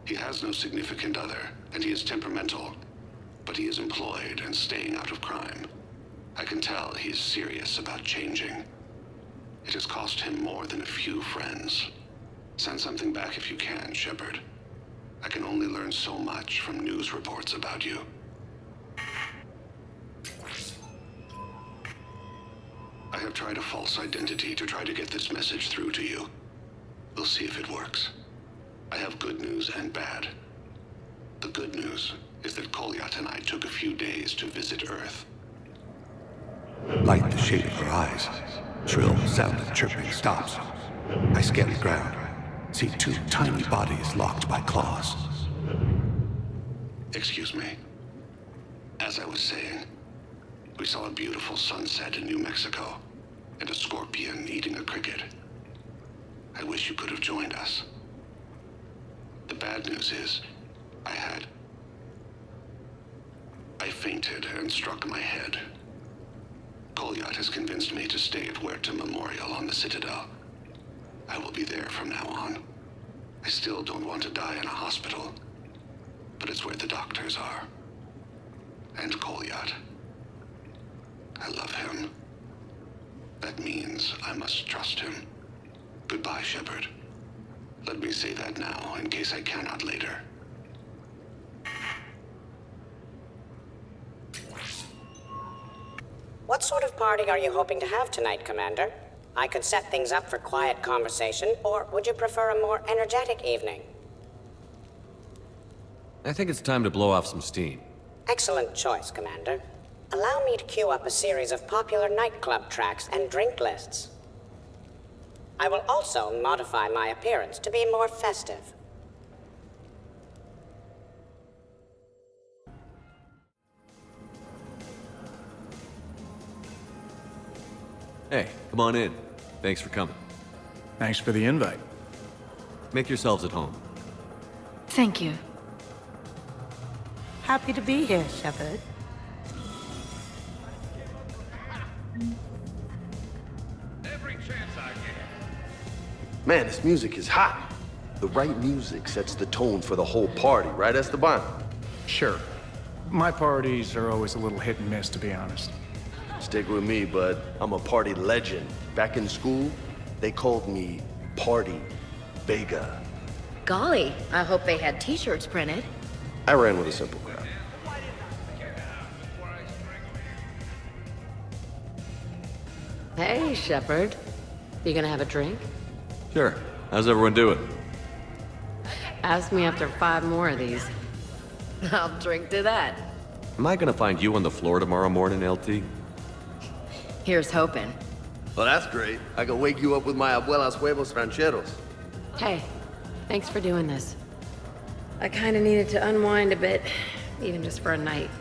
He has no significant other, and he is temperamental, but he is employed and staying out of crime. I can tell he is serious about changing. It has cost him more than a few friends. Send something back if you can, Shepard. I can only learn so much from news reports about you. I have tried a false identity to try to get this message through to you. We'll see if it works. I have good news and bad. The good news is that Kolyat and I took a few days to visit Earth. Light the shade of her eyes. Shrill sound of chirping stops. I scan the ground. See two tiny bodies locked by claws. Excuse me. As I was saying, we saw a beautiful sunset in New Mexico, and a scorpion eating a cricket. I wish you could have joined us. The bad news is, I fainted and struck my head. Goliath has convinced me to stay at Huerta Memorial on the Citadel. I will be there from now on. I still don't want to die in a hospital, but it's where the doctors are. And Goliath. I love him. That means I must trust him. Goodbye, Shepard. Let me say that now, in case I cannot later. What sort of party are you hoping to have tonight, Commander? I could set things up for quiet conversation, or would you prefer a more energetic evening? I think it's time to blow off some steam. Excellent choice, Commander. Allow me to queue up a series of popular nightclub tracks and drink lists. I will also modify my appearance to be more festive. Hey, come on in. Thanks for coming. Thanks for the invite. Make yourselves at home. Thank you. Happy to be here, Shepard. Man, this music is hot. The right music sets the tone for the whole party, right, Esteban? Sure. My parties are always a little hit and miss, to be honest. Stick with me, bud. I'm a party legend. Back in school, they called me Party Vega. Golly, I hope they had t-shirts printed. I ran with a simple crowd. Hey, Shepard. You gonna have a drink? Sure. How's everyone doing? Ask me after 5 more of these. I'll drink to that. Am I gonna find you on the floor tomorrow morning, LT? Here's hoping. Well, that's great. I can wake you up with my abuela's huevos rancheros. Hey, thanks for doing this. I kinda needed to unwind a bit, even just for a night.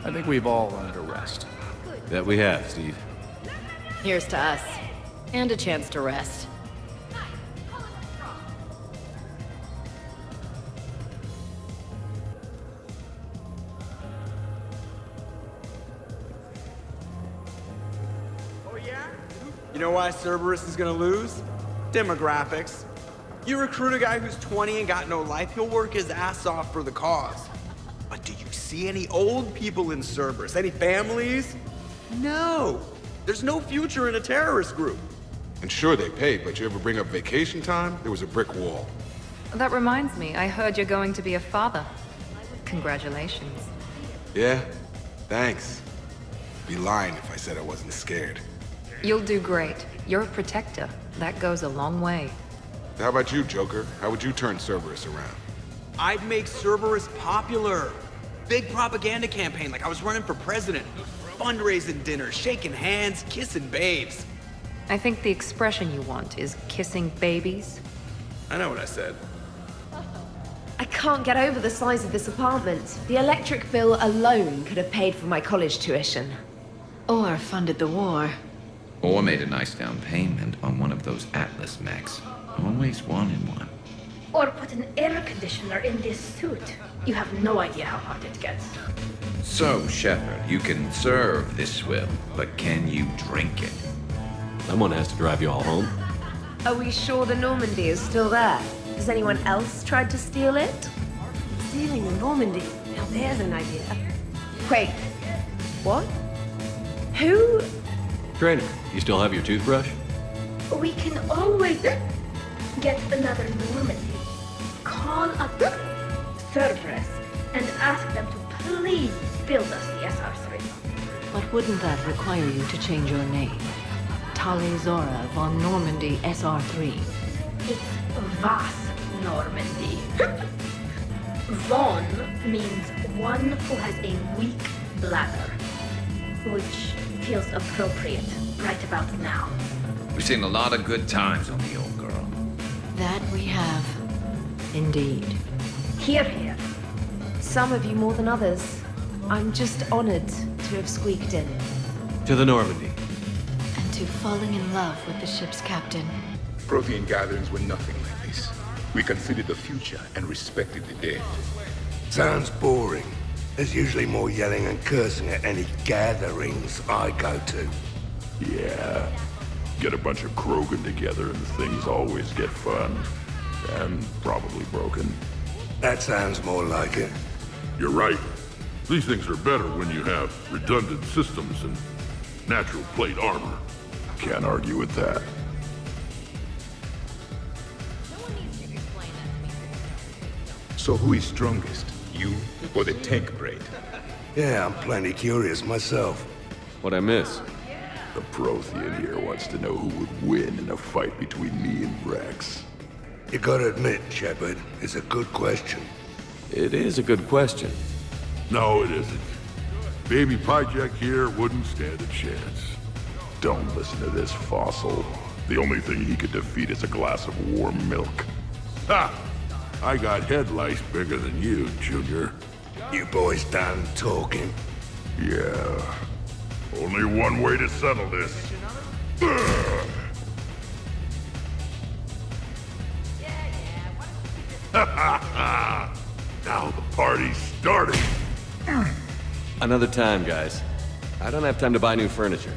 I think we've all earned a rest. That we have, Steve. Here's to us. And a chance to rest. You know why Cerberus is gonna lose? Demographics. You recruit a guy who's 20 and got no life, he'll work his ass off for the cause. But do you see any old people in Cerberus? Any families? No. There's no future in a terrorist group. And sure, they pay, but you ever bring up vacation time, there was a brick wall. That reminds me, I heard you're going to be a father. Congratulations. Yeah? Thanks. Be lying if I said I wasn't scared. You'll do great. You're a protector. That goes a long way. How about you, Joker? How would you turn Cerberus around? I'd make Cerberus popular. Big propaganda campaign like I was running for president. Fundraising dinners, shaking hands, kissing babes. I think the expression you want is kissing babies. I know what I said. I can't get over the size of this apartment. The electric bill alone could have paid for my college tuition. Or funded the war. Or made a nice down payment on one of those Atlas mechs. Always wanted one. Or put an air conditioner in this suit. You have no idea how hot it gets. So, Shepard, you can serve this swill, but can you drink it? Someone has to drive you all home. Are we sure the Normandy is still there? Has anyone else tried to steal it? Stealing the Normandy. Now there's an idea. Wait. What? Who? Trainer, you still have your toothbrush? We can always get another Normandy. Call up Cerberus and ask them to please build us the SR3. But wouldn't that require you to change your name? Tali Zora von Normandy SR3. It's Vas Normandy. Von means one who has a weak bladder, which feels appropriate right about now. We've seen a lot of good times on the old girl. That we have. Indeed. Hear, hear. Some of you more than others. I'm just honored to have squeaked in. To the Normandy. And to falling in love with the ship's captain. Prothean gatherings were nothing like this. We considered the future and respected the dead. Sounds boring. There's usually more yelling and cursing at any gatherings I go to. Yeah. Get a bunch of Krogan together and things always get fun. And probably broken. That sounds more like it. You're right. These things are better when you have redundant systems and natural plate armor. Can't argue with that. So who is strongest? You or the tank brain? Yeah, I'm plenty curious myself. What'd I miss? The Prothean here wants to know who would win in a fight between me and Rex. You gotta admit, Shepard, it's a good question. It is a good question. No, it isn't. Baby Pyjak here wouldn't stand a chance. Don't listen to this fossil. The only thing he could defeat is a glass of warm milk. Ha! I got head lice bigger than you, Junior. You boys done talking? Yeah. Only one way to settle this. Now the party's starting. Another time, guys. I don't have time to buy new furniture.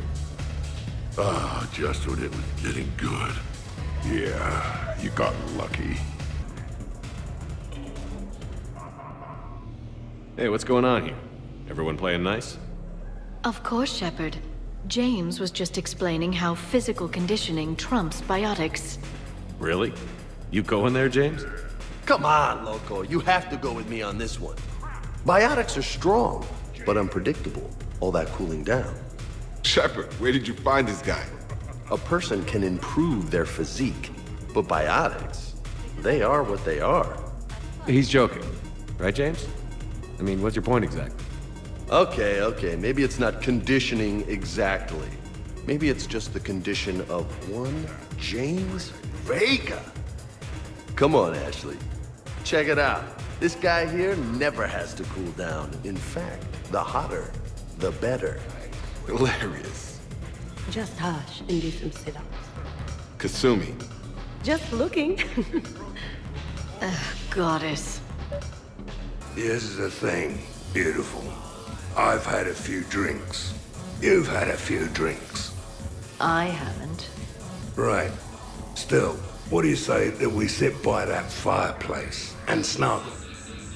Ah, just when it was getting good. Yeah, you got lucky. Hey, what's going on here? Everyone playing nice? Of course, Shepard. James was just explaining how physical conditioning trumps biotics. Really? You going there, James? Come on, Loco. You have to go with me on this one. Biotics are strong, but unpredictable. All that cooling down. Shepard, where did you find this guy? A person can improve their physique, but biotics, they are what they are. He's joking. Right, James? I mean, what's your point exactly? Okay, maybe it's not conditioning exactly. Maybe it's just the condition of one James Vega. Come on, Ashley. Check it out. This guy here never has to cool down. In fact, the hotter, the better. Hilarious. Just hush and do some sit-ups. Kasumi. Just looking. Goddess. Here's the thing, beautiful. I've had a few drinks. You've had a few drinks. I haven't. Right. Still, what do you say that we sit by that fireplace and snuggle?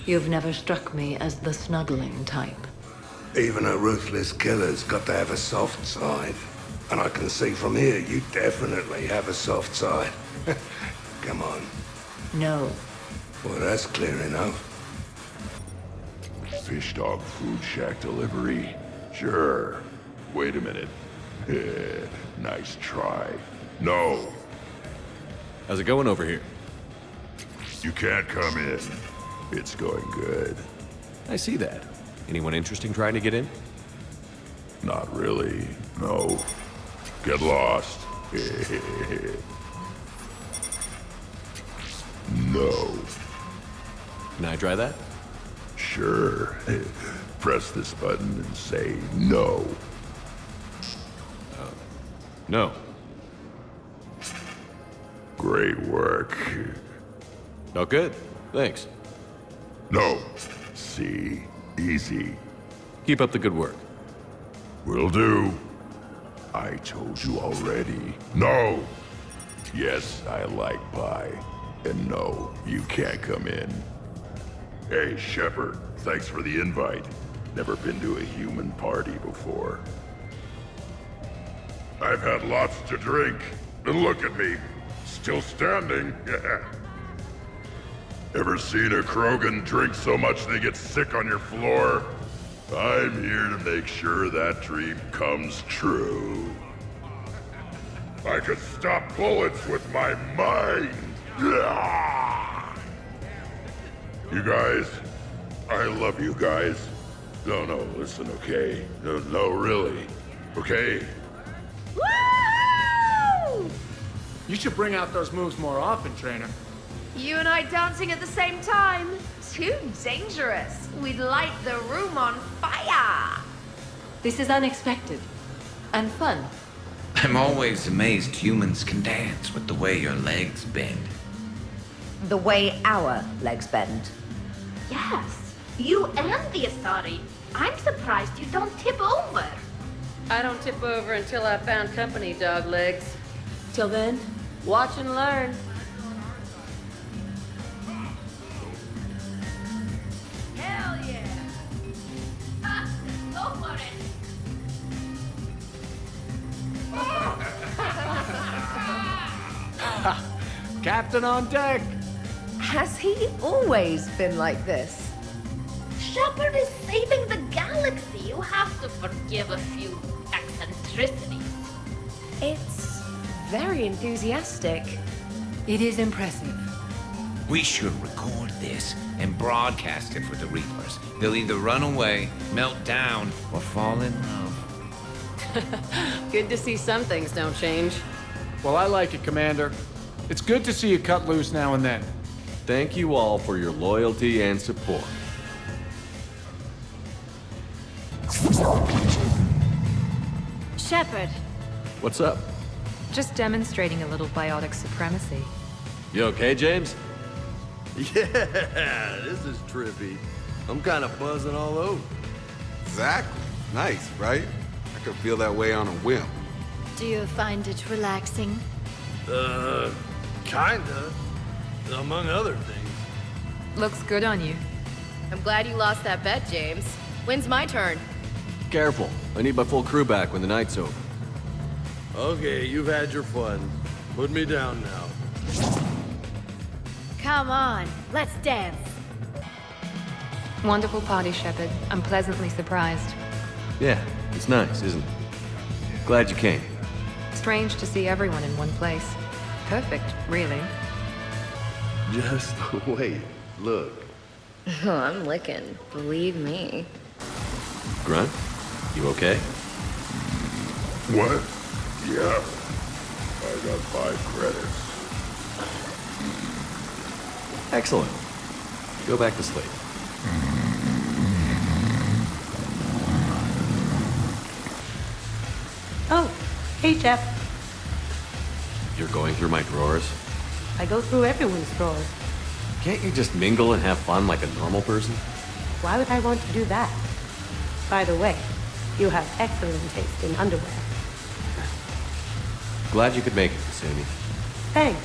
You've never struck me as the snuggling type. Even a ruthless killer's got to have a soft side. And I can see from here you definitely have a soft side. Come on. No. Well, that's clear enough. Fish dog food shack delivery? Sure. Wait a minute. Nice try. No. How's it going over here? You can't come in. It's going good. I see that. Anyone interesting trying to get in? Not really. No. Get lost. No. Can I try that? Sure. Press this button and say no. No. Great work. Oh, good. Thanks. No. See? Easy. Keep up the good work. Will do. I told you already. No! Yes, I like pie. And no, you can't come in. Hey, Shepard, thanks for the invite. Never been to a human party before. I've had lots to drink. And look at me. Still standing. Ever seen a Krogan drink so much they get sick on your floor? I'm here to make sure that dream comes true. I could stop bullets with my mind. You guys, I love you guys. No, listen, okay? No, really. Okay? Woo! You should bring out those moves more often, trainer. You and I dancing at the same time? Too dangerous. We'd light the room on fire. This is unexpected. And fun. I'm always amazed humans can dance with the way your legs bend. The way our legs bend. Yes. You and the Asari. I'm surprised you don't tip over. I don't tip over until I've found company, dog legs. Till then, watch and learn. Hell yeah! Ha! Go for it! Captain on deck! Has he always been like this? Shepard is saving the galaxy. You have to forgive a few eccentricities. It's very enthusiastic. It is impressive. We should record this and broadcast it for the Reapers. They'll either run away, melt down, or fall in love. Good to see some things don't change. Well, I like it, Commander. It's good to see you cut loose now and then. Thank you all for your loyalty and support. Shepard. What's up? Just demonstrating a little biotic supremacy. You okay, James? Yeah, this is trippy. I'm kind of buzzing all over. Exactly. Nice, right? I could feel that way on a whim. Do you find it relaxing? Kinda. Among other things. Looks good on you. I'm glad you lost that bet, James. When's my turn? Careful. I need my full crew back when the night's over. Okay, you've had your fun. Put me down now. Come on, let's dance. Wonderful party, Shepard. I'm pleasantly surprised. Yeah, it's nice, isn't it? Glad you came. Strange to see everyone in one place. Perfect, really. Just wait. Look. Oh, I'm licking. Believe me. Grunt, you okay? What? Yeah. I got 5 credits. Excellent. Go back to sleep. Oh, hey, Jeff. You're going through my drawers? I go through everyone's drawers. Can't you just mingle and have fun like a normal person? Why would I want to do that? By the way, you have excellent taste in underwear. Glad you could make it, Kasumi. Thanks.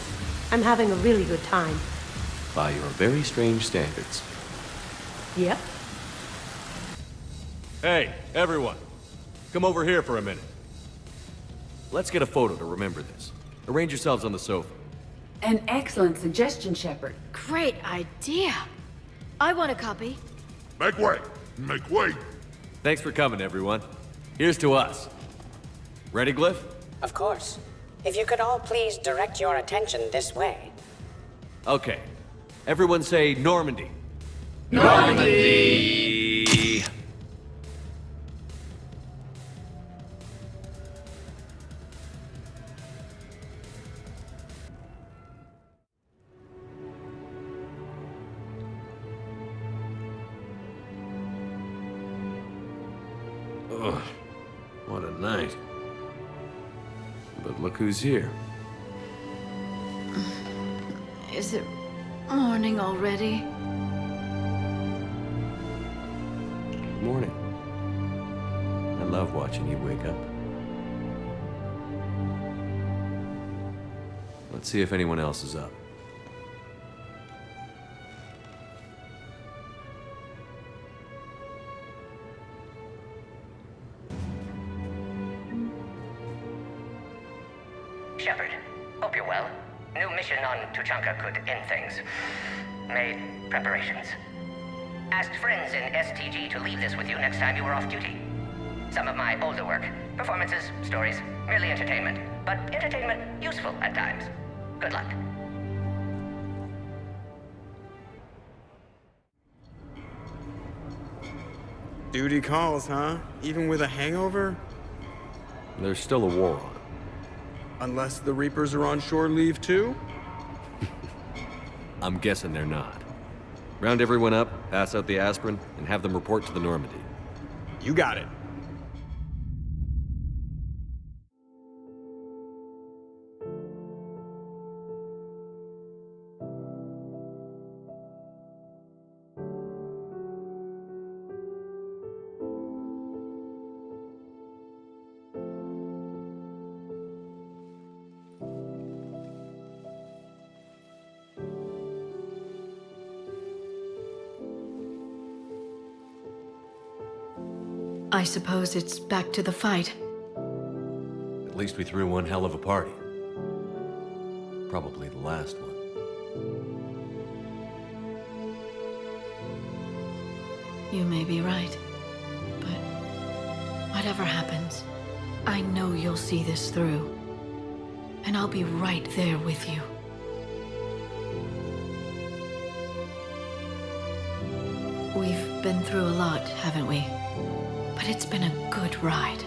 I'm having a really good time. By your very strange standards. Yep. Hey, everyone. Come over here for a minute. Let's get a photo to remember this. Arrange yourselves on the sofa. An excellent suggestion, Shepard. Great idea. I want a copy. Make way! Make way! Thanks for coming, everyone. Here's to us. Ready, Glyph? Of course. If you could all please direct your attention this way. Okay. Everyone say Normandy. Normandy! Ugh, what a night. But look who's here. Is it morning already? Morning. I love watching you wake up. Let's see if anyone else is up. Shepard, hope you're well. New mission on Tuchanka could end things. Made preparations. Asked friends in STG to leave this with you next time you were off duty. Some of my older work. Performances, stories, merely entertainment. But entertainment useful at times. Good luck. Duty calls, huh? Even with a hangover? There's still a war on. Unless the Reapers are on shore leave too? I'm guessing they're not. Round everyone up, pass out the aspirin, and have them report to the Normandy. You got it. I suppose it's back to the fight. At least we threw one hell of a party. Probably the last one. You may be right. But whatever happens, I know you'll see this through. And I'll be right there with you. We've been through a lot, haven't we? But it's been a good ride.